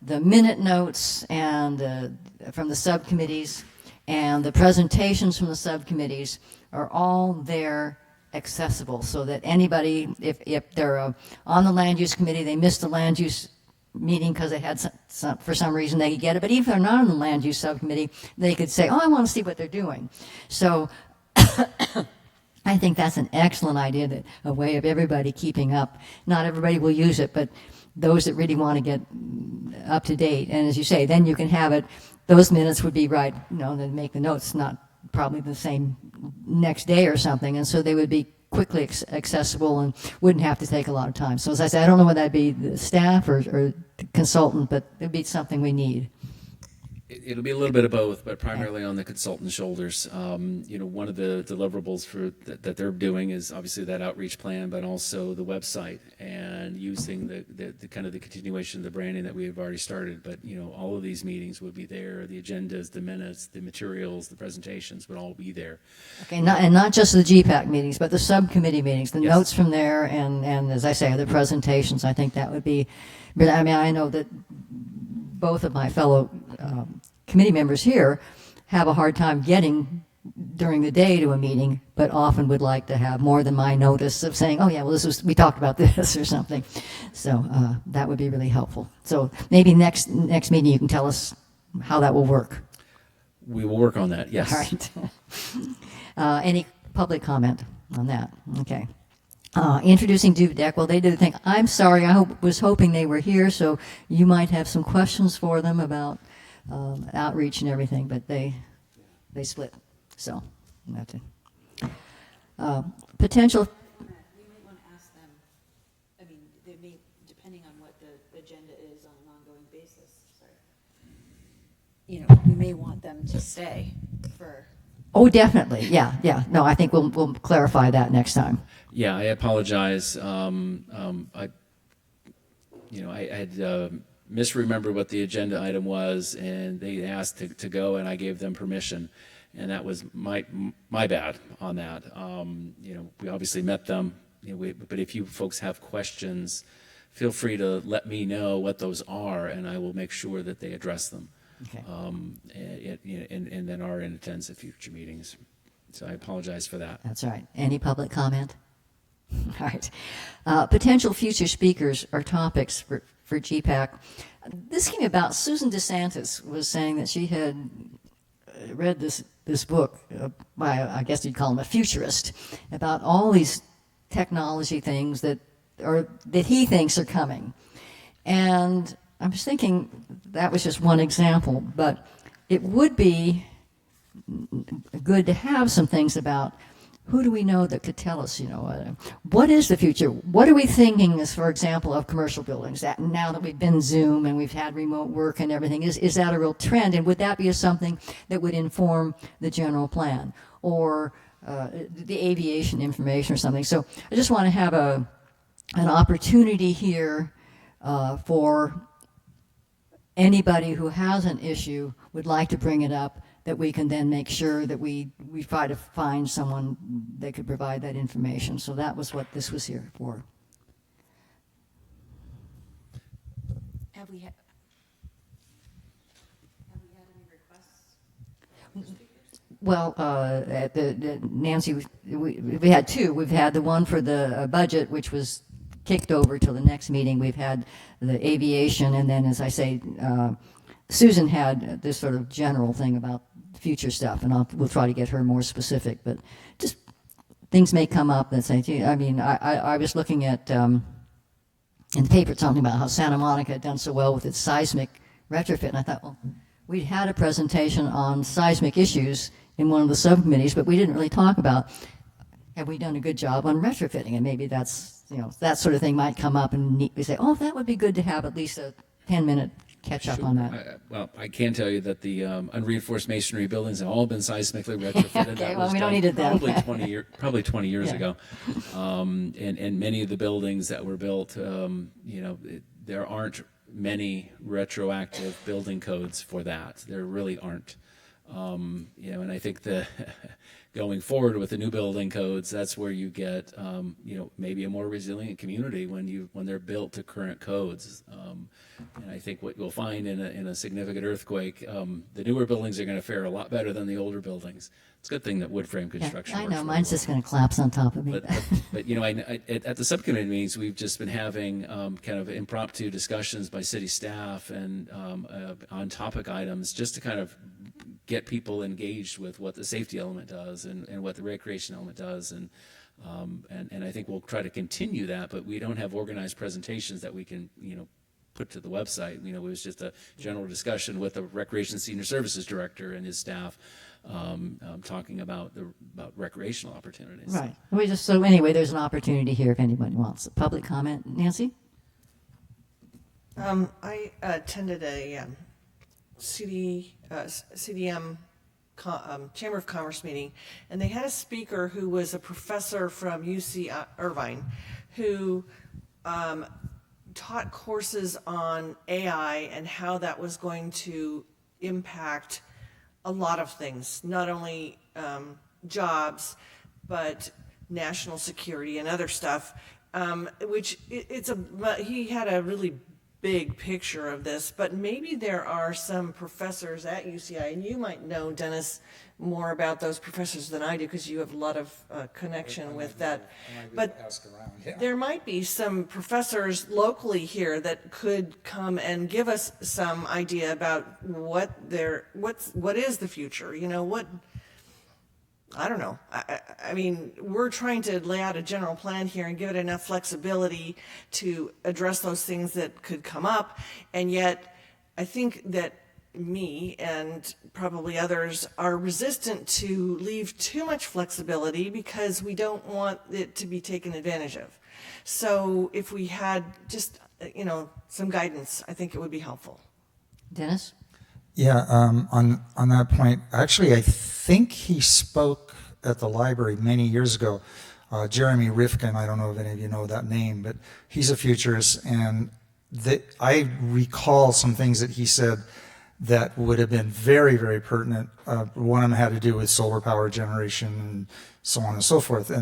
the minute notes and from the subcommittees and the presentations from the subcommittees are all there accessible, so that anybody, if they're on the land use committee, they missed the land use meeting because they had for some reason, they could get it. But even if they're not on the land use subcommittee, they could say, oh, I want to see what they're doing. So I think that's an excellent idea, a way of everybody keeping up. Not everybody will use it, but those that really want to get up to date. And as you say, then you can have it, those minutes would be right, then make the notes not probably the same next day or something. And so they would be quickly accessible and wouldn't have to take a lot of time. So as I said, I don't know whether that'd be the staff or the consultant, but it'd be something we need. It'll be a little bit of both, but primarily on the consultant's shoulders. One of the deliverables that they're doing is obviously that outreach plan, but also the website and using the kind of the continuation of the branding that we have already started. But all of these meetings would be there. The agendas, the minutes, the materials, the presentations would all be there. Okay, not just the GPAC meetings, but the subcommittee meetings, the Yes. notes from there, and as I say, the presentations. I think that would be. But I mean, I know that both of my fellow committee members here have a hard time getting during the day to a meeting, but often would like to have more than my notice of saying, oh yeah, well we talked about this or something. So that would be really helpful. So maybe next meeting you can tell us how that will work. We will work on that, yes. All right. Any public comment on that? Okay. Introducing DUDEC. Well, they did a thing. I'm sorry. I was hoping they were here, so you might have some questions for them about outreach and everything, but they split. So that's it. Potential. We may want to ask them. I mean, they may, depending on what the agenda is on an ongoing basis. Sorry. We may want them to stay for. Oh, definitely. Yeah. No, I think we'll clarify that next time. Yeah, I apologize. I had misremembered what the agenda item was, and they asked to go, and I gave them permission, and that was my bad on that. We obviously met them, but if you folks have questions, feel free to let me know what those are, and I will make sure that they address them. Okay. And then are in attendance at future meetings. So I apologize for that. That's all right. Any public comment? All right. Potential future speakers or topics for GPAC. This came about. Susan DeSantis was saying that she had read this book by, I guess you'd call him a futurist, about all these technology things that he thinks are coming. And I was thinking that was just one example, but it would be good to have some things about who do we know that could tell us, what is the future? What are we thinking as, for example, of commercial buildings? That now that we've been Zoom and we've had remote work and everything, is that a real trend? And would that be something that would inform the general plan or the aviation information or something? So I just want to have an opportunity here for anybody who has an issue, would like to bring it up, that we can then make sure that we try to find someone that could provide that information. So that was what this was here for. Have we had any requests? Well, Nancy, we had two. We've had the one for the budget, which was kicked over till the next meeting. We've had the aviation, and then, as I say, Susan had this sort of general thing about future stuff, and we'll try to get her more specific. But just things may come up that say, gee, I mean, I was looking at in the paper something about how Santa Monica had done so well with its seismic retrofit, and I thought, well, we'd had a presentation on seismic issues in one of the subcommittees, but we didn't really talk about, have we done a good job on retrofitting? And maybe that's, that sort of thing might come up, and we say, oh, that would be good to have at least a 10-minute catch up on that. Well, I can tell you that the unreinforced masonry buildings have all been seismically retrofitted. Okay, That well, was we don't done need it then. probably 20 years Yeah. ago. And many of the buildings that were built, there aren't many retroactive building codes for that. There really aren't. And I think going forward with the new building codes, that's where you get, maybe a more resilient community when they're built to current codes. And I think what you'll find in a significant earthquake, the newer buildings are going to fare a lot better than the older buildings. It's a good thing that wood frame construction. I works know, really mine's well. just going to collapse on top of me. But at the subcommittee meetings, we've just been having kind of impromptu discussions by city staff and on topic items, just to kind of get people engaged with what the safety element does and what the recreation element does, and I think we'll try to continue that. But we don't have organized presentations that we can put to the website. It was just a general discussion with the Recreation Senior Services Director and his staff, talking about recreational opportunities. Right. So anyway, there's an opportunity here if anybody wants a public comment. Nancy? I attended CDM Chamber of Commerce meeting, and they had a speaker who was a professor from UC Irvine who taught courses on AI and how that was going to impact a lot of things, not only jobs, but national security and other stuff, he had a really big picture of this, but maybe there are some professors at UCI, and you might know, Dennis, more about those professors than I do because you have a lot of connection with that. But there might be some professors locally here that could come and give us some idea about what is the future. You know, I don't know. I mean, we're trying to lay out a general plan here and give it enough flexibility to address those things that could come up. And yet, I think that me and probably others are resistant to leave too much flexibility because we don't want it to be taken advantage of. So if we had just, some guidance, I think it would be helpful. Dennis? Yeah, on that point, actually, I think he spoke at the library many years ago. Jeremy Rifkin, I don't know if any of you know that name, but he's a futurist, and I recall some things that he said that would have been very, very pertinent. One of them had to do with solar power generation and so on and so forth.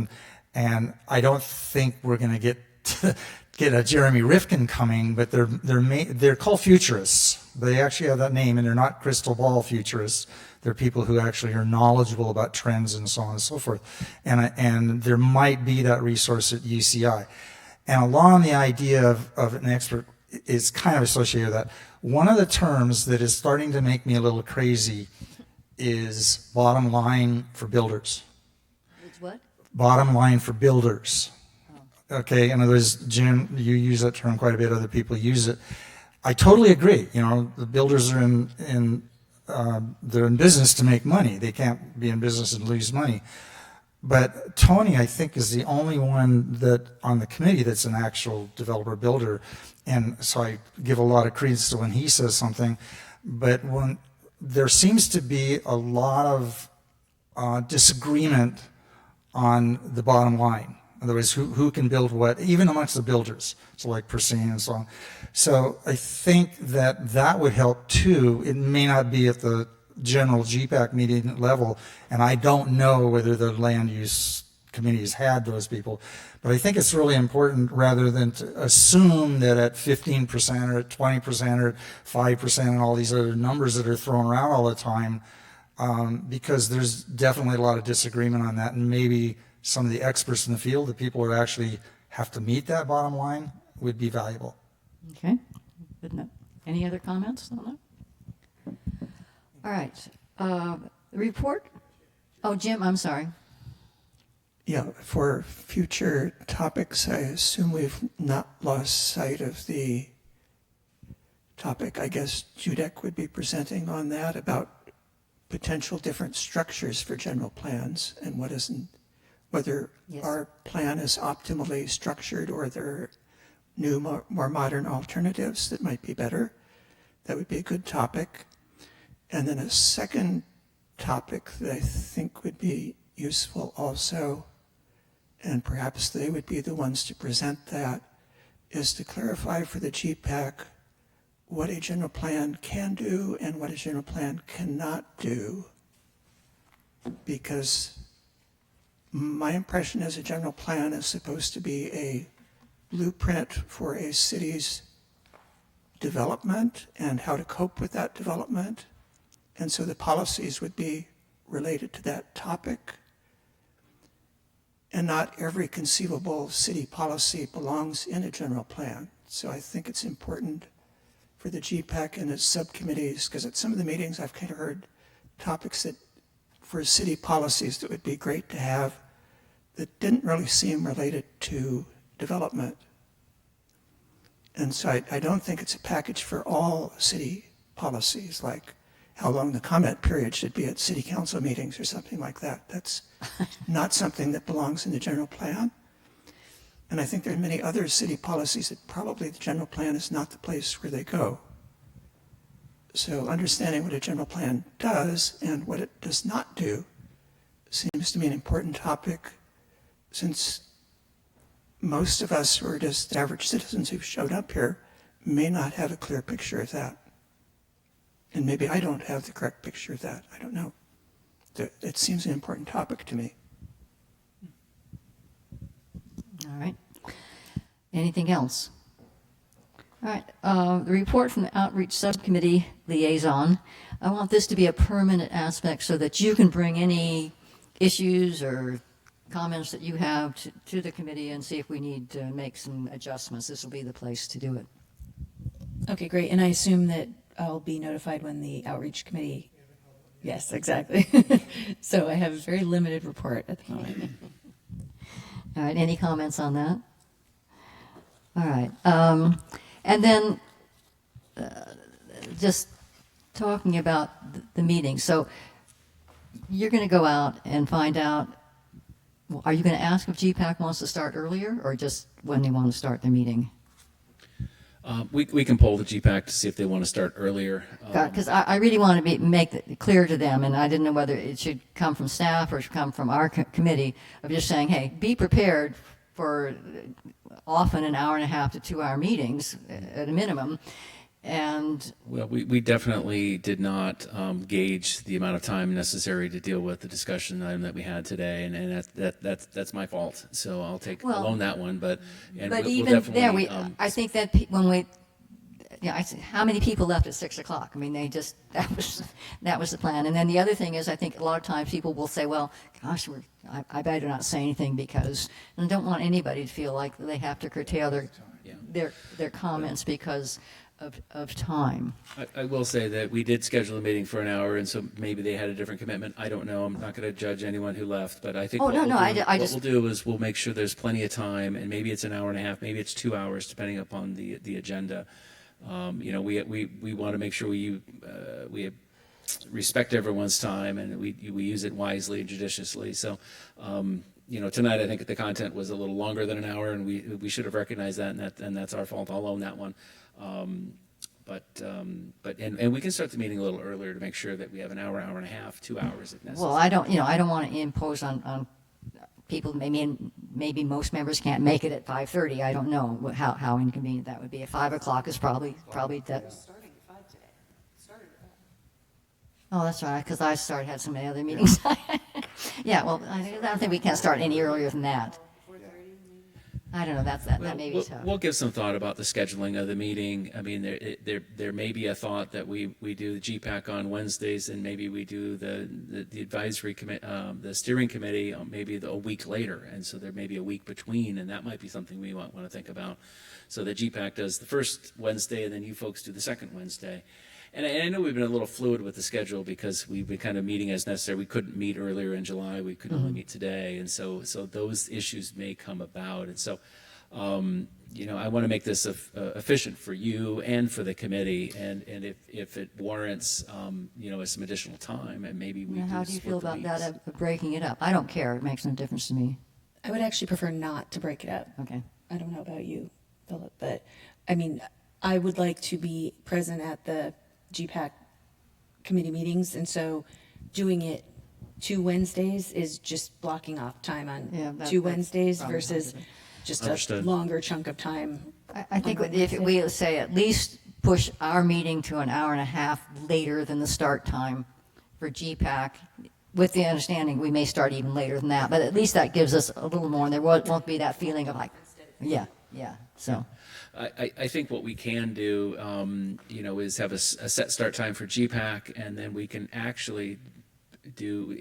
And I don't think we're going to get a Jeremy Rifkin coming, but they're called futurists. They actually have that name, and they're not crystal ball futurists. They're people who actually are knowledgeable about trends and so on and so forth. And there might be that resource at UCI. And along the idea of an expert is kind of associated with that. One of the terms that is starting to make me a little crazy is bottom line for builders. It's what? Bottom line for builders. Okay, in other words, Jim, you use that term quite a bit. Other people use it. I totally agree. The builders are they're in business to make money. They can't be in business and lose money. But Tony, I think, is the only one that on the committee that's an actual developer builder, and so I give a lot of credence to when he says something. But when there seems to be a lot of disagreement on the bottom line. In other words, who can build what, even amongst the builders, so like Persine and so on. So I think that would help too. It may not be at the general GPAC meeting level, and I don't know whether the land use committees had those people, but I think it's really important rather than to assume that at 15% or at 20% or 5% and all these other numbers that are thrown around all the time, because there's definitely a lot of disagreement on that, and maybe some of the experts in the field, the people who actually have to meet that bottom line, would be valuable. Okay. Good enough. Any other comments on that? All right. Report? Oh, Jim, I'm sorry. Yeah, for future topics, I assume we've not lost sight of the topic. I guess Judek would be presenting on that about potential different structures for general plans and whether our plan is optimally structured or there are new, more modern alternatives that might be better. That would be a good topic. And then a second topic that I think would be useful also, and perhaps they would be the ones to present that, is to clarify for the GPAC what a general plan can do and what a general plan cannot do. Because my impression is a general plan is supposed to be a blueprint for a city's development and how to cope with that development. And so the policies would be related to that topic. And not every conceivable city policy belongs in a general plan. So I think it's important for the GPAC and its subcommittees, because at some of the meetings I've kind of heard topics that for city policies that would be great to have that didn't really seem related to development. And so I don't think it's a package for all city policies, like how long the comment period should be at city council meetings or something like that. That's not something that belongs in the general plan. And I think there are many other city policies that probably the general plan is not the place where they go. So understanding what a general plan does and what it does not do seems to me an important topic, since most of us who are just average citizens who've showed up here may not have a clear picture of that. And maybe I don't have the correct picture of that. I don't know. It seems an important topic to me. All right. Anything else? All right. The report from the Outreach Subcommittee Liaison. I want this to be a permanent aspect so that you can bring any issues or comments that you have to the committee and see if we need to make some adjustments. This will be the place to do it. Okay, great. And I assume that I'll be notified when the outreach committee. Yes, exactly. So I have a very limited report at the moment. All right. Any comments on that? All right. And then just talking about the meeting. So you're going to go out and find out, are you going to ask if GPAC wants to start earlier or just when they want to start their meeting? We can poll the GPAC to see if they want to start earlier. Because I really want to make it clear to them, and I didn't know whether it should come from staff or it should come from our committee, of just saying, hey, be prepared for often an hour and a half to 2 hour meetings at a minimum. And well, we definitely did not gauge the amount of time necessary to deal with the discussion item that we had today, and that's my fault. So I'll own that one. But even there, I think that when we, I said, how many people left at 6 o'clock? I mean, that was the plan. And then the other thing is, I think a lot of times people will say, well, gosh, I better not say anything because I don't want anybody to feel like they have to curtail their comments because of time. I will say that we did schedule a meeting for an hour, and so maybe they had a different commitment. I don't know. I'm not going to judge anyone who left, but I think what we'll do is we'll make sure there's plenty of time, and maybe it's an hour and a half, maybe it's 2 hours, depending upon the agenda. We want to make sure we respect everyone's time, and we use it wisely and judiciously. So, tonight I think the content was a little longer than an hour, and we should have recognized that, and that's our fault. I'll own that one. But we can start the meeting a little earlier to make sure that we have an hour, hour and a half, 2 hours if necessary. Well, I don't want to impose on people. Maybe most members can't make it at 5:30. I don't know how inconvenient that would be. At 5 o'clock is probably that. Starting at 5 today. Started at 5. Oh, that's right, because I had some other meetings. Yeah, well, I don't think we can start any earlier than that. I don't know. That may be tough. We'll give some thought about the scheduling of the meeting. I mean, there may be a thought that we do the GPAC on Wednesdays, and maybe we do the advisory committee, the steering committee, maybe a week later, and so there may be a week between, and that might be something we want to think about. So the GPAC does the first Wednesday, and then you folks do the second Wednesday. And I know we've been a little fluid with the schedule because we've been kind of meeting as necessary. We couldn't meet earlier in July. We could only meet today. And so those issues may come about. And so, I want to make this efficient for you and for the committee. And if it warrants, some additional time, and maybe we How do you feel about that, of breaking it up? I don't care. It makes no difference to me. I would actually prefer not to break it up. Okay. I don't know about you, Philip, but I would like to be present at the GPAC committee meetings, and so doing it 2 Wednesdays is just blocking off time on 2 Wednesdays versus just Understood. a longer chunk of time. I think if we say at least push our meeting to an hour and a half later than the start time for GPAC, with the understanding we may start even later than that, but at least that gives us a little more, and there won't be that feeling of like, so. I think what we can do, is have a set start time for GPAC, and then we can actually do.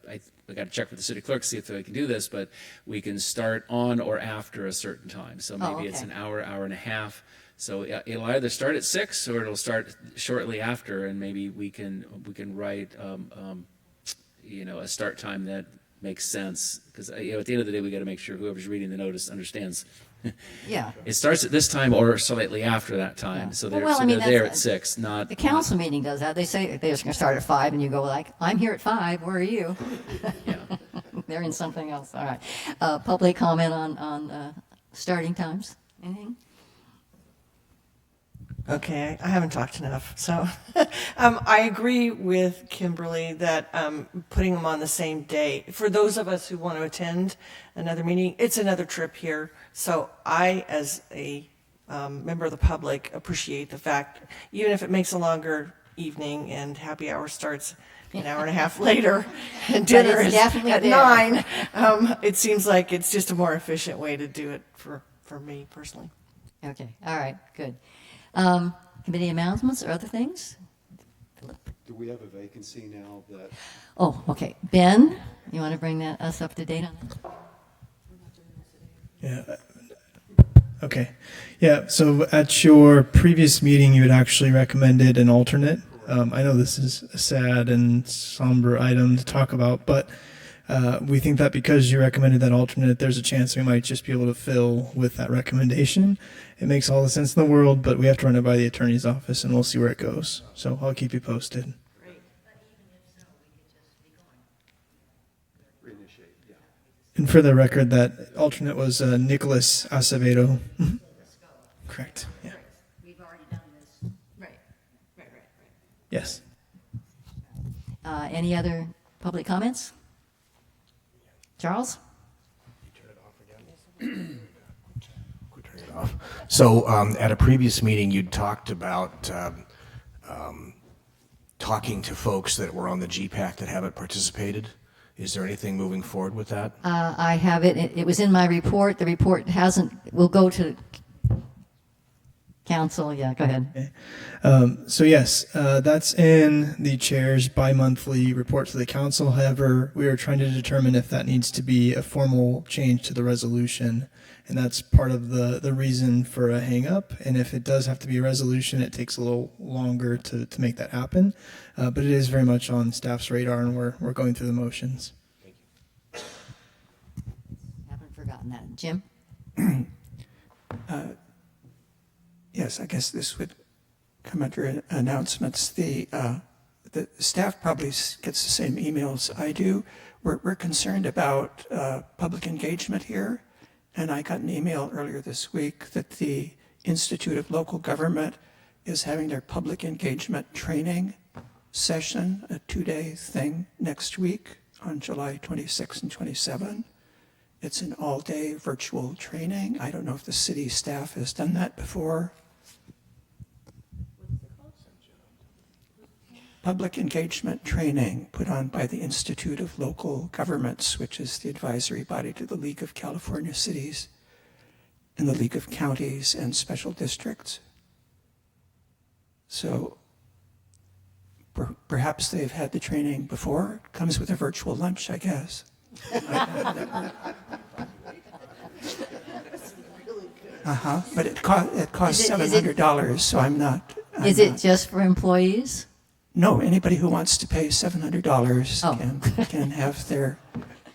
I got to check with the city clerk to see if they can do this, but we can start on or after a certain time. So maybe it's an hour, hour and a half. So it'll either start at 6 or it'll start shortly after, and maybe we can write a start time that makes sense, because at the end of the day we got to make sure whoever's reading the notice understands. Yeah. It starts at this time or slightly after that time, so they're there at 6. Not the council meeting does that. They say they're just going to start at 5, and you go like, "I'm here at 5. Where are you?" Yeah. They're in something else. All right. Public comment on starting times. Anything? Okay, I haven't talked enough. So I agree with Kimberly that putting them on the same day, for those of us who want to attend another meeting, it's another trip here. So I, as a member of the public, appreciate the fact, even if it makes a longer evening and happy hour starts an hour and a half later and dinner is at 9, it seems like it's just a more efficient way to do it for me personally. Okay, all right, good. Committee announcements or other things? Do we have a vacancy now that? Oh, okay. Ben, you want to bring us up to date on that? Yeah. Okay. Yeah. So at your previous meeting, you had actually recommended an alternate. I know this is a sad and somber item to talk about, but we think that because you recommended that alternate, there's a chance we might just be able to fill with that recommendation. It makes all the sense in the world, but we have to run it by the attorney's office, and we'll see where it goes. So I'll keep you posted. Reinitiate, yeah. And for the record, that alternate was Nicholas Acevedo. Correct. Yeah. We've already done this. Right. Yes. Any other public comments? Charles? So at a previous meeting, you talked about talking to folks that were on the GPAC that haven't participated. Is there anything moving forward with that? I have it. It was in my report. The report will go to council. Yeah, go ahead. Okay. So yes, that's in the chair's bi-monthly report to the council. However, we are trying to determine if that needs to be a formal change to the resolution. And that's part of the reason for a hang up. And if it does have to be a resolution, it takes a little longer to make that happen. But it is very much on staff's radar, and we're going through the motions. Haven't forgotten that. Jim? Yes, I guess this would come under announcements. The staff probably gets the same emails I do. We're concerned about public engagement here, and I got an email earlier this week that the Institute of Local Government is having their public engagement training session, a 2-day thing next week on July 26 and 27. It's an all-day virtual training. I don't know if the city staff has done that before. Public engagement training put on by the Institute of Local Governments, which is the advisory body to the League of California Cities and the League of Counties and Special Districts. So perhaps they've had the training before. It comes with a virtual lunch, I guess. But it costs $700, so I'm not. Is it just for employees? No, anybody who wants to pay $700 can have their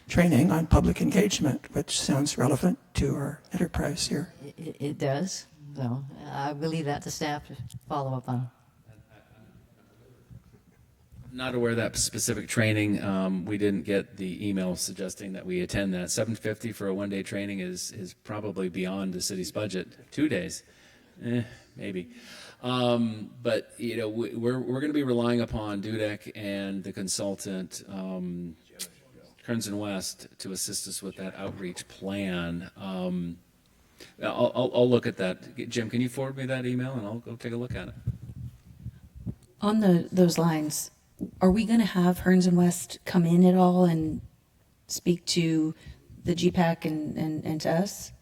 training on public engagement, which sounds relevant to our enterprise here. It does. So I will leave that to staff to follow up on. Not aware of that specific training. We didn't get the email suggesting that we attend that. $750 for a one-day training is probably beyond the city's budget. 2 days, maybe. But you know, we're going to be relying upon Dudek and the consultant Kearns and West to assist us with that outreach plan. I'll look at that. Jim, can you forward me that email and I'll go take a look at it. On those lines, are we going to have Hearns and West come in at all and speak to the GPAC and to us?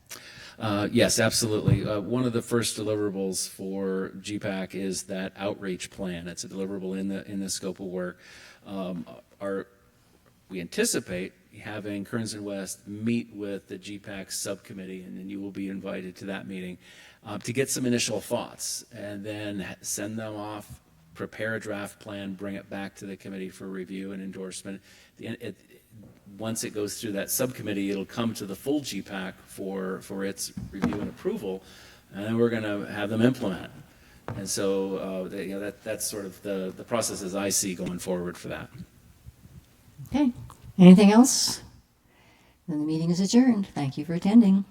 Yes, absolutely. One of the first deliverables for GPAC is that outreach plan. It's a deliverable in the scope of work. We anticipate having Kearns and West meet with the GPAC subcommittee, and then you will be invited to that meeting to get some initial thoughts, and then send them off, prepare a draft plan, bring it back to the committee for review and endorsement. Once it goes through that subcommittee, it'll come to the full GPAC for its review and approval, and then we're going to have them implement. And so that's sort of the process as I see going forward for that. Okay. Anything else? Then the meeting is adjourned. Thank you for attending.